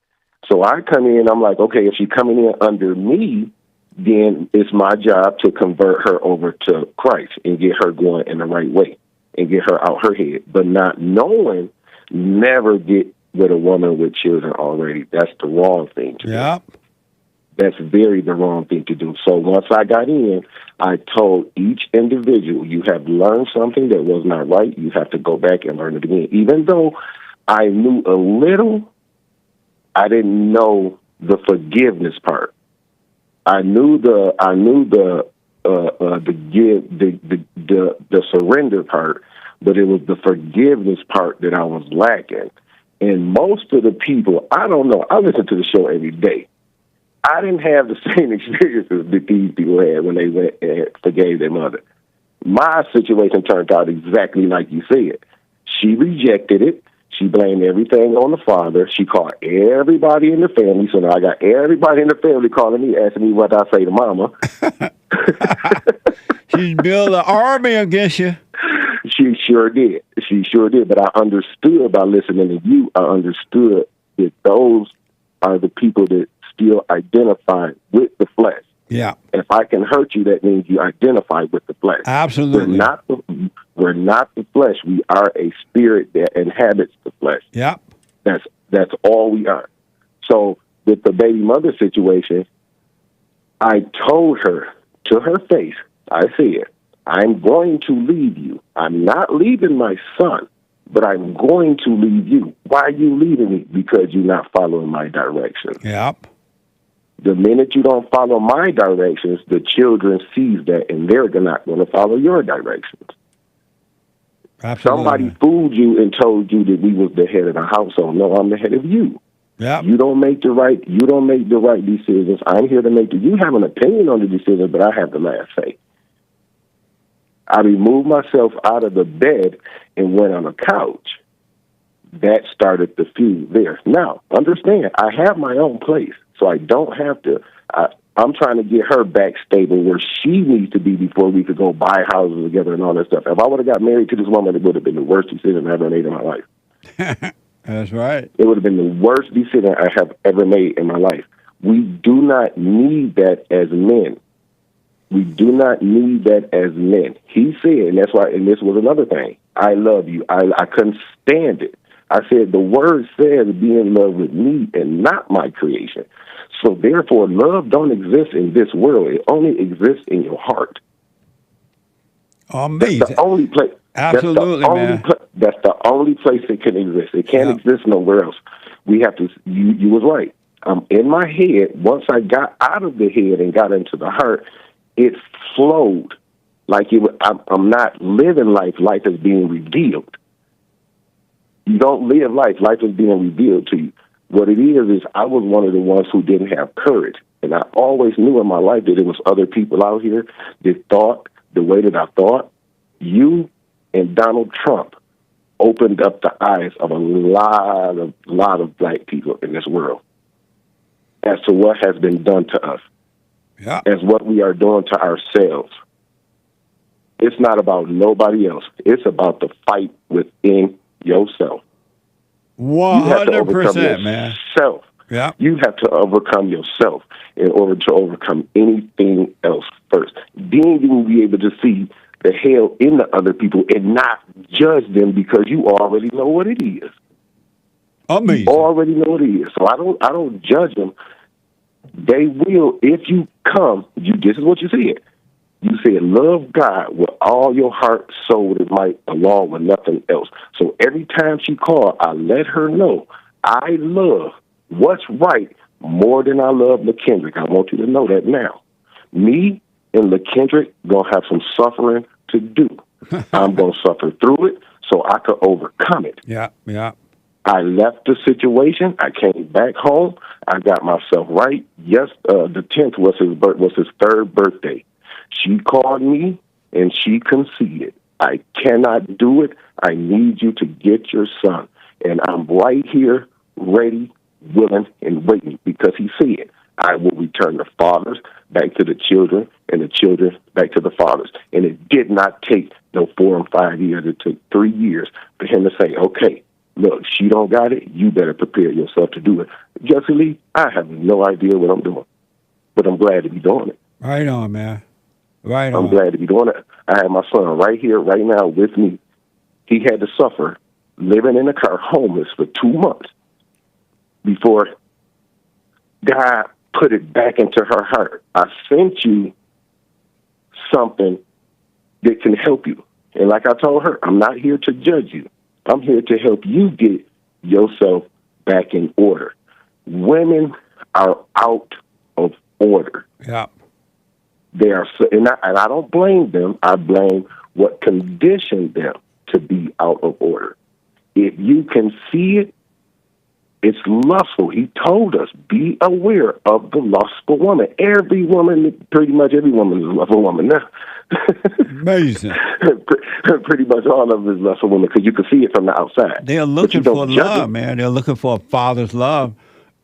So I come in, I'm like, okay, if she's coming in under me, then it's my job to convert her over to Christ and get her going in the right way and get her out her head. But not knowing, never get with a woman with children already. That's the wrong thing to do. That's very the wrong thing to do. So once I got in, I told each individual, you have learned something that was not right. You have to go back and learn it again. Even though I knew a little, I didn't know the forgiveness part. I knew the surrender part, but it was the forgiveness part that I was lacking. And most of the people, I don't know, I listen to the show every day. I didn't have the same experiences that these people had when they went and forgave their mother. My situation turned out exactly like you said. She rejected it. She blamed everything on the father. She called everybody in the family. So now I got everybody in the family calling me, asking me what I say to mama. She built an army against you. She sure did. She sure did. But I understood by listening to you, I understood that those are the people that still identify with the flesh. Yeah. If I can hurt you, that means you identify with the flesh. Absolutely. We're not the flesh. We are a spirit that inhabits the flesh. Yeah. That's all we are. So with the baby mother situation, I told her to her face, I said, I'm going to leave you. I'm not leaving my son, but I'm going to leave you. Why are you leaving me? Because you're not following my directions. Yep. The minute you don't follow my directions, the children sees that, and they're not going to follow your directions. Absolutely. Somebody fooled you and told you that we was the head of the household. No, I'm the head of you. Yeah. You don't make the right decisions. I'm here to make you have an opinion on the decision, but I have the last say. I removed myself out of the bed and went on a couch. That started the feud there. Now, understand, I have my own place, so I don't have to. I'm trying to get her back stable where she needs to be before we could go buy houses together and all that stuff. If I would have got married to this woman, it would have been the worst decision I ever made in my life. That's right. It would have been the worst decision I have ever made in my life. We do not need that as men. We do not need that as men. He said, and that's why, and this was another thing, I love you. I couldn't stand it. I said, the word says be in love with me and not my creation. So therefore, love don't exist in this world. It only exists in your heart. Amazing. That's the only place. Absolutely, man. That's the only place it can exist. It can't exist nowhere else. We have to, you was right. In my head, once I got out of the head and got into the heart, it flowed like it. I'm not living life. Life is being revealed. You don't live life. Life is being revealed to you. What it is I was one of the ones who didn't have courage. And I always knew in my life that there was other people out here that thought the way that I thought. You and Donald Trump opened up the eyes of a lot of black people in this world as to what has been done to us. Yeah. As what we are doing to ourselves. It's not about nobody else. It's about the fight within yourself. 100%, man. Yeah. You have to overcome yourself in order to overcome anything else first. Then you will be able to see the hell in the other people and not judge them because you already know what it is. Amazing. You already know what it is. So I don't judge them. They will, if you come, this is what you said. You said, love God with all your heart, soul, and might, along with nothing else. So every time she called, I let her know I love what's right more than I love LaKendrick. I want you to know that now. Me and LaKendrick going to have some suffering to do. I'm going to suffer through it so I could overcome it. Yeah, yeah. I left the situation. I came back home. I got myself right. Yes, the 10th was his third birthday. She called me, and she conceded. I cannot do it. I need you to get your son. And I'm right here, ready, willing, and waiting, because he said, I will return the fathers back to the children and the children back to the fathers. And it did not take no 4 and 5 years. It took 3 years for him to say, okay, look, she don't got it. You better prepare yourself to do it. Jesse Lee, I have no idea what I'm doing, but I'm glad to be doing it. Right on, man. Right on. I'm glad to be doing it. I have my son right here, right now with me. He had to suffer living in a car homeless for 2 months before God put it back into her heart. I sent you something that can help you. And like I told her, I'm not here to judge you. I'm here to help you get yourself back in order. Women are out of order. Yeah. They are, and I don't blame them. I blame what conditioned them to be out of order. If you can see it, it's lustful. He told us, be aware of the lustful woman. Every woman, pretty much every woman is a lustful woman now. Amazing. Pretty much all of them is lustful women because you can see it from the outside. They're looking for love, man. They're looking for a father's love.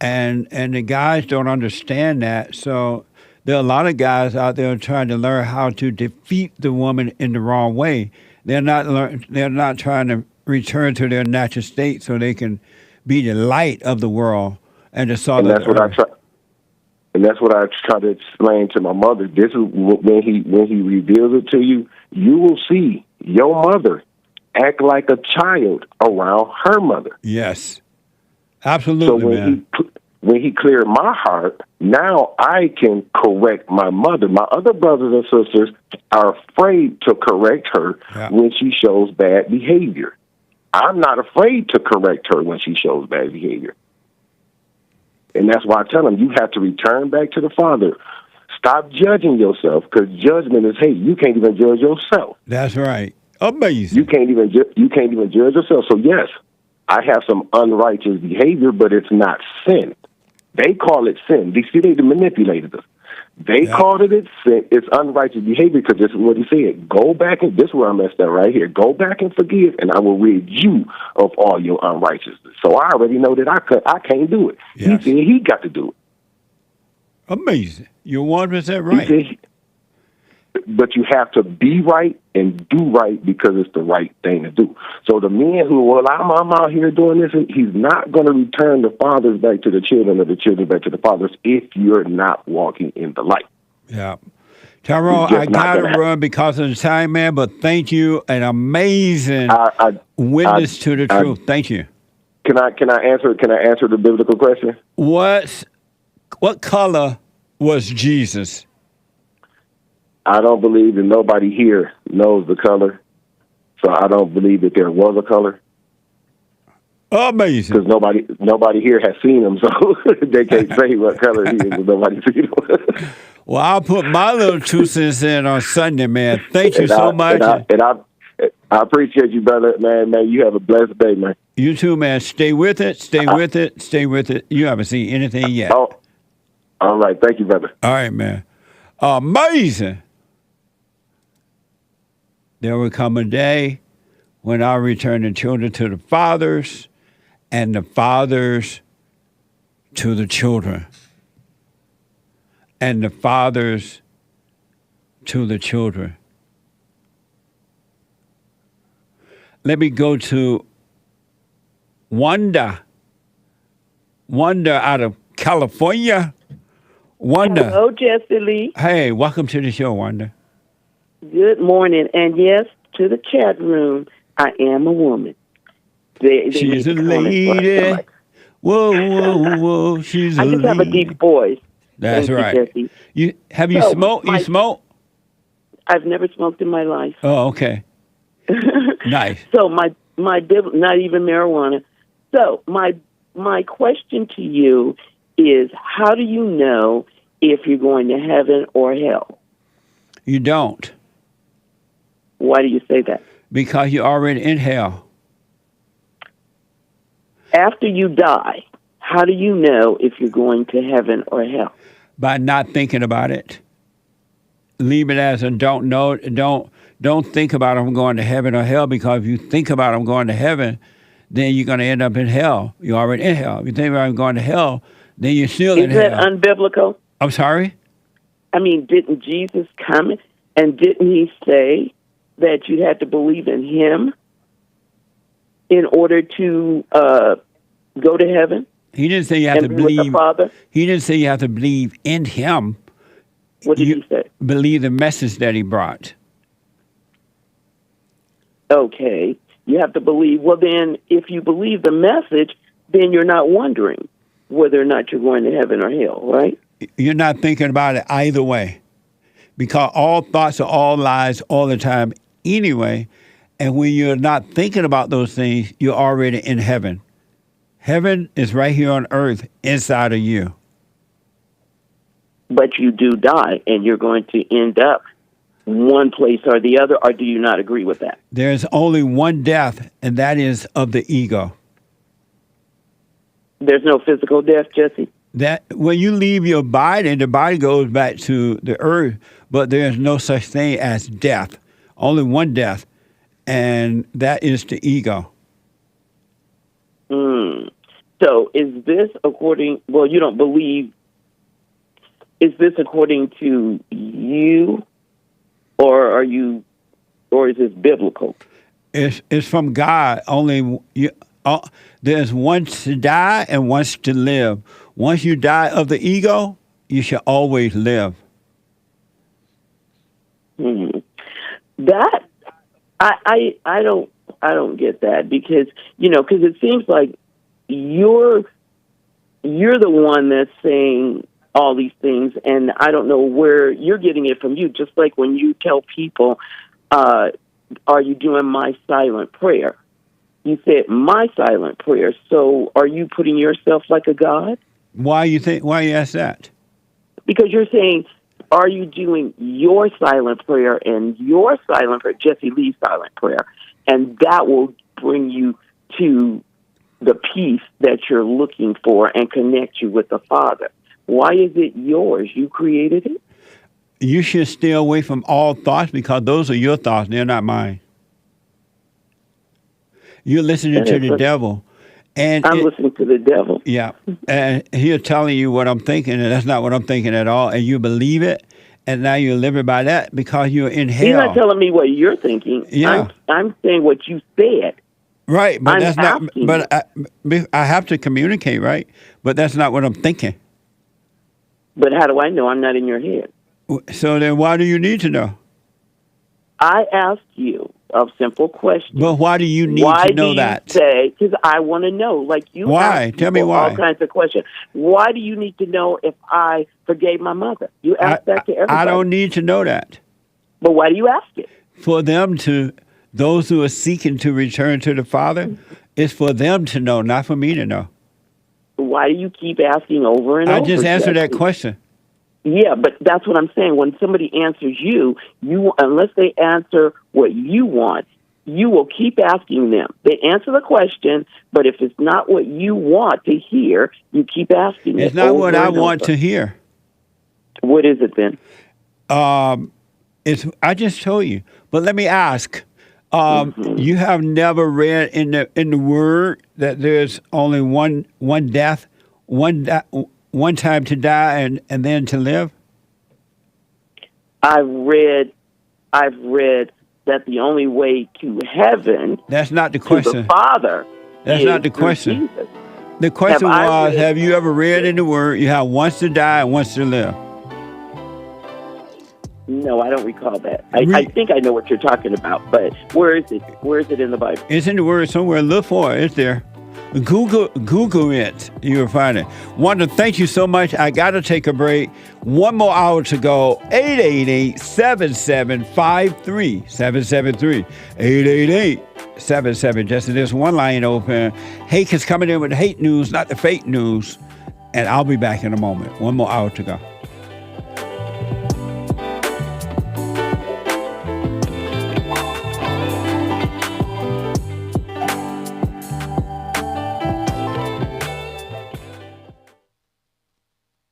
And the guys don't understand that. So there are a lot of guys out there trying to learn how to defeat the woman in the wrong way. They're not trying to return to their natural state so they can be the light of the world and the salt of the earth. And that's what I try to explain to my mother. This is when he reveals it to you, you will see your mother act like a child around her mother. Yes, absolutely, so when he cleared my heart, now I can correct my mother. My other brothers and sisters are afraid to correct her when she shows bad behavior. I'm not afraid to correct her when she shows bad behavior. And that's why I tell them, you have to return back to the Father. Stop judging yourself, because judgment is hate. You can't even judge yourself. That's right. Amazing. You can't even judge yourself. So yes, I have some unrighteous behavior, but it's not sin. They call it sin. They manipulated us. They called it sin. It's unrighteous behavior because this is what he said. Go back and this is where I messed up right here. Go back and forgive, and I will rid you of all your unrighteousness. So I already know that I can't do it. Yes. He said he got to do it. Amazing. You're 100% right. He said, but you have to be right and do right because it's the right thing to do. So the men who, I'm out here doing this, he's not going to return the fathers back to the children or the children back to the fathers if you're not walking in the light. Yeah. Tyrone, I got to run because of the time, man, but thank you. An amazing witness to the truth. Thank you. Can I answer the biblical question? What color was Jesus? I don't believe that nobody here knows the color, so I don't believe that there was a color. Amazing. Because nobody here has seen him, so they can't say what color he is because nobody's seen him. Well, I'll put my little 2 cents in on Sunday, man. Thank you so much. I appreciate you, brother, man. You have a blessed day, man. You too, man. Stay with it. Stay with it. Stay with it. You haven't seen anything yet. Oh, all right. Thank you, brother. All right, man. Amazing. There will come a day when I'll return the children to the fathers and the fathers to the children. And the fathers to the children. Let me go to Wanda. Wanda out of California. Wanda. Hello, Jesse Lee. Hey, welcome to the show, Wanda. Good morning. And yes, to the chat room, I am a woman. She's a lady. Whoa, whoa, whoa. She's a lady. I just have a deep voice. That's right. You smoked? You smoke? I've never smoked in my life. Oh, okay. Nice. So my not even marijuana. So my question to you is, how do you know if you're going to heaven or hell? You don't. Why do you say that? Because you're already in hell. After you die, how do you know if you're going to heaven or hell? By not thinking about it. Leave it as a don't know. Don't think about I'm going to heaven or hell, because if you think about I'm going to heaven, then you're going to end up in hell. You're already in hell. If you think about I'm going to hell, then you're still in hell. Is that unbiblical? I'm sorry? I mean, didn't Jesus come and didn't he say that you had to believe in him in order to go to heaven? He didn't say you have to believe. With the Father? He didn't say you have to believe in him. What did he say? Believe the message that he brought. Okay. You have to believe. Well, then, if you believe the message, then you're not wondering whether or not you're going to heaven or hell, right? you're not thinking about it either way. Because all thoughts are all lies all the time anyway. And when you're not thinking about those things, you're already in heaven. Heaven is right here on earth inside of you. But you do die, and you're going to end up one place or the other, or do you not agree with that? There's only one death, and that is of the ego. There's no physical death, Jesse? That when you leave your body, the body goes back to the earth, but there's no such thing as death. Only one death, and that is the ego. So is this according, well, you don't believe, is this according to you, or is this biblical? It's from God. Only there's once to die and once to live. Once you die of the ego, you shall always live. That I don't get that, because because it seems like you're the one that's saying all these things, and I don't know where you're getting it from. You just like when you tell people, "Are you doing my silent prayer?" You said my silent prayer. So are you putting yourself like a god? Why you ask that? Because you're saying, are you doing your silent prayer and your silent prayer, Jesse Lee's silent prayer, and that will bring you to the peace that you're looking for and connect you with the Father. Why is it yours? You created it? You should stay away from all thoughts, because those are your thoughts. They're not mine. You're listening to the devil. And I'm listening to the devil. Yeah. And he's telling you what I'm thinking, and that's not what I'm thinking at all. And you believe it, and now you're living by that because you're in hell. He's not telling me what you're thinking. Yeah. I'm saying what you said. Right, but that's not. But I have to communicate, right? But that's not what I'm thinking. But how do I know I'm not in your head? So then, why do you need to know? I asked you a simple question. But why do you need to know that? Say, because I want to know. Like you. Why? Tell me why. All kinds of questions. Why do you need to know if I forgave my mother? You ask that to everybody. I don't need to know that. But why do you ask it? For them to. Those who are seeking to return to the Father, it's for them to know, not for me to know. Why do you keep asking over and over? I just answered that question. Yeah, but that's what I'm saying. When somebody answers you, unless they answer what you want, you will keep asking them. They answer the question, but if it's not what you want to hear, you keep asking it. It's not what I want to hear. What is it then? I just told you. But let me ask. You have never read in the Word that there's only one death, one time to die and then to live? I've read that the only way to heaven. That's not the question. To the Father. That's not the question. Jesus. The question was, have you ever read in the Word you have once to die and once to live? No, I don't recall that. I think I know what you're talking about, but where is it? Where is it in the Bible? It's in the Word somewhere. Look for it. It's there. Google it. You'll find it. Want to thank you so much. I got to take a break. One more hour to go. 888-7753. 773. 888-77. Just there's one line open. Hake is coming in with the hate news, not the fake news. And I'll be back in a moment. One more hour to go.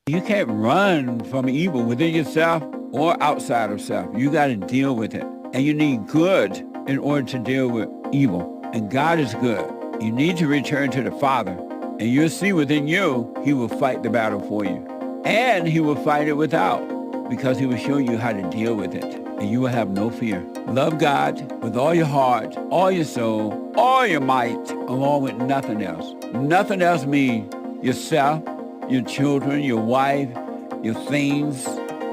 You can't run from evil within yourself or outside of self. You got to deal with it. And you need good in order to deal with evil. And God is good. You need to return to the Father. And you'll see within you, he will fight the battle for you. And he will fight it without, because he will show you how to deal with it. And you will have no fear. Love God with all your heart, all your soul, all your might, along with nothing else. Nothing else means yourself, your children, your wife, your things,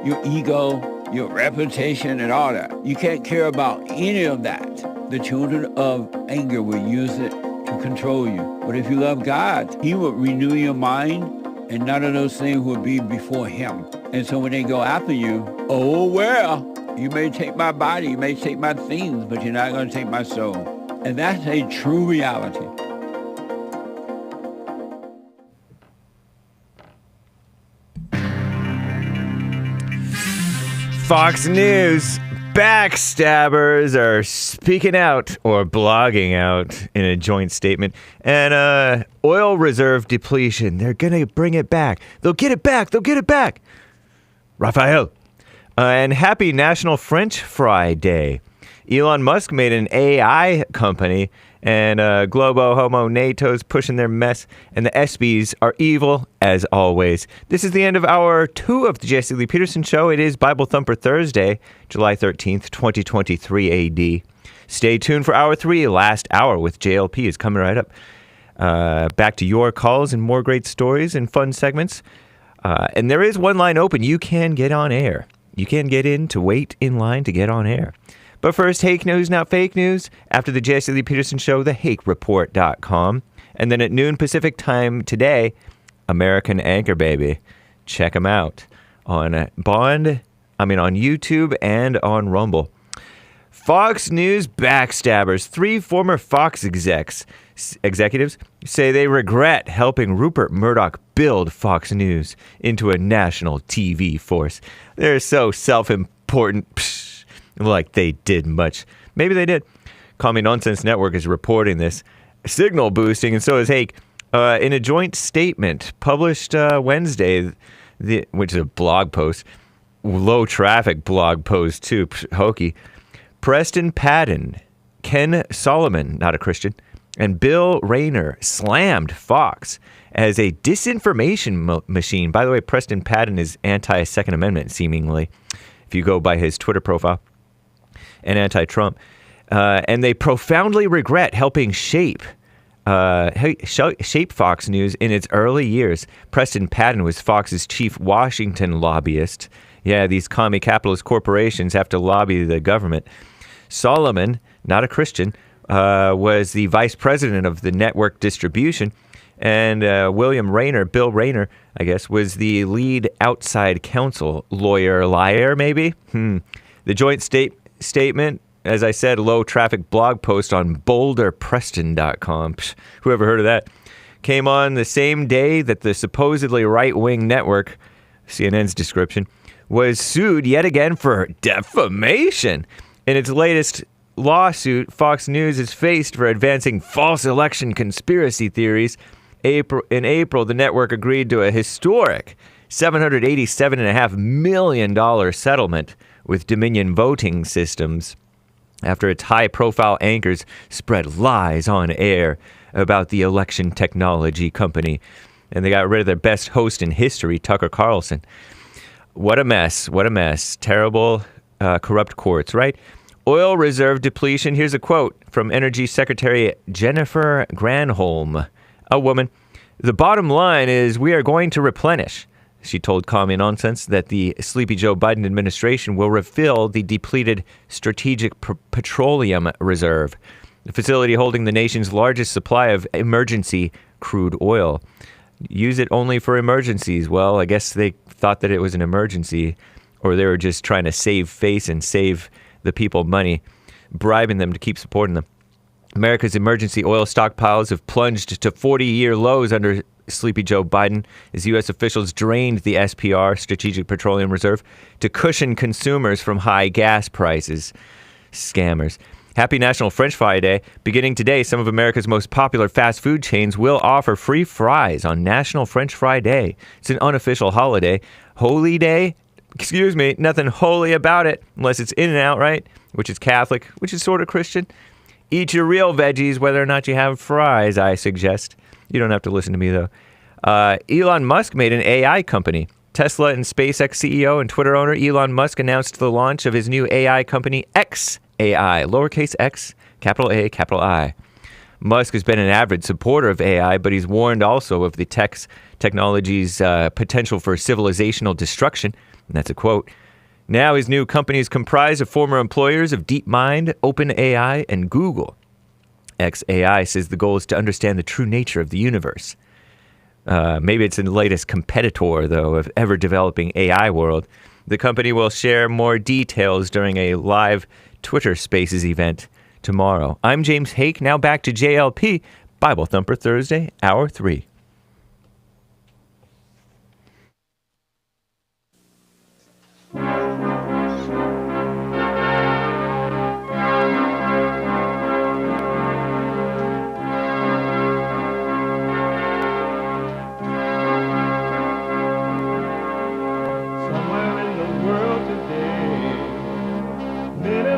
your ego, your reputation, and all that. You can't care about any of that. The children of anger will use it to control you. But if you love God, he will renew your mind and none of those things will be before him. And so when they go after you, oh, well, you may take my body, you may take my things, but you're not going to take my soul. And that's a true reality. Fox News. Backstabbers are speaking out or blogging out in a joint statement. And oil reserve depletion. They're going to bring it back. They'll get it back. They'll get it back. Raphael. And happy National French Fry Day. Elon Musk made an AI company, and Globo, Homo, NATO's pushing their mess, and the ESPYs are evil as always. This is the end of hour 2 of the Jesse Lee Peterson Show. It is Bible Thumper Thursday, July 13th, 2023 AD. Stay tuned for hour 3. Last hour with JLP is coming right up. Back to your calls and more great stories and fun segments. And there is one line open. You can get on air. You can get in to wait in line to get on air. But first, Hake news, not fake news. After the Jesse Lee Peterson Show, thehakereport.com. And then at noon Pacific time today, American Anchor Baby. Check them out on YouTube and on Rumble. Fox News backstabbers. 3 former Fox executives say they regret helping Rupert Murdoch build Fox News into a national TV force. They're so self-important. Psh, like they did much. Maybe they did. Call Me Nonsense Network is reporting this. Signal boosting, and so is Hake. In a joint statement published Wednesday, which is a blog post, low traffic blog post too, hokey. Preston Padden, Ken Solomon, not a Christian, and Bill Rayner slammed Fox as a disinformation machine. By the way, Preston Padden is anti-Second Amendment, seemingly, if you go by his Twitter profile, and anti-Trump. And they profoundly regret helping shape Fox News in its early years. Preston Padden was Fox's chief Washington lobbyist. Yeah, these commie capitalist corporations have to lobby the government. Solomon, not a Christian, was the vice president of the network distribution. And Bill Rayner, I guess, was the lead outside counsel, liar, maybe? The joint statement, as I said, low traffic blog post on boulderpreston.com. Who ever heard of that? Came on the same day that the supposedly right-wing network, CNN's description, was sued yet again for defamation. In its latest lawsuit, Fox News is faced for advancing false election conspiracy theories. In April, the network agreed to a historic $787.5 million settlement with Dominion Voting Systems after its high-profile anchors spread lies on air about the election technology company. And they got rid of their best host in history, Tucker Carlson. What a mess. What a mess. Terrible, corrupt courts, right? Oil reserve depletion. Here's a quote from Energy Secretary Jennifer Granholm, a woman. The bottom line is we are going to replenish. She told Call Me Nonsense that the Sleepy Joe Biden administration will refill the depleted Strategic Petroleum Reserve, the facility holding the nation's largest supply of emergency crude oil. Use it only for emergencies. Well, I guess they thought that it was an emergency, or they were just trying to save face and save the people money, bribing them to keep supporting them. America's emergency oil stockpiles have plunged to 40-year lows under Sleepy Joe Biden as U.S. officials drained the SPR, Strategic Petroleum Reserve, to cushion consumers from high gas prices. Scammers. Happy National French Fry Day. Beginning today, some of America's most popular fast food chains will offer free fries on National French Fry Day. It's an unofficial holiday. Holy day? Excuse me, nothing holy about it, unless it's In-N-Out, right? Which is Catholic, which is sort of Christian. Eat your real veggies, whether or not you have fries, I suggest. You don't have to listen to me, though. Elon Musk made an AI company. Tesla and SpaceX CEO and Twitter owner Elon Musk announced the launch of his new AI company, XAI, lowercase x, capital A, capital I. Musk has been an avid supporter of AI, but he's warned also of the technology's potential for civilizational destruction. And that's a quote. Now his new company is comprised of former employers of DeepMind, OpenAI, and Google. XAI says the goal is to understand the true nature of the universe. Maybe it's the latest competitor, though, of ever-developing AI world. The company will share more details during a live Twitter Spaces event tomorrow. I'm James Hake. Now back to JLP, Bible Thumper Thursday, Hour 3.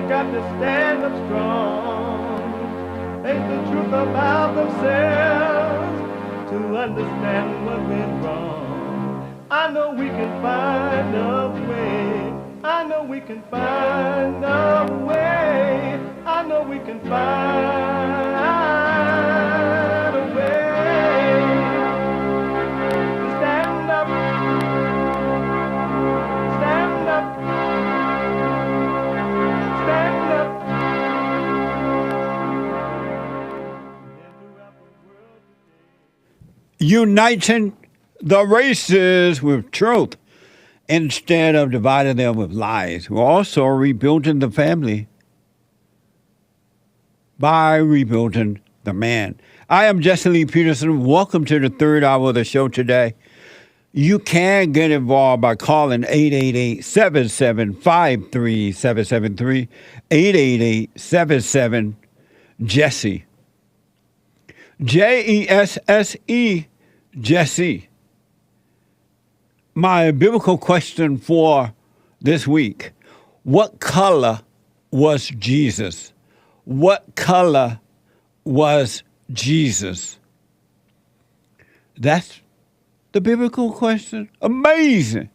Got to stand up strong, face the truth about themselves, to understand what went wrong. I know we can find a way. I know we can find a way. I know we can find a way to stand up, stand up. Uniting the races with truth instead of dividing them with lies. We're also rebuilding the family by rebuilding the man. I am Jesse Lee Peterson. Welcome to the third hour of the show today. You can get involved by calling 888-7753-773, 888-77-JESSE. Jesse, Jesse. My biblical question for this week: what color was Jesus? What color was Jesus? That's the biblical question. Amazing.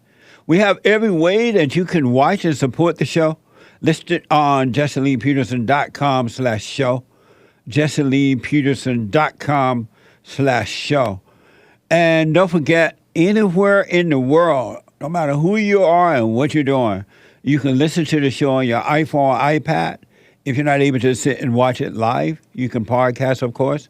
We have every way that you can watch and support the show listed on JesseLeePeterson.com/show. JesseLeePeterson.com/show. And don't forget, anywhere in the world, no matter who you are and what you're doing, you can listen to the show on your iPhone or iPad. If you're not able to sit and watch it live, you can podcast, of course.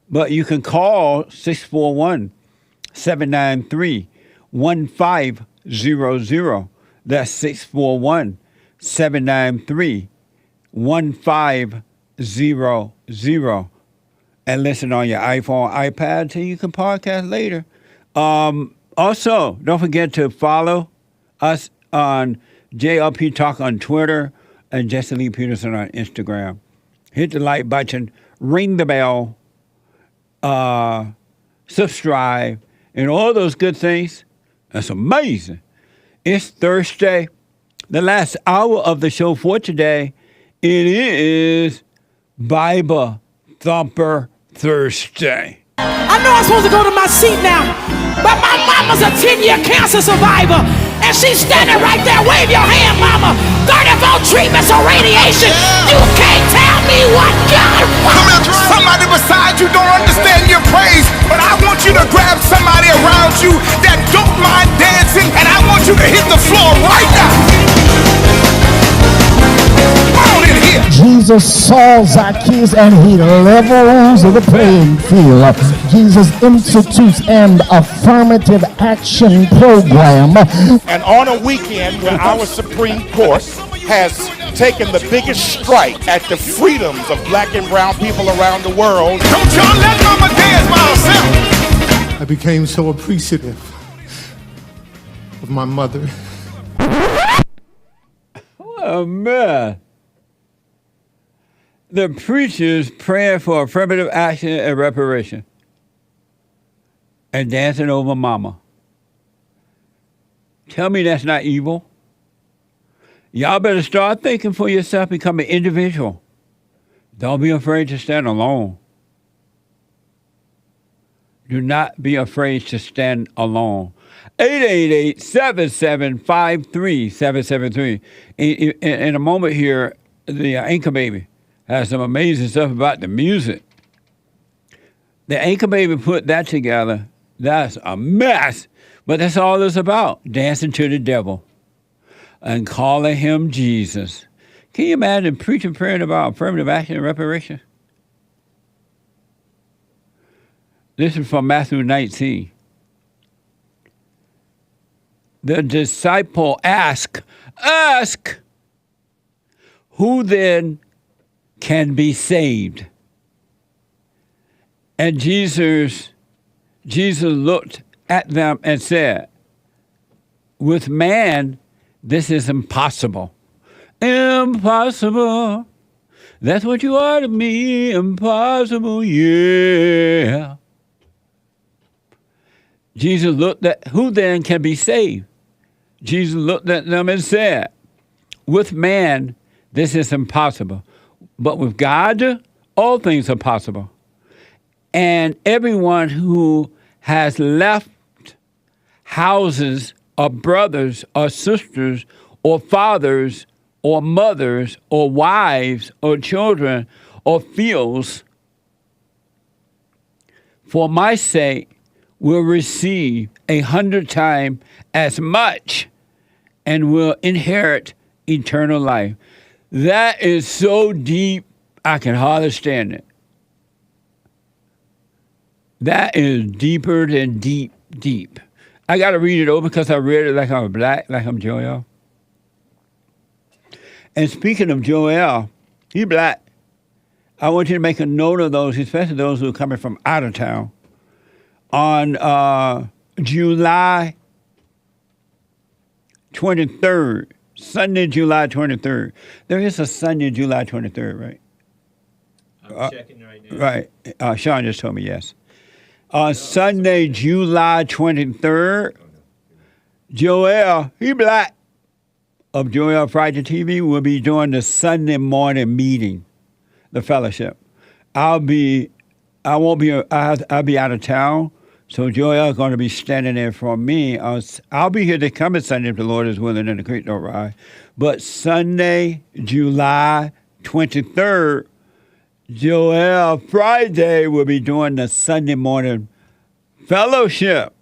But you can call 641-793-1500. That's 641-793-1500. And listen on your iPhone, iPad, so you can podcast later. Also, don't forget to follow us on JLP Talk on Twitter and Jesse Lee Peterson on Instagram. Hit the like button, ring the bell, subscribe, and all those good things. That's amazing. It's Thursday, the last hour of the show for today. It is Bible Thumper Thursday. I know I'm supposed to go to my seat now, but my mama's a 10-year cancer survivor, and she's standing right there. Wave your hand, mama. 34 treatments of radiation. You can't tell me what God wants. Somebody beside you don't understand your praise, but I want you to grab somebody around you that don't mind dancing, and I want you to hit the floor right now. Jesus saw Zacchaeus and he levels the playing field. Jesus institutes an affirmative action program. And on a weekend when our Supreme Court has taken the biggest strike at the freedoms of black and brown people around the world. Don't y'all let mama dance by herself. I became so appreciative of my mother. Oh, man. The preachers praying for affirmative action and reparation and dancing over mama. Tell me that's not evil. Y'all better start thinking for yourself, become an individual. Don't be afraid to stand alone. Do not be afraid to stand alone. 888-7753-773. In a moment here, the Anchor Baby has some amazing stuff about the music. The Anchor Baby put that together. That's a mess. But that's all it's about. Dancing to the devil and calling him Jesus. Can you imagine preaching, praying about affirmative action and reparation? This is from Matthew 19. the disciple ask, who then can be saved? And Jesus looked at them and said, with man, this is impossible. Impossible. That's what you are to me. Impossible, yeah. Jesus looked at, who then can be saved? Jesus looked at them and said, with man, this is impossible. But with God, all things are possible. And everyone who has left houses or brothers or sisters or fathers or mothers or wives or children or fields for my sake will receive 100 times as much and will inherit eternal life. That is so deep, I can hardly stand it. That is deeper than deep, deep. I got to read it over because I read it like I'm black, like I'm Joel. And speaking of Joel, he black. I want you to make a note of those, especially those who are coming from out of town. On July 23rd, Sunday, July 23rd. There is a Sunday, July 23rd, right? I'm checking right now. Right. Sean just told me yes. On Sunday, July 23rd, Joel, he black, of Joel Friday TV will be doing the Sunday morning meeting, the fellowship. I'll be out of town, so Joel is going to be standing there for me. I'll be here to come Sunday if the Lord is willing and the creek don't rise. But Sunday, July 23rd, Joel Friday will be doing the Sunday morning fellowship.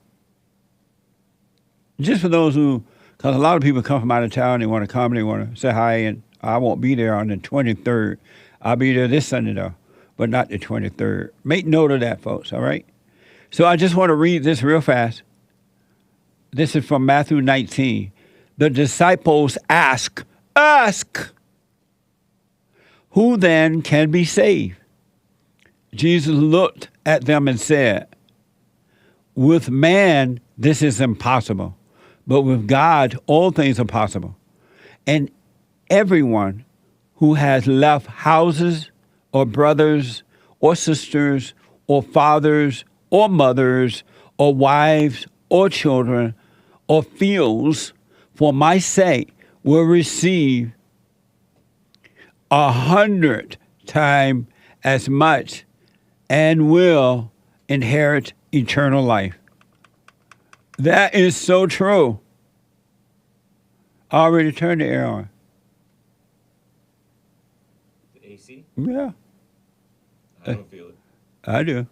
Just for those who, because a lot of people come from out of town, they want to come, they want to say hi, and I won't be there on the 23rd. I'll be there this Sunday, though, but not the 23rd. Make note of that, folks, all right? So I just want to read this real fast. This is from Matthew 19. The disciples ask, who then can be saved? Jesus looked at them and said, with man, this is impossible, but with God, all things are possible. And everyone who has left houses or brothers or sisters or fathers or mothers or wives or children or fields for my sake will receive 100 times as much and will inherit eternal life. That is so true. I already turned the air on. The AC? Yeah. I don't feel it. I do.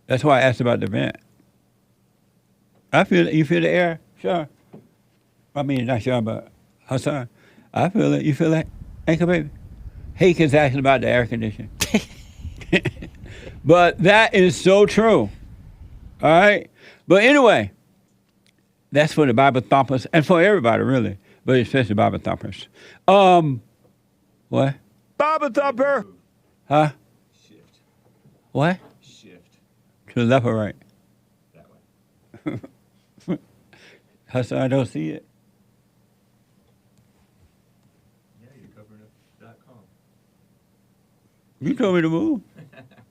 That's why I asked about the vent. I feel it. You feel the air? Sure. I mean, not sure, but Hassan, I feel it. You feel that? Anchor baby? Hake is asking about the air conditioning. But that is so true. All right? But anyway, that's for the Bible thumpers and for everybody, really, but especially Bible thumpers. What? Bible thumper! Huh? Shift. What? Shift. To the left or right? That way. Hassan, I don't see it. Yeah, you're covering up.com. You told me to move.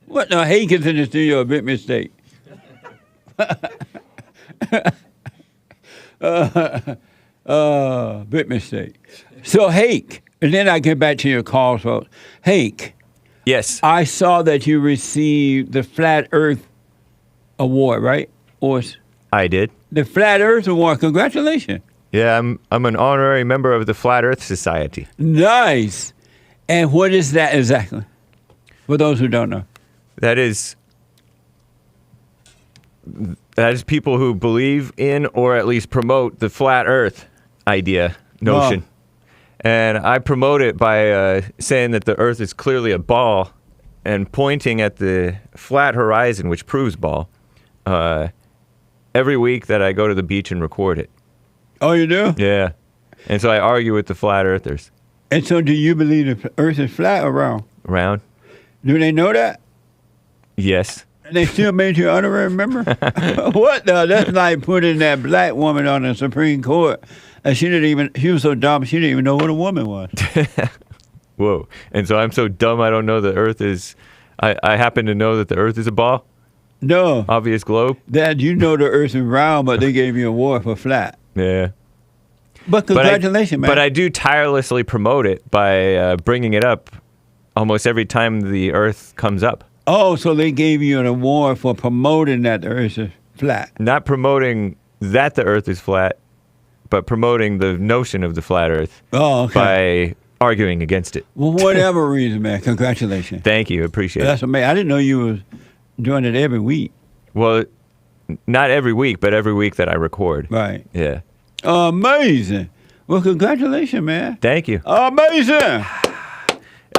What? No, Hake is in the studio, a big mistake. Big mistake. So, Hake, and then I get back to your calls, folks. Hake. Yes. I saw that you received the Flat Earth Award, right? I did. The Flat Earth Award. Congratulations. Yeah, I'm an honorary member of the Flat Earth Society. Nice. And what is that exactly? For those who don't know. That is people who believe in or at least promote the flat earth idea, notion. Oh. And I promote it by saying that the earth is clearly a ball and pointing at the flat horizon, which proves ball. every week that I go to the beach and record it. Oh, you do? Yeah. And so I argue with the flat earthers. And so do you believe the earth is flat or round? Round. Do they know that? Yes. And they still made you honorary member? What the? That's like putting that black woman on the Supreme Court. And she was so dumb, she didn't even know what a woman was. Whoa. And so I'm so dumb I don't know the earth is, I happen to know that the earth is a ball? No. Obvious globe? Dad, you know the earth is round, but they gave you an award for flat. Yeah. But congratulations, man. But I do tirelessly promote it by bringing it up almost every time the earth comes up. Oh, so they gave you an award for promoting that the earth is flat. Not promoting that the earth is flat, but promoting the notion of the flat earth by arguing against it. Well, whatever reason, man, congratulations. Thank you. Appreciate it. That's amazing. I didn't know you was doing it every week. Well, not every week, but every week that I record. Right. Yeah. Amazing. Well, congratulations, man. Thank you. Amazing.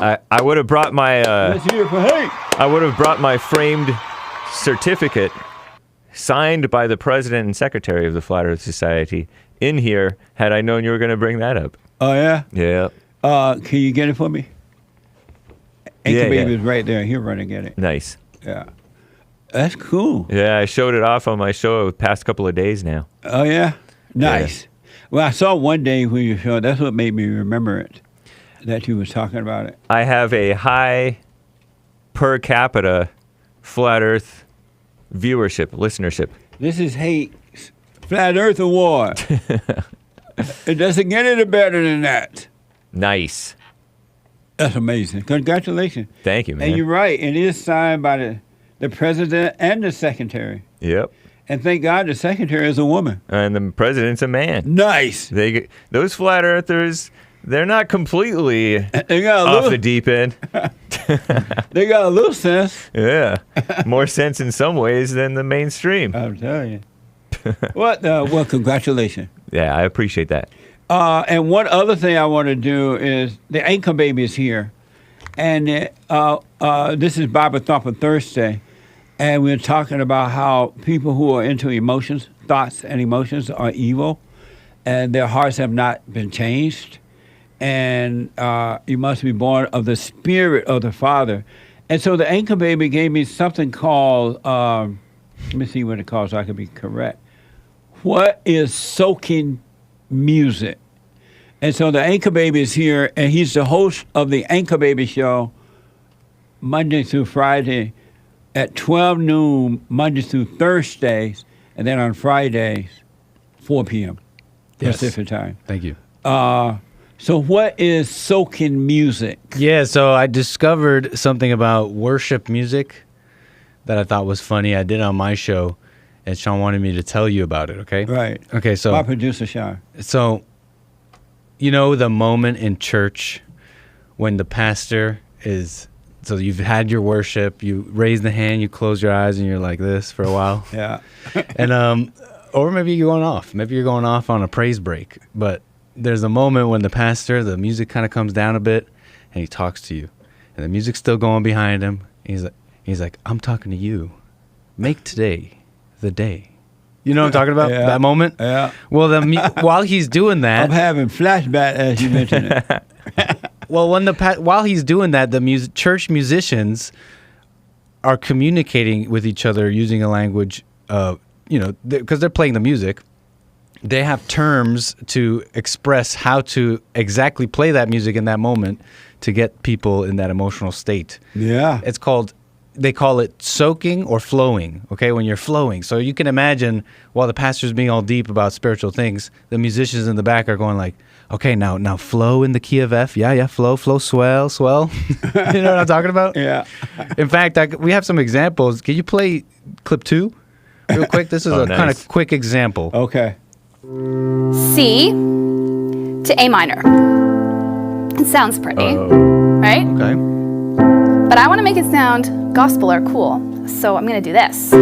I would have brought my Let's hear it for Hake. I would have brought my framed certificate signed by the president and secretary of the Flat Earth Society in here had I known you were going to bring that up. Oh, yeah? Yeah. Can you get it for me? Yeah, Baby is right there. He'll run and get it. Nice. Yeah. That's cool. Yeah, I showed it off on my show the past couple of days now. Oh, yeah? Nice. Yeah. Well, I saw one day when you showed, that's what made me remember it, that you was talking about it. I have a high per capita Flat Earth listenership. This is Hake's Flat Earth Award. It doesn't get any better than that. Nice. That's amazing. Congratulations. Thank you, man. And you're right. It is signed by the president and the secretary. Yep. And thank God the secretary is a woman. And the president's a man. Nice. Those flat earthers, they're not completely off the deep end. They got a little sense. Yeah. More sense in some ways than the mainstream. I'm telling you. Well, congratulations. Yeah, I appreciate that. And one other thing I want to do is the Anchor Baby is here. And this is Bible Thumper Thursday. And we're talking about how people who are into emotions, thoughts and emotions are evil. And their hearts have not been changed. And you must be born of the Spirit of the Father. And so the Anchor Baby gave me something called, let me see what it calls so I can be correct. What is soaking music? And so the Anchor Baby is here, and he's the host of the Anchor Baby Show Monday through Friday at 12 noon, Monday through Thursdays, and then on Fridays, 4 p.m. Pacific time. Thank you. So what is soaking music? Yeah, so I discovered something about worship music that I thought was funny. I did on my show, and Sean wanted me to tell you about it, okay? Right. Okay, so... My producer, Sean. So, you know the moment in church when the pastor is... So you've had your worship, you raise the hand, you close your eyes, and you're like this for a while. Yeah. And or maybe you're going off. Maybe you're going off on a praise break. But there's a moment when the music kind of comes down a bit, and he talks to you. And the music's still going behind him. He's like, I'm talking to you. Make today the day. You know what I'm talking about? Yeah. That moment? Yeah. Well, while he's doing that... I'm having flashback as you mentioned it. Well, while he's doing that, the church musicians are communicating with each other using a language, because they're playing the music. They have terms to express how to exactly play that music in that moment to get people in that emotional state. Yeah. They call it soaking or flowing, okay, when you're flowing. So you can imagine while the pastor's being all deep about spiritual things, the musicians in the back are going like, okay, now flow in the key of F. Yeah, flow, swell. You know what I'm talking about? Yeah. In fact, we have some examples. Can you play clip 2 real quick? This is nice. Kind of quick example. Okay. C to A minor. It sounds pretty, right? Okay. But I want to make it sound gospel or cool, so I'm going to do this.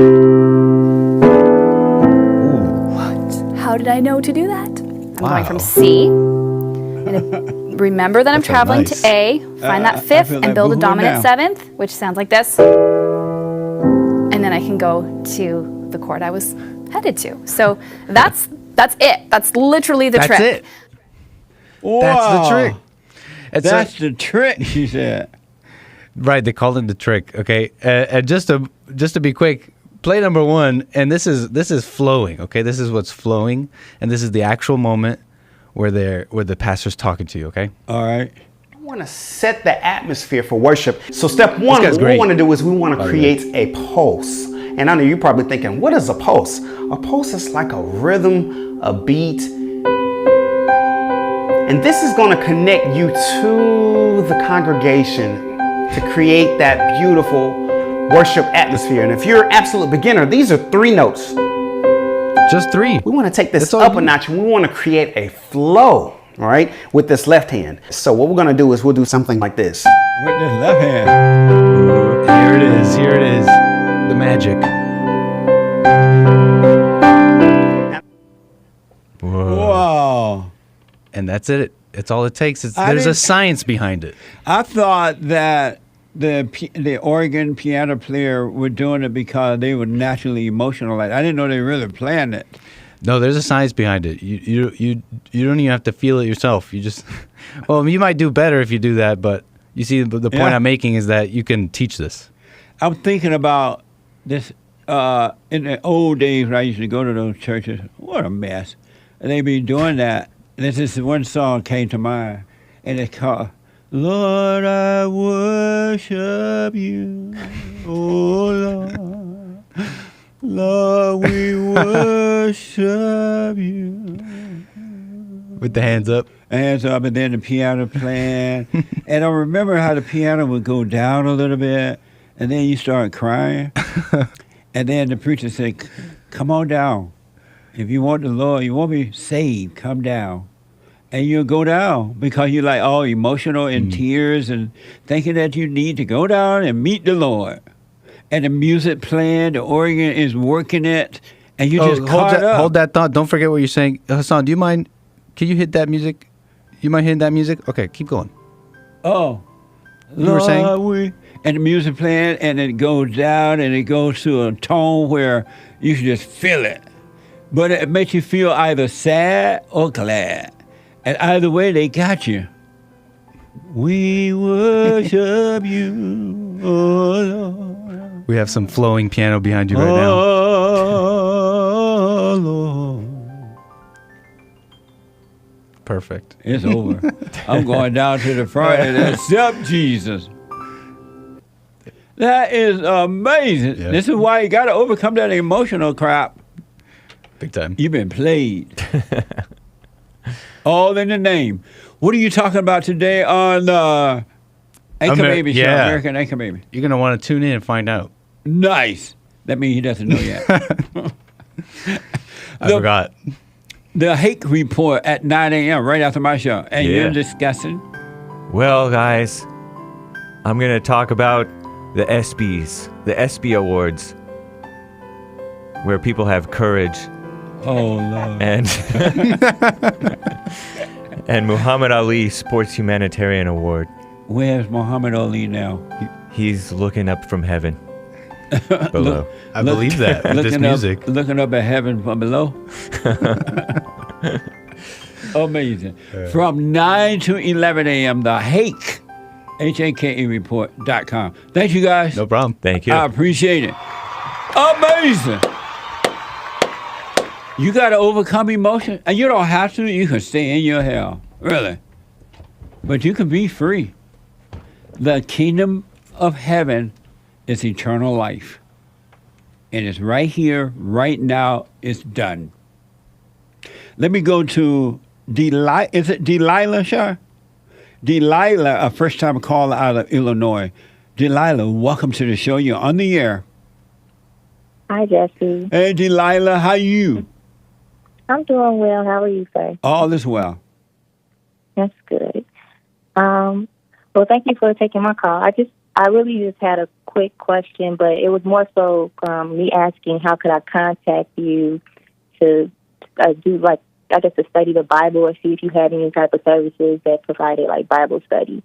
What? How did I know to do that? I'm going from C. I'm going to remember that I'm traveling to A, find that fifth, and build a dominant seventh, which sounds like this. And then I can go to the chord I was headed to. So that's it. That's literally the trick. That's it. Wow. That's the trick. That's the trick, she said. Right, they called it the trick. Okay, and just to be quick, play number 1, and this is flowing. Okay, this is what's flowing, and this is the actual moment where the pastor's talking to you. Okay. All right. I want to set the atmosphere for worship. So step 1, what we want to do is we want to create a pulse. And I know you're probably thinking, what is a pulse? A pulse is like a rhythm, a beat. And this is going to connect you to the congregation to create that beautiful worship atmosphere. And if you're an absolute beginner, these are 3 notes. Just 3. We want to take this up a notch and we want to create a flow, all right, with this left hand. So what we're going to do is we'll do something like this. With this left hand. Here it is. Here it is. The magic. Whoa. And that's it. It's all it takes. There's a science behind it. I thought that the organ piano player were doing it because they were naturally emotional. I didn't know they really planned it. No, there's a science behind it. You don't even have to feel it yourself. You just, well, you might do better if you do that, but you see, the point I'm making is that you can teach this. I'm thinking about this in the old days when I used to go to those churches. What a mess. And they be doing that. And this one song came to mind, and it's called Lord, I worship you, oh Lord, Lord, we worship you. With the hands up. Hands up, and then the piano playing. And I remember how the piano would go down a little bit, and then you start crying. And then the preacher said, come on down. If you want the Lord, you want to be saved, come down. And you'll go down because you're like all emotional in tears and thinking that you need to go down and meet the Lord. And the music playing, the organ is working it, and you just caught up. Hold that thought. Don't forget what you're saying. Hassan, do you mind? Can you hit that music? You mind hitting that music? Okay, keep going. Oh. You were saying? And the music playing, and it goes down, and it goes to a tone where you should just feel it. But it makes you feel either sad or glad. And either way, they got you. We worship you, oh Lord. We have some flowing piano behind you right now. Oh Lord. Perfect. It's over. I'm going down to the front and accept Jesus. That is amazing. Yeah. This is why you got to overcome that emotional crap. Big time. You've been played. All in the name. What are you talking about today on Anchor Baby Show, American Anchor Baby? You're going to want to tune in and find out. Nice. That means he doesn't know yet. I forgot. The Hake Report at 9 a.m. right after my show. And you're discussing? Well, guys, I'm going to talk about the ESPYs, the ESPY Awards, where people have courage. Oh, Lord. And Muhammad Ali Sports Humanitarian Award. Where's Muhammad Ali now? He's looking up from heaven below. I believe that with this music. Looking up at heaven from below. Amazing. From 9 to 11 a.m., the Hake, Hake report.com. Thank you, guys. No problem. Thank you. I appreciate it. Amazing. You got to overcome emotion. And you don't have to. You can stay in your hell. Really. But you can be free. The kingdom of heaven is eternal life. And it's right here, right now. It's done. Let me go to Delilah. Is it Delilah, Shar? Delilah, a first-time caller out of Illinois. Delilah, welcome to the show. You're on the air. Hi, Jesse. Hey, Delilah, how are you? I'm doing well. How are you, sir? All is well. That's good. Well, thank you for taking my call. I really just had a quick question, but it was more so me asking how could I contact you to do, like, I guess, to study the Bible or see if you had any type of services that provided, like, Bible study.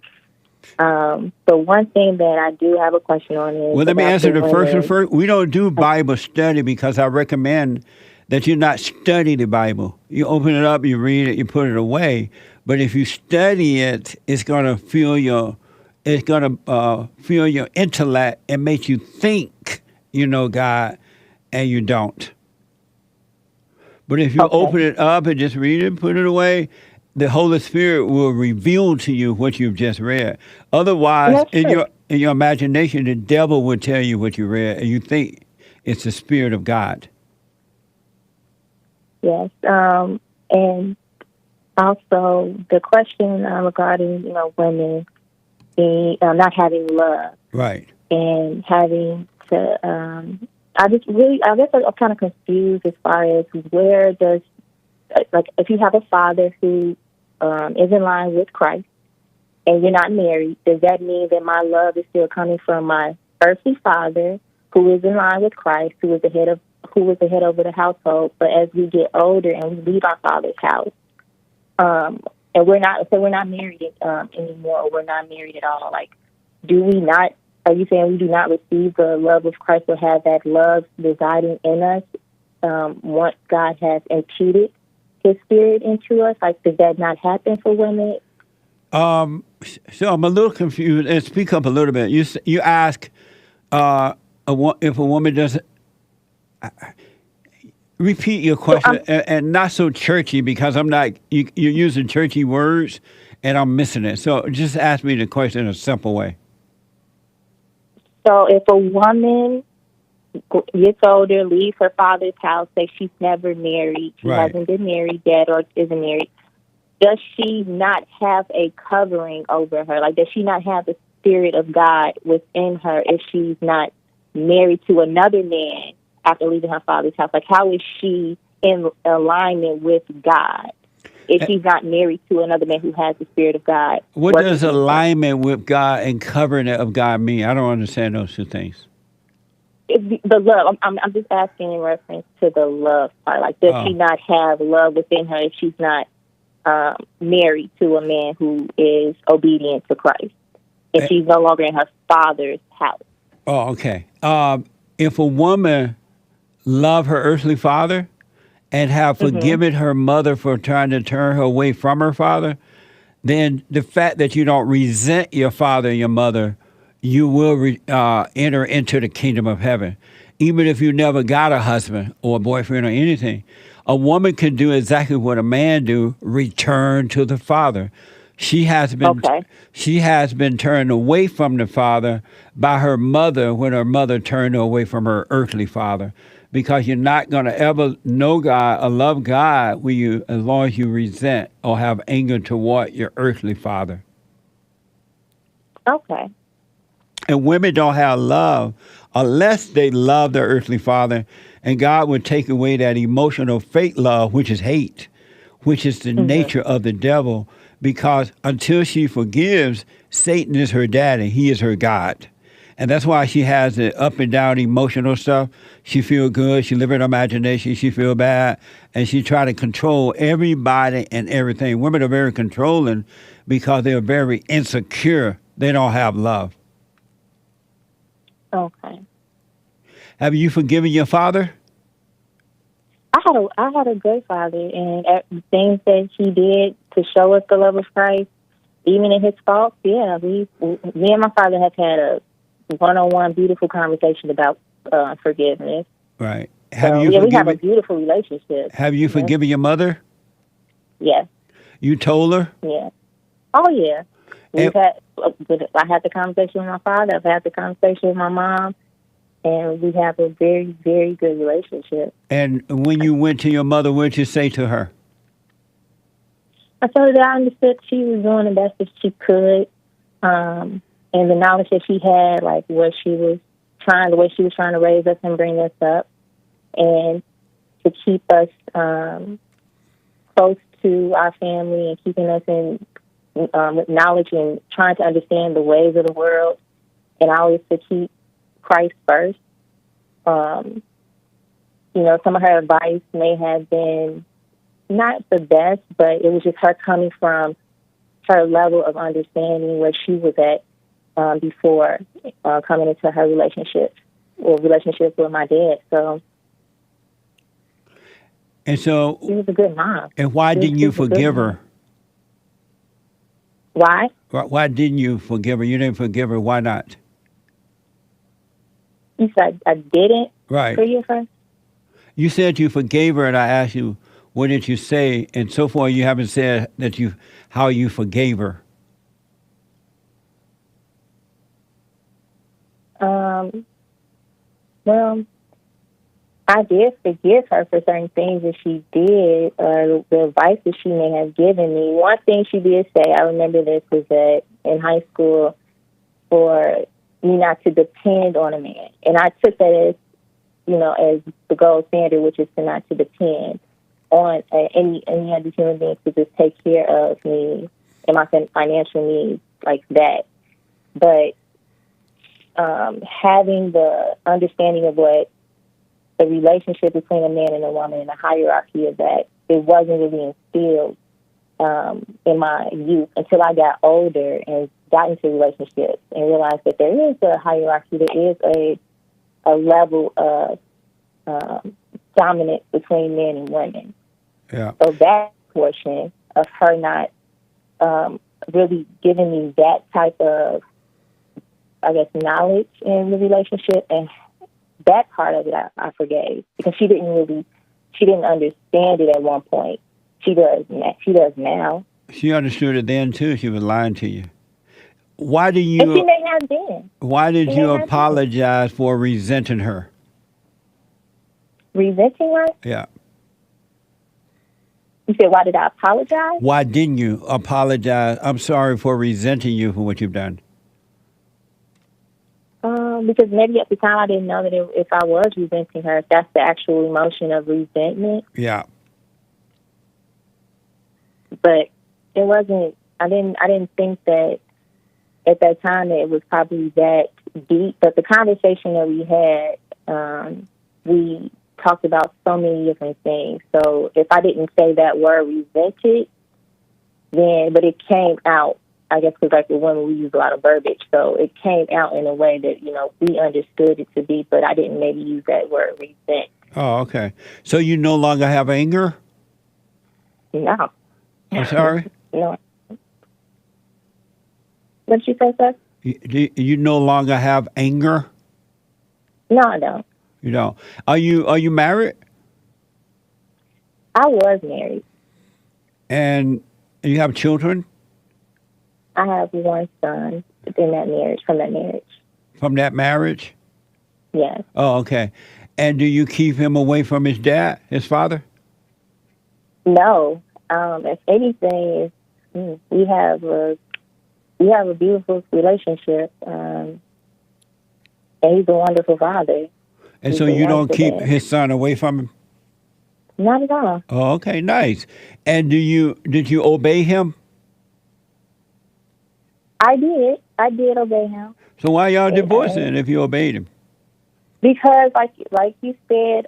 So one thing that I do have a question on is... Well, let me answer the first one first. We don't do Bible study because I recommend that you're not studying the Bible. You open it up, you read it, you put it away. But if you study it, it's going to fill your intellect and make you think you know God, and you don't. But if you open it up and just read it, put it away, the Holy Spirit will reveal to you what you've just read. Otherwise, in your imagination, the devil will tell you what you read, and you think it's the Spirit of God. Yes, and also the question regarding women being not having love, right, and having to. I guess I'm kind of confused as far as where does, like, if you have a father who is in line with Christ and you're not married, does that mean that my love is still coming from my earthly father who is in line with Christ, who is the head over the household? But as we get older and we leave our father's house, and we're not married anymore, or we're not married at all, like, are you saying we do not receive the love of Christ or have that love residing in us once God has imputed His Spirit into us? Like, does that not happen for women? So I'm a little confused. And speak up a little bit. You ask if a woman doesn't. Repeat your question, and not so churchy, because I'm not. You're using churchy words, and I'm missing it. So just ask me the question in a simple way. So if a woman gets older, leaves her father's house, say she's never married, she hasn't been married yet or isn't married, does she not have a covering over her? Like, does she not have the Spirit of God within her if she's not married to another man after leaving her father's house? Like, how is she in alignment with God if she's not married to another man who has the Spirit of God? What does alignment with God and covering of God mean? I don't understand those two things. The love. I'm just asking in reference to the love part. Like, does she not have love within her if she's not married to a man who is obedient to Christ? If she's no longer in her father's house? Oh, okay. If a woman love her earthly father and have forgiven her mother for trying to turn her away from her father, then the fact that you don't resent your father and your mother, you will enter into the kingdom of heaven. Even if you never got a husband or a boyfriend or anything, a woman can do exactly what a man do: return to the father. She has been turned away from the father by her mother when her mother turned her away from her earthly father. Because you're not going to ever know God or love God as long as you resent or have anger toward your earthly father. Okay. And women don't have love unless they love their earthly father, and God would take away that emotional fake love, which is hate, which is the nature of the devil, because until she forgives, Satan is her daddy. He is her God. And that's why she has the up and down emotional stuff. She feel good. She live in her imagination. She feel bad. And she try to control everybody and everything. Women are very controlling because they're very insecure. They don't have love. Okay. Have you forgiven your father? I had a good father, and the things that he did to show us the love of Christ, even in his faults, me and my father have had a one-on-one beautiful conversation about forgiveness. Right. We have a beautiful relationship. Have you forgiven your mother? Yes. You told her? Yeah. Oh, yeah. I had the conversation with my father. I've had the conversation with my mom. And we have a very, very good relationship. And when you went to your mother, what did you say to her? I told her that I understood she was doing the best that she could. And the knowledge that she had, like the way she was trying to raise us and bring us up, and to keep us close to our family and keeping us in with knowledge and trying to understand the ways of the world, and always to keep Christ first. Some of her advice may have been not the best, but it was just her coming from her level of understanding where she was at before coming into her relationship with my dad. So, And so, she was a good mom. And why didn't you forgive her? Why? Why didn't you forgive her? You didn't forgive her. Why not? You said I didn't forgive her? You said you forgave her, and I asked you, what did you say? And so far, you haven't said that how you forgave her. Well, I did forgive her for certain things that she did, or the advice that she may have given me. One thing she did say, I remember this, was that in high school, for me not to depend on a man. And I took that as, as the gold standard, which is to not to depend on any other human being to just take care of me and my financial needs like that. But having the understanding of what the relationship between a man and a woman and the hierarchy of that, it wasn't really instilled in my youth until I got older and got into relationships and realized that there is a hierarchy, there is a level of dominance between men and women. Yeah. So that portion of her not really giving me that type of, I guess, knowledge in the relationship, and that part of it I forgave, because she didn't understand it at one point. She does now. She understood it then too. She was lying to you. Why did you? And she may have been. Why did you apologize for resenting her? Resenting her? Yeah. You said, why did I apologize? Why didn't you apologize? I'm sorry for resenting you for what you've done. Because maybe at the time I didn't know that if I was resenting her, if that's the actual emotion of resentment. Yeah. But it wasn't. I didn't think that at that time it was probably that deep. But the conversation that we had, we talked about so many different things. So if I didn't say that word resented, but it came out, I guess, because like with women, we use a lot of verbiage. So it came out in a way that, we understood it to be, but I didn't maybe use that word resent. Oh, okay. So you no longer have anger? No. I'm sorry? No. What did you say, sir? You no longer have anger? No, I don't. You don't. Are you married? I was married. And you have children? I have one son from that marriage. From that marriage? Yes. Oh, okay. And do you keep him away from his dad, his father? No. If anything, we have a beautiful relationship, and he's a wonderful father. And so you don't keep his son away from him? Not at all. Oh, okay, nice. And did you obey him? I did. I did obey him. So why y'all divorcing if you obeyed him? Because, like you said,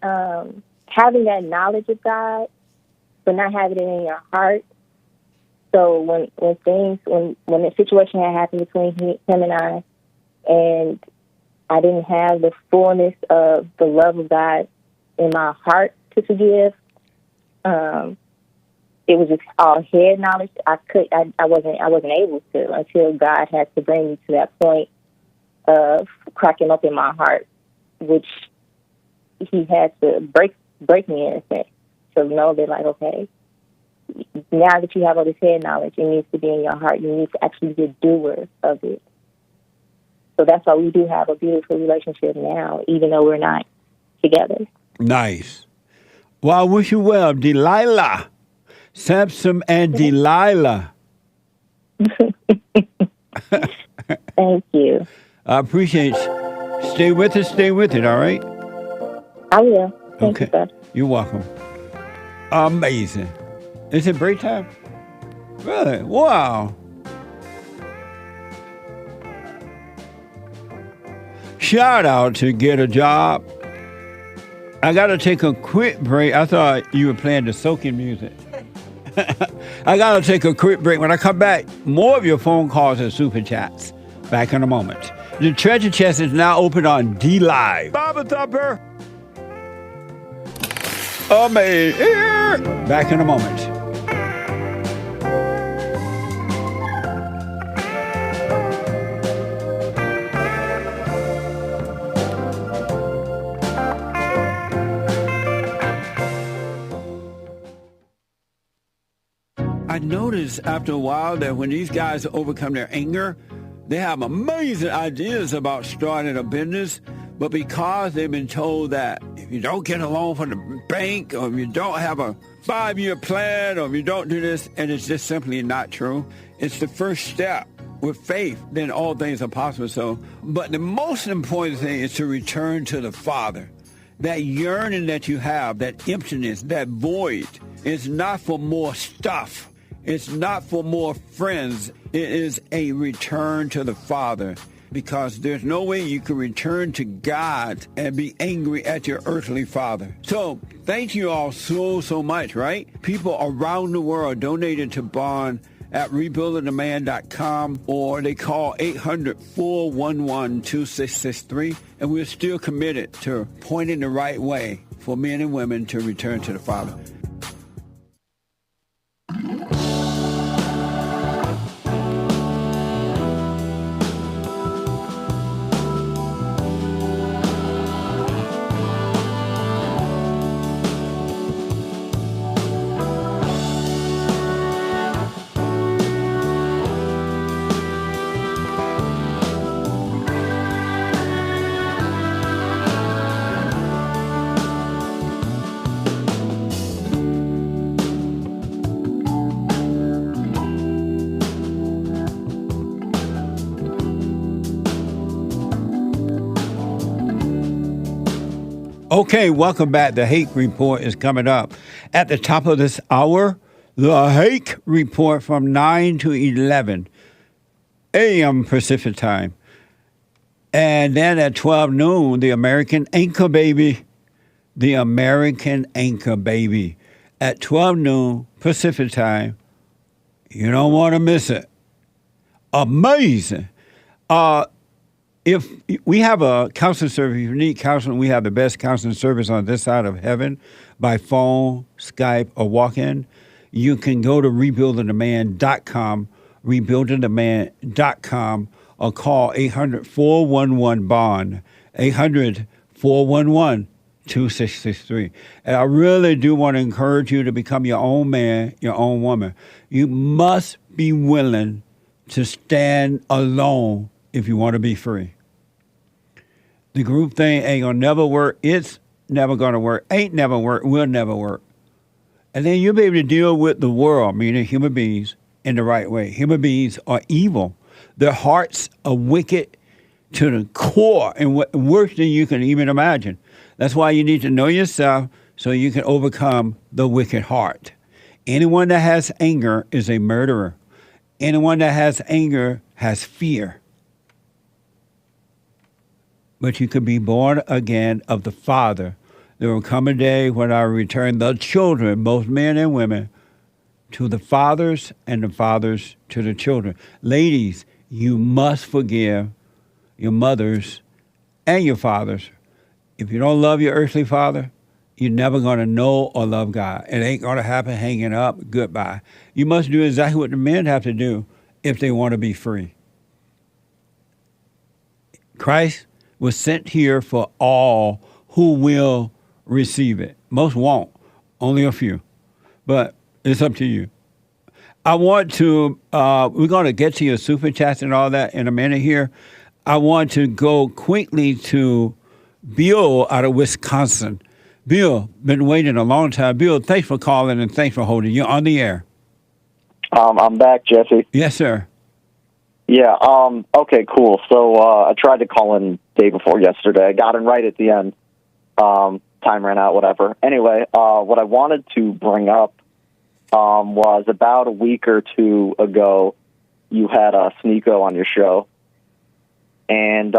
having that knowledge of God, but not having it in your heart. So when the situation had happened between him and I didn't have the fullness of the love of God in my heart to forgive. It was just all head knowledge. I wasn't able to until God had to bring me to that point of cracking up in my heart, which He had to break me in a sense. So know that, like, okay, now that you have all this head knowledge, it needs to be in your heart. You need to actually be a doer of it. So that's why we do have a beautiful relationship now, even though we're not together. Nice. Well, I wish you well, Delilah. Samson and Delilah. Thank you. I appreciate it. Stay with it, all right? I will. Thank you, sir. You're welcome. Amazing. Is it break time? Really? Wow. Shout out to Get a Job. I got to take a quick break. I thought you were playing the soaking music. I got to take a quick break. When I come back, more of your phone calls and super chats. Back in a moment. The treasure chest is now open on D Live. Baba Thumper. Amazing. Back in a moment. I noticed after a while that when these guys overcome their anger, they have amazing ideas about starting a business, but because they've been told that if you don't get a loan from the bank, or if you don't have a 5-year plan, or if you don't do this, and it's just simply not true, it's the first step. With faith, then all things are possible. So, but the most important thing is to return to the Father. That yearning that you have, that emptiness, that void, is not for more stuff. It's not for more friends. It is a return to the Father, because there's no way you can return to God and be angry at your earthly father. So thank you all so much, right? People around the world donated to Bond at rebuildingtheman.com, or they call 800-411-2663, and we're still committed to pointing the right way for men and women to return to the Father. Okay, welcome back. The Hake Report is coming up. At the top of this hour, the Hake Report from 9 to 11 a.m. Pacific time. And then at 12 noon, the American Anchor Baby. The American Anchor Baby. At 12 noon Pacific time. You don't want to miss it. Amazing. If we have a counseling service, if you need counseling, we have the best counseling service on this side of heaven by phone, Skype, or walk-in. You can go to rebuildingtheman.com, rebuildingtheman.com, or call 800-411-BOND, 800-411-2663. And I really do want to encourage you to become your own man, your own woman. You must be willing to stand alone if you want to be free. The group thing ain't gonna never work. It's never gonna work. Ain't never work. Will never work. And then you'll be able to deal with the world, meaning human beings, in the right way. Human beings are evil. Their hearts are wicked to the core, and worse than you can even imagine. That's why you need to know yourself so you can overcome the wicked heart. Anyone that has anger is a murderer. Anyone that has anger has fear. But you could be born again of the Father. There will come a day when I return the children, both men and women, to the fathers, and the fathers to the children. Ladies, you must forgive your mothers and your fathers. If you don't love your earthly father, you're never going to know or love God. It ain't going to happen hanging up. Goodbye. You must do exactly what the men have to do if they want to be free. Christ was sent here for all who will receive it. Most won't, only a few. But it's up to you. I want to, we're going to get to your super chats and all that in a minute here. I want to go quickly to Bill out of Wisconsin. Bill, been waiting a long time. Bill, thanks for calling and thanks for holding. You're on the air. I'm back, Jesse. Yes, sir. Yeah, okay, cool. So I tried to call in day before yesterday. I got in right at the end. Time ran out, whatever. Anyway, what I wanted to bring up was about a week or two ago, you had Sneako on your show. And,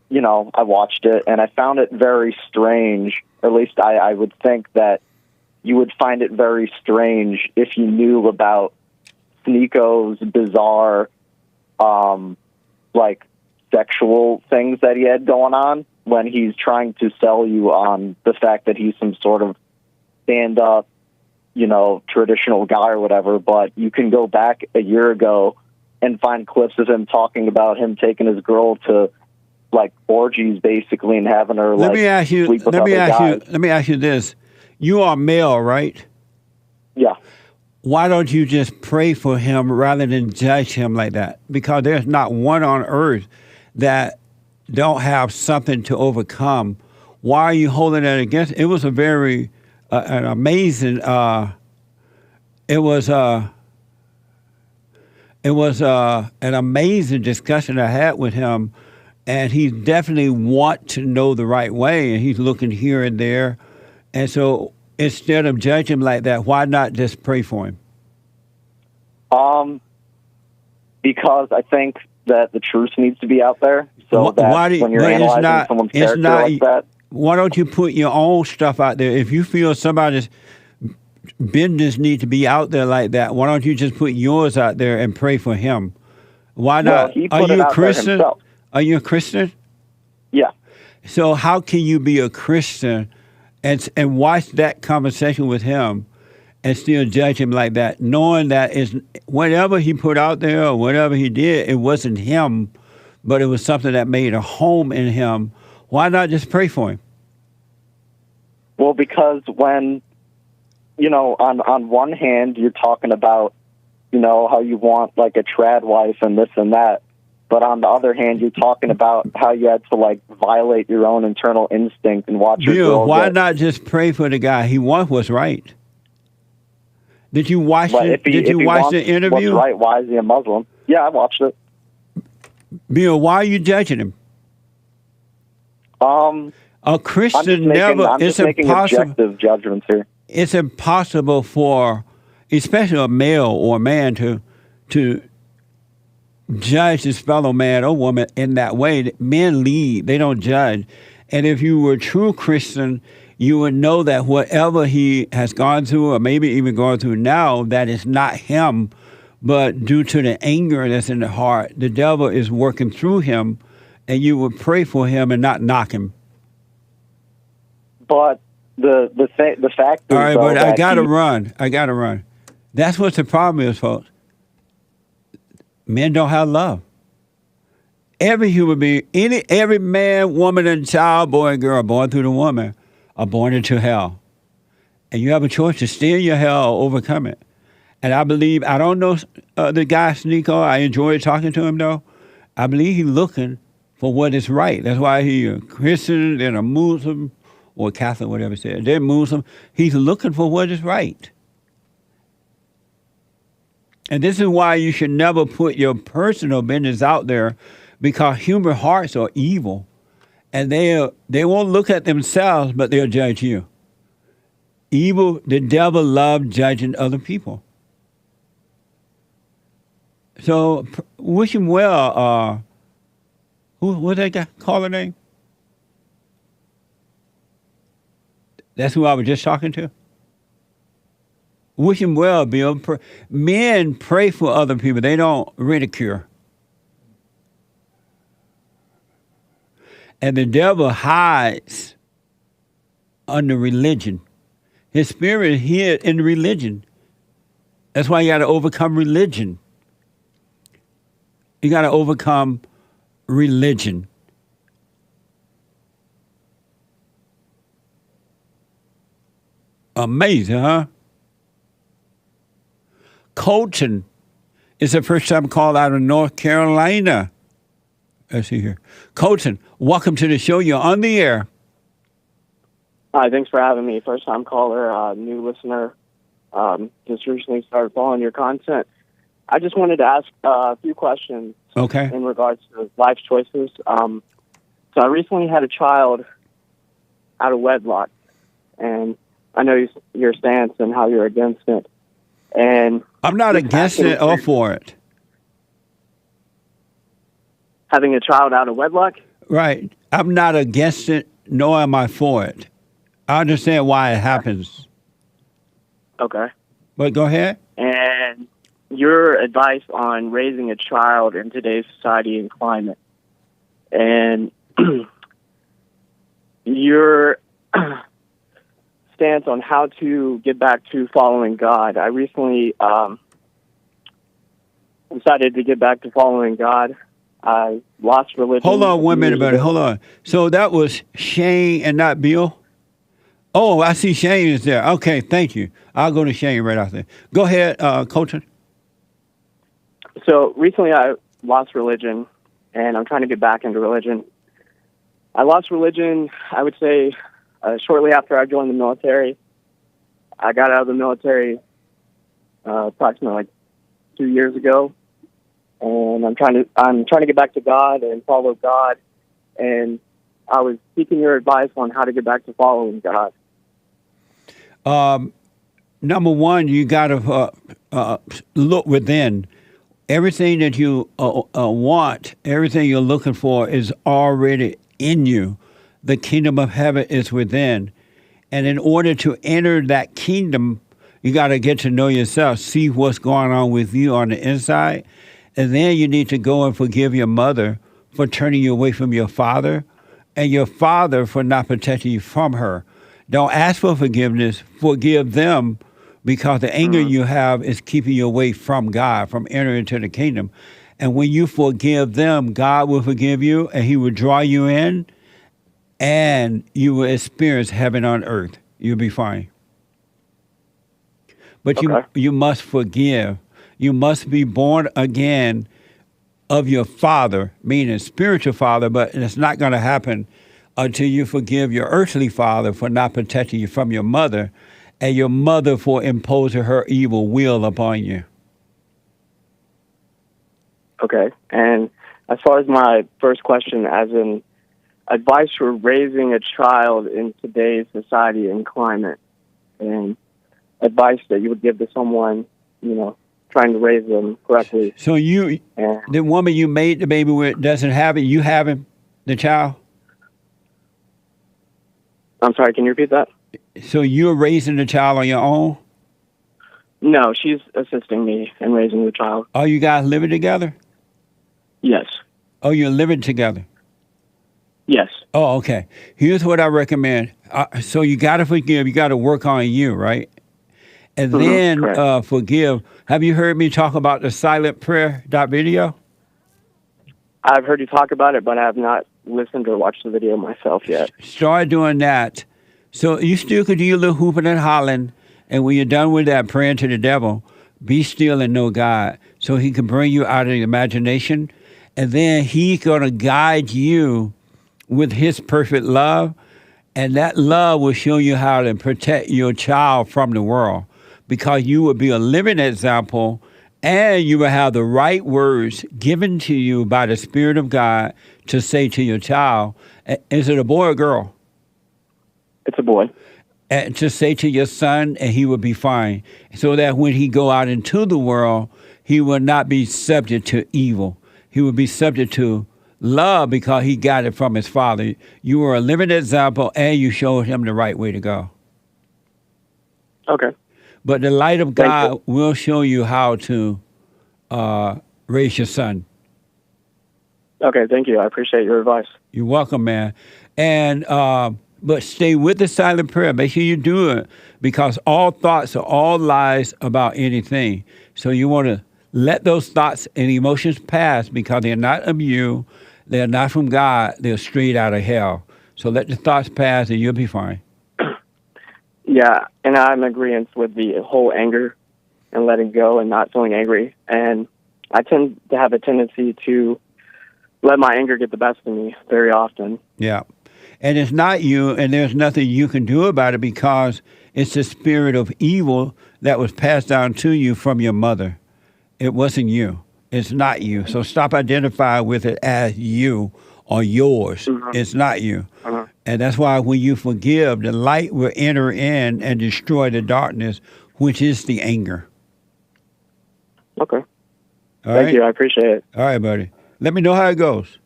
you know, I watched it, and I found it very strange. Or at least I would think that you would find it very strange if you knew about Sneako's bizarre like sexual things that he had going on when he's trying to sell you on the fact that he's some sort of stand-up, traditional guy or whatever, but you can go back a year ago and find clips of him talking about him taking his girl to like orgies basically and having her Let me ask you this. You are male, right? Yeah. Why don't you just pray for him rather than judge him like that? Because there's not one on earth that don't have something to overcome. Why are you holding that against? It was a very an amazing an amazing discussion I had with him, and he definitely want to know the right way, and he's looking here and there. And so instead of judging him like that, why not just pray for him? Because I think that the truth needs to be out there, so that when you're analyzing someone's character like that. Why don't you put your own stuff out there? If you feel somebody's business needs to be out there like that, why don't you just put yours out there and pray for him? Why not? Well, are you a Christian? Are you a Christian? Yeah. So how can you be a Christian and watch that conversation with him and still judge him like that, knowing that is whatever he put out there or whatever he did, it wasn't him, but it was something that made a home in him? Why not just pray for him? Well, because when, on one hand, you're talking about, how you want like a trad wife and this and that. But on the other hand, you're talking about how you had to like violate your own internal instinct and watch your girl. Why not just pray for the guy? He wants what's right. Did you watch it? Did you watch the interview? What's right? Why is he a Muslim? Yeah, I watched it. Bill, why are you judging him? A Christian I'm just making objective judgments here. It's impossible for, especially a male or a man, to judge his fellow man or woman in that way. Men lead; they don't judge. And if you were a true Christian, you would know that whatever he has gone through, or maybe even going through now, that is not him, but due to the anger that's in the heart, the devil is working through him. And you would pray for him and not knock him. But the fact is, all right, but I gotta run. That's what the problem is, folks. Men don't have love. Every human being, every man, woman, and child, boy and girl born through the woman are born into hell, and you have a choice to stay in your hell or overcome it. And I believe, I don't know the guy Sneako. I enjoyed talking to him though. I believe he's looking for what is right. That's why he's a Christian and a Muslim or Catholic, whatever it says. They're Muslim. He's looking for what is right. And this is why you should never put your personal business out there, because human hearts are evil. And they won't look at themselves, but they'll judge you. Evil, the devil loves judging other people. So wish him well. What's that guy? Call her name? That's who I was just talking to? Wish him well, Bill. Men pray for other people. They don't ridicule. And the devil hides under religion. His spirit hid in religion. That's why you got to overcome religion. You got to overcome religion. Amazing, huh? Colton is the first time called out of North Carolina. Let's see here. Colton, welcome to the show. You're on the air. Hi, thanks for having me. First time caller, new listener. Just recently started following your content. I just wanted to ask a few questions. Okay. In regards to life choices. So I recently had a child out of wedlock, and I know your stance and how you're against it. And I'm not against it or for it. Having a child out of wedlock? Right. I'm not against it, nor am I for it. I understand why it happens. Okay. But go ahead. And your advice on raising a child in today's society and climate. And your stance on how to get back to following God. I recently decided to get back to following God. I lost religion. Hold on 1 minute, buddy. Hold on. So that was Shane and not Bill? Oh, I see Shane is there. Okay, thank you. I'll go to Shane right after. Go ahead, Colton. So recently I lost religion, and I'm trying to get back into religion. I lost religion, I would say, shortly after I joined the military. I got out of the military approximately like 2 years ago, and I'm trying to get back to God and follow God. And I was seeking your advice on how to get back to following God. Number one, you got to look within. Everything that you want, everything you're looking for is already in you. The kingdom of heaven is within. And in order to enter that kingdom, you got to get to know yourself, see what's going on with you on the inside. And then you need to go and forgive your mother for turning you away from your father and your father for not protecting you from her. Don't ask for forgiveness. Forgive them, because the anger you have is keeping you away from God, from entering into the kingdom. And when you forgive them, God will forgive you, and he will draw you in, and you will experience heaven on earth. You'll be fine. But you must forgive. You must be born again of your father, meaning spiritual father, but it's not going to happen until you forgive your earthly father for not protecting you from your mother, and your mother for imposing her evil will upon you. Okay. And as far as my first question, as in advice for raising a child in today's society and climate, and advice that you would give to someone, trying to raise them correctly. So the woman you made the baby with doesn't have it, you have him, the child? I'm sorry, can you repeat that? So you're raising the child on your own? No, she's assisting me in raising the child. Are you guys living together? Yes. Oh, you're living together? Yes. Oh, okay. Here's what I recommend. So you got to forgive. You got to work on you, right? And then forgive. Have you heard me talk about the silent prayer video? I've heard you talk about it, but I have not listened or watched the video myself yet. Start doing that. So you still could do your little hooping and hollering, and when you're done with that, praying to the devil, be still and know God, so he can bring you out of the imagination, and then he's going to guide you with his perfect love, and that love will show you how to protect your child from the world, because you will be a living example, and you will have the right words given to you by the Spirit of God to say to your child. Is it a boy or girl? It's a boy. And to say to your son, and he will be fine. So that when he go out into the world, he will not be subject to evil. He will be subject to love, because he got it from his father. You are a living example, and you showed him the right way to go. Okay. But the light of God will show you how to raise your son. Okay, thank you. I appreciate your advice. You're welcome, man. And but stay with the silent prayer. Make sure you do it, because all thoughts are all lies about anything. So you want to let those thoughts and emotions pass, because they're not of you. They're not from God. They're straight out of hell. So let the thoughts pass, and you'll be fine. Yeah, and I'm in agreement with the whole anger and letting go and not feeling angry. And I tend to have a tendency to let my anger get the best of me very often. Yeah. And it's not you, and there's nothing you can do about it, because it's the spirit of evil that was passed down to you from your mother. It wasn't you. It's not you. So stop identifying with it as you or yours. It's not you. And that's why when you forgive, the light will enter in and destroy the darkness, which is the anger. Okay. Thank you. I appreciate it. All right, buddy. Let me know how it goes.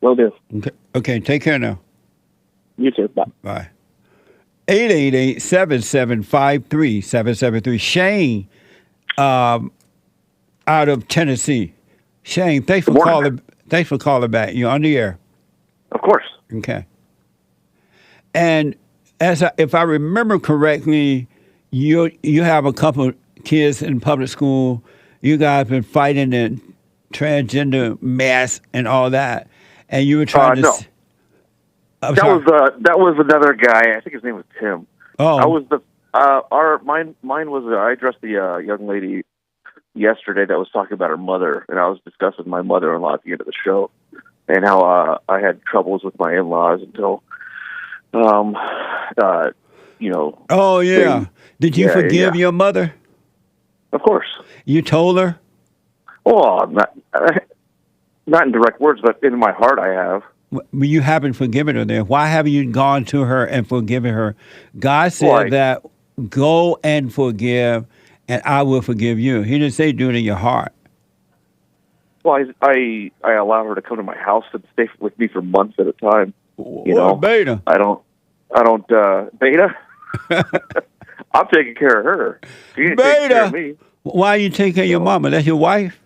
Will do. Okay, take care now. You too. Bye. Bye. 888-7753-773. Shane, out of Tennessee. Shane, thanks for calling. Thanks for calling back. You're on the air. Of course. Okay. And if I remember correctly, you have a couple kids in public school. You guys been fighting the transgender mess and all that, and you were trying to. No. That was another guy. I think his name was Tim. Oh. I was mine was I addressed the young lady yesterday that was talking about her mother, and I was discussing my mother-in-law at the end of the show, and how I had troubles with my in-laws until, you know. Oh yeah. Did you forgive your mother? Of course. You told her? Oh, not in direct words, but in my heart, I have. You haven't forgiven her then. Why haven't you gone to her and forgiven her? God said that go and forgive, and I will forgive you. He didn't say do it in your heart. Well, I allow her to come to my house and stay with me for months at a time. You know, Beta. I don't, Beta. I'm taking care of her. She ain't taking care of me. Why do you take care of your mama? That's your wife?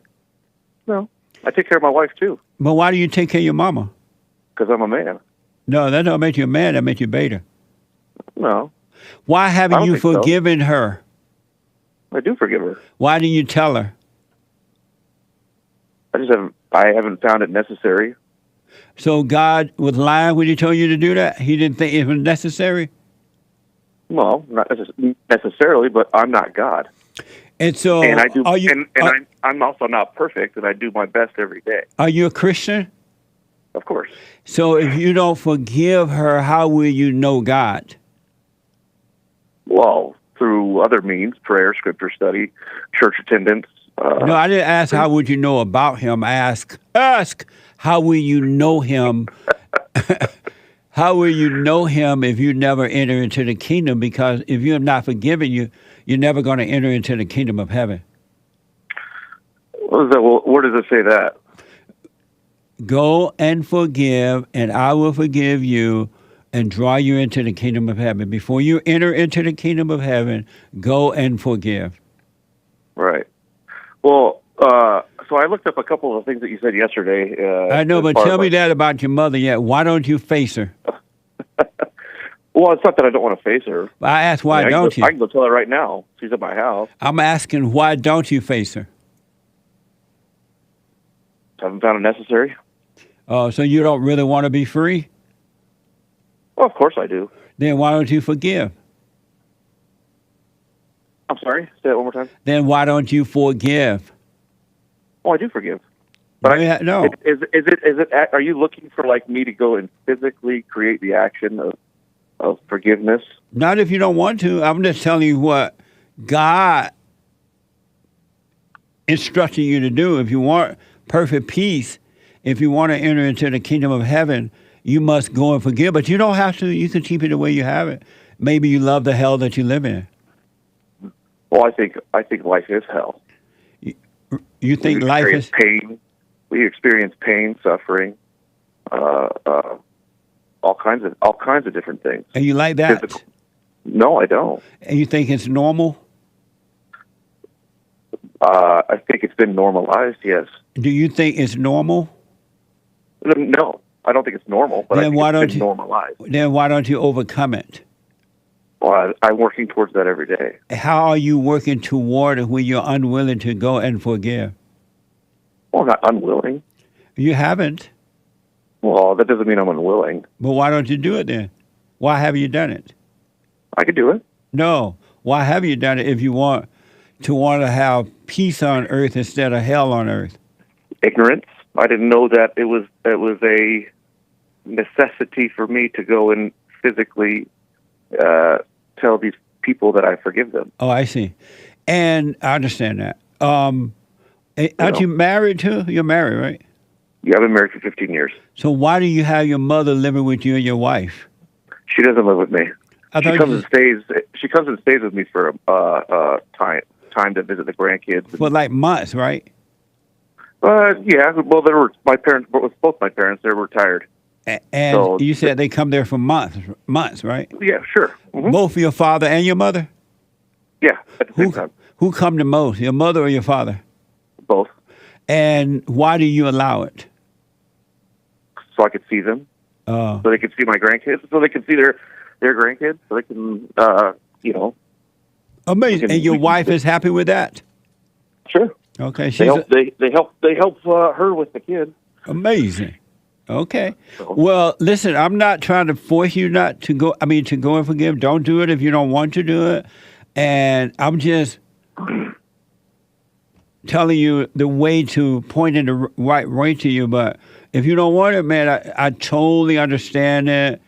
No, I take care of my wife too. But why do you take care of your mama? Because I'm a man. No, that don't make you a man. That makes you beta. No. Why haven't you forgiven her? I do forgive her. Why didn't you tell her? I haven't found it necessary. So God was lying when he told you to do that? He didn't think it was necessary? Well, not necessarily, but I'm not God. And so, and I do, I'm also not perfect, and I do my best every day. Are you a Christian? Of course. So if you don't forgive her, how will you know God? Well, through other means, prayer, scripture study, church attendance. No, I didn't ask how would you know about him. I ask how will you know him? How will you know him if you never enter into the kingdom? Because if you have not forgiven you, you're never going to enter into the kingdom of heaven. What is that? Well, where does it say that? Go and forgive, and I will forgive you and draw you into the kingdom of heaven. Before you enter into the kingdom of heaven, go and forgive. Right. Well, so I looked up a couple of things that you said yesterday. I know, but tell me that about your mother yet. Why don't you face her? Well, it's not that I don't want to face her. I asked why don't you? I can go tell her right now. She's at my house. I'm asking why don't you face her? Haven't found it necessary. Oh, so you don't really want to be free? Well, of course I do. Then why don't you forgive? I'm sorry? Say that one more time. Then why don't you forgive? Oh, I do forgive. But no. Is it? Are you looking for like me to go and physically create the action of forgiveness? Not if you don't want to. I'm just telling you what God instructed you to do. If you want perfect peace, if you want to enter into the kingdom of heaven, you must go and forgive. But you don't have to. You can keep it the way you have it. Maybe you love the hell that you live in. Well, I think life is hell. You think life is pain? We experience pain, suffering, all kinds of different things. And you like that? Physical. No, I don't. And you think it's normal? I think it's been normalized. Yes. Do you think it's normal? No, I don't think it's normal. But then why don't you normalize? Then why don't you overcome it? Well, I'm working towards that every day. How are you working toward it when you're unwilling to go and forgive? Well, I'm not unwilling. You haven't. Well, that doesn't mean I'm unwilling. But why don't you do it then? Why have you done it? I could do it. No. Why have you done it if you want to have peace on earth instead of hell on earth? Ignorance. I didn't know that it was a necessity for me to go and physically tell these people that I forgive them. Oh, I see. And I understand that. Aren't you married too? You're married, right? Yeah, I've been married for 15 years. So why do you have your mother living with you and your wife? She doesn't live with me. She comes and stays with me for time to visit the grandkids. For like months, right? Yeah. Well, both my parents, they're retired. And so, you said they come there for months, right? Yeah, sure. Mm-hmm. Both your father and your mother? Yeah, at the same time. Who come the most, your mother or your father? Both. And why do you allow it? So I could see them. So they could see my grandkids. So they could see their grandkids, so they can, Amazing. And your wife is happy with that? Sure. Okay. They help her with the kids. Amazing. Okay. Well, listen, I'm not trying to force you not to go. To go and forgive. Don't do it if you don't want to do it. And I'm just telling you the way to point in the right way to you. But if you don't want it, man, I totally understand it.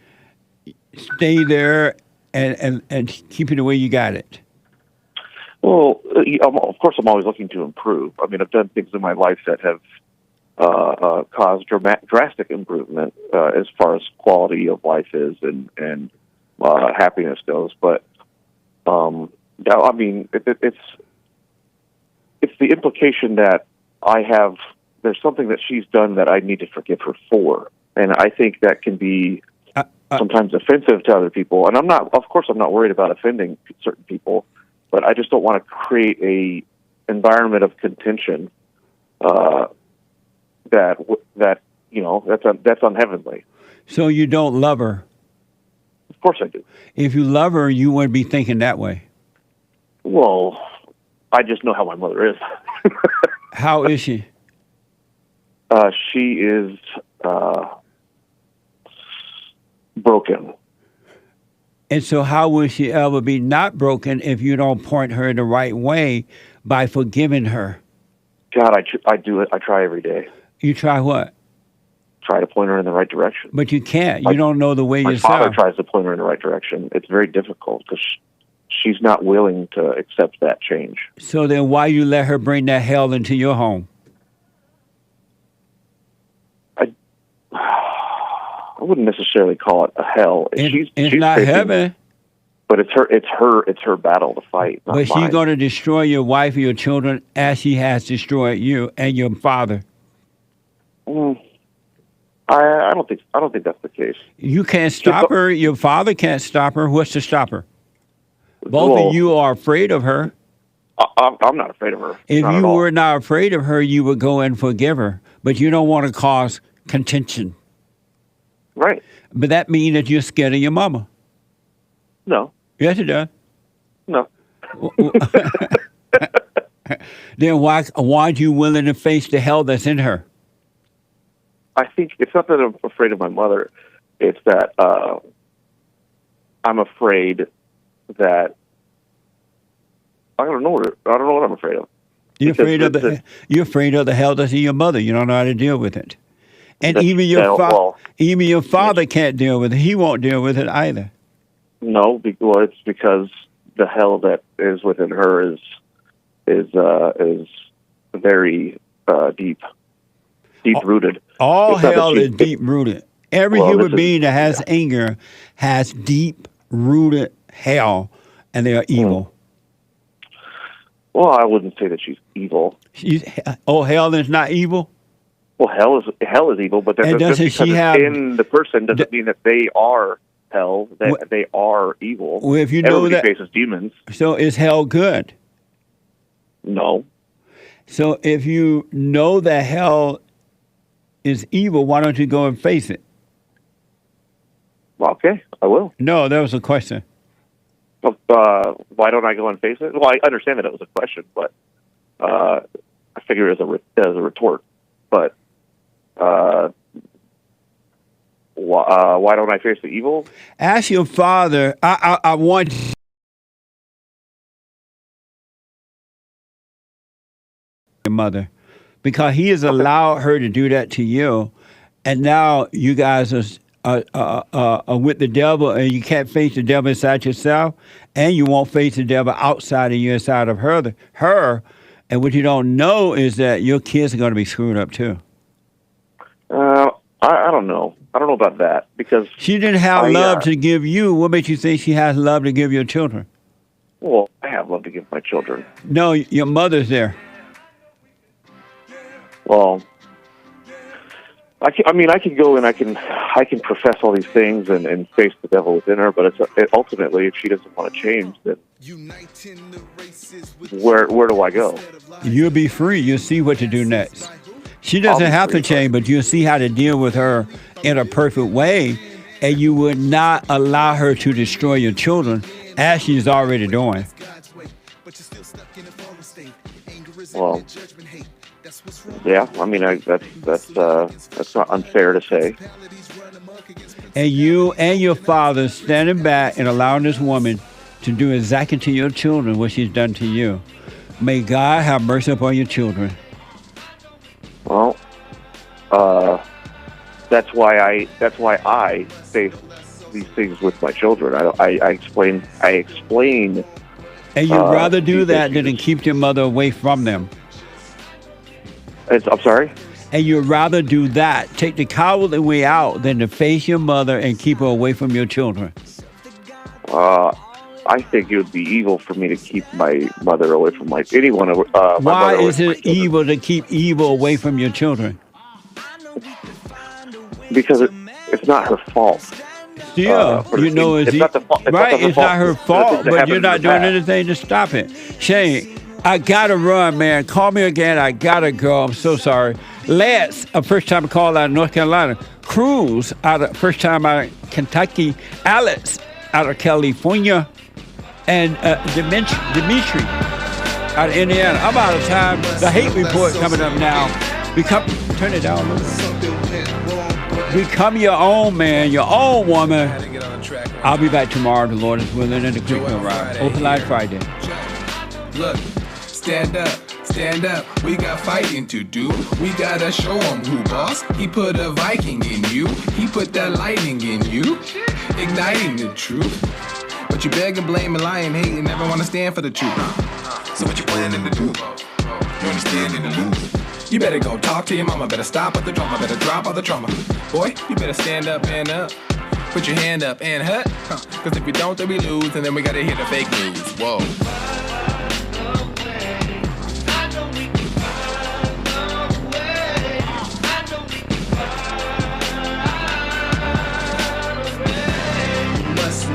Stay there and keep it the way you got it. Well, of course, I'm always looking to improve. I've done things in my life that have caused drastic improvement as far as quality of life is and happiness goes. But it's the implication that there's something that she's done that I need to forgive her for, and I think that can be sometimes offensive to other people. And I'm not worried about offending certain people, but I just don't want to create a environment of contention that's unheavenly. So you don't love her? Of course I do. If you love her, you wouldn't be thinking that way. Well, I just know how my mother is. How is she? She is broken. And so how will she ever be not broken if you don't point her in the right way by forgiving her? God, I do it. I try every day. You try what? Try to point her in the right direction. But you can't. You don't know the way yourself. My father tries to point her in the right direction. It's very difficult because she's not willing to accept that change. So then why you let her bring that hell into your home? I wouldn't necessarily call it a hell. She's not facing, heaven. But it's her battle to fight. Not But she's mine. going to destroy your wife and your children as she has destroyed you and your father. I don't think that's the case. You can't stop her. Your father can't stop her. What's to stop her? Both of you are afraid of her. I'm not afraid of her. If Not you at all. were not afraid of her, you would go and forgive her. But you don't want to cause contention. Right. But that means that you're scared of your mama. No. Yes, it does. No. Then why aren't you willing to face the hell that's in her? I think it's not that I'm afraid of my mother. It's that I'm afraid that I don't know what I'm afraid of. You're afraid of the hell that's in your mother. You don't know how to deal with it. And even your father can't deal with it. He won't deal with it either. No, it's because the hell that is within her is very deep rooted. All hell is deep rooted. Every human being that has anger has deep rooted hell, and they are evil. Well, I wouldn't say that she's evil. Hell is not evil? Well, hell is evil, but just because it's in the person doesn't mean that they are hell, that they are evil. Well, if you know Everybody that, faces demons. So is hell good? No. So if you know that hell is evil, why don't you go and face it? Well, okay, I will. No, that was a question. Why don't I go and face it? Well, I understand that it was a question, but I figure it as a retort. But why don't I face the evil? Ask your father. I want your mother, because he has allowed her to do that to you, and now you guys are with the devil, and you can't face the devil inside yourself, and you won't face the devil outside of you, inside of her. And what you don't know is that your kids are going to be screwed up too. I don't know. I don't know about that, because she didn't have love to give you. What makes you think she has love to give your children? Well, I have love to give my children. No, your mother's there. Well, I can go and I can profess all these things and face the devil within her, but ultimately, if she doesn't want to change, then where do I go? You'll be free. You'll see what to do next. She doesn't have to change, but you'll see how to deal with her in a perfect way, and you would not allow her to destroy your children, as she's already doing. Well, yeah, I mean, that's not unfair to say. And you and your father standing back and allowing this woman to do exactly to your children what she's done to you. May God have mercy upon your children. Well, that's why I face these things with my children. I explain. And you'd rather do that than to keep your mother away from them. I'm sorry? And you'd rather do that, take the cowardly way out, than to face your mother and keep her away from your children. I think it would be evil for me to keep my mother away from anyone. Why is it evil to keep evil away from your children? Because it's not her fault. Yeah, it's not the fault. Right, it's not her fault, but you're not doing anything to stop it. Shane, I gotta run, man. Call me again. I gotta go. I'm so sorry. Lance, a first-time call out of North Carolina. Cruz, first-time out of Kentucky. Alex, out of California. And Dimitri, out of Indiana. I'm out of time. The Hake Report coming up now. Turn it down a little bit. Become your own man, your own woman. I'll be back tomorrow, the Lord is willing, and the creek will rise. Open Line Friday. Look, stand up, we got fighting to do. We gotta show him who boss. He put a Viking in you, he put that lightning in you, igniting the truth. But you beg and blame and lie and hate and never wanna stand for the truth. So what you planning to do? You understanding to lose? You better go talk to your mama, better stop at the drama, better drop all the trauma. Boy, you better stand up and up. Put your hand up and hut. Cause if we don't, then we lose, and then we gotta hear the fake news. Whoa.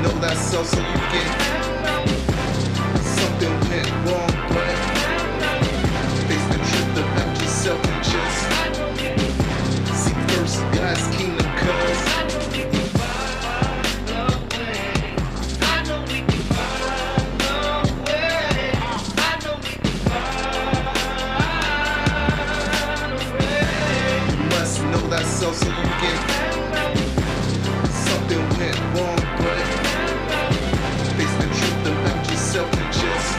Know that so you get something went wrong, but face the truth about yourself and just seek first God's kingdom, cause you must know that so you get something went wrong, but face the truth about yourself and just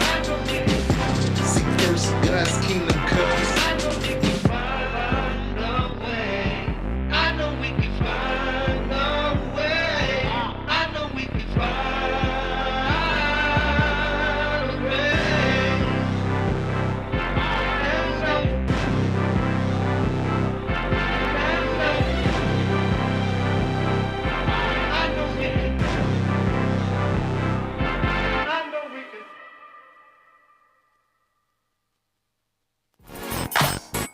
seek first God's kingdom, cause I know we can find a way. I know we can find a way.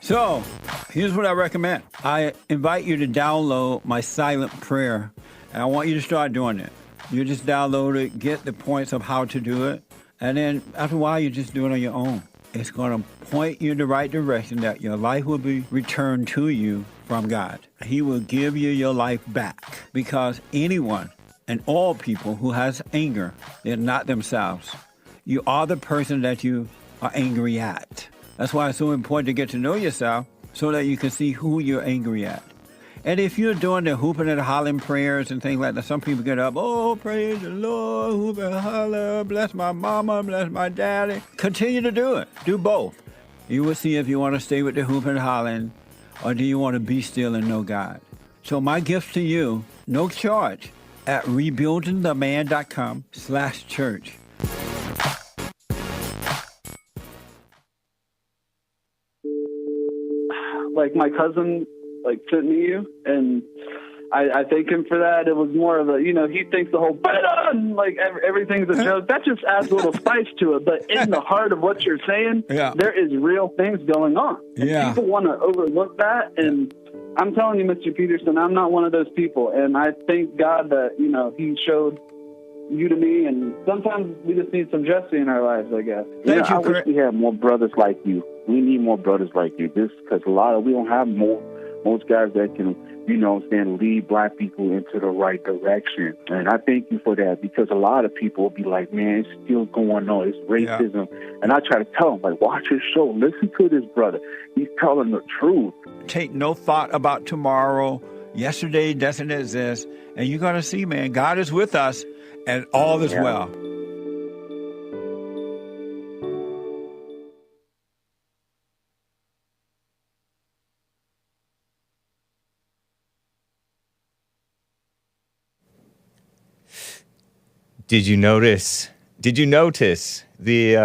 So, here's what I recommend. I invite you to download my silent prayer, and I want you to start doing it. You just download it, get the points of how to do it, and then after a while, you just do it on your own. It's going to point you in the right direction that your life will be returned to you from God. He will give you your life back, because anyone and all people who has anger, they're not themselves. You are the person that you are angry at. That's why it's so important to get to know yourself so that you can see who you're angry at. And if you're doing the hooping and hollering prayers and things like that, some people get up, oh, praise the Lord, hoop and holler, bless my mama, bless my daddy. Continue to do it. Do both. You will see if you want to stay with the hooping and hollering, or do you want to be still and know God. So my gift to you, no charge, at rebuildingtheman.com/church. Like my cousin sent me you, and I thank him for that. It was more of a, he thinks the whole everything's a joke. That just adds a little spice to it. But in the heart of what you're saying, there is real things going on. And people want to overlook that. And I'm telling you, Mr. Peterson, I'm not one of those people. And I thank God that, he showed you to me. And sometimes we just need some Jesse in our lives, I guess. I wish we had more brothers like you. We need more brothers like you. Just because we don't have more most guys that can, you know what I'm saying, lead black people into the right direction. And I thank you for that, because a lot of people will be like, man, it's still going on. It's racism. Yeah. And I try to tell them, like, watch his show. Listen to this brother. He's telling the truth. Take no thought about tomorrow. Yesterday doesn't exist. And you're going to see, man, God is with us and all is well. Did you notice the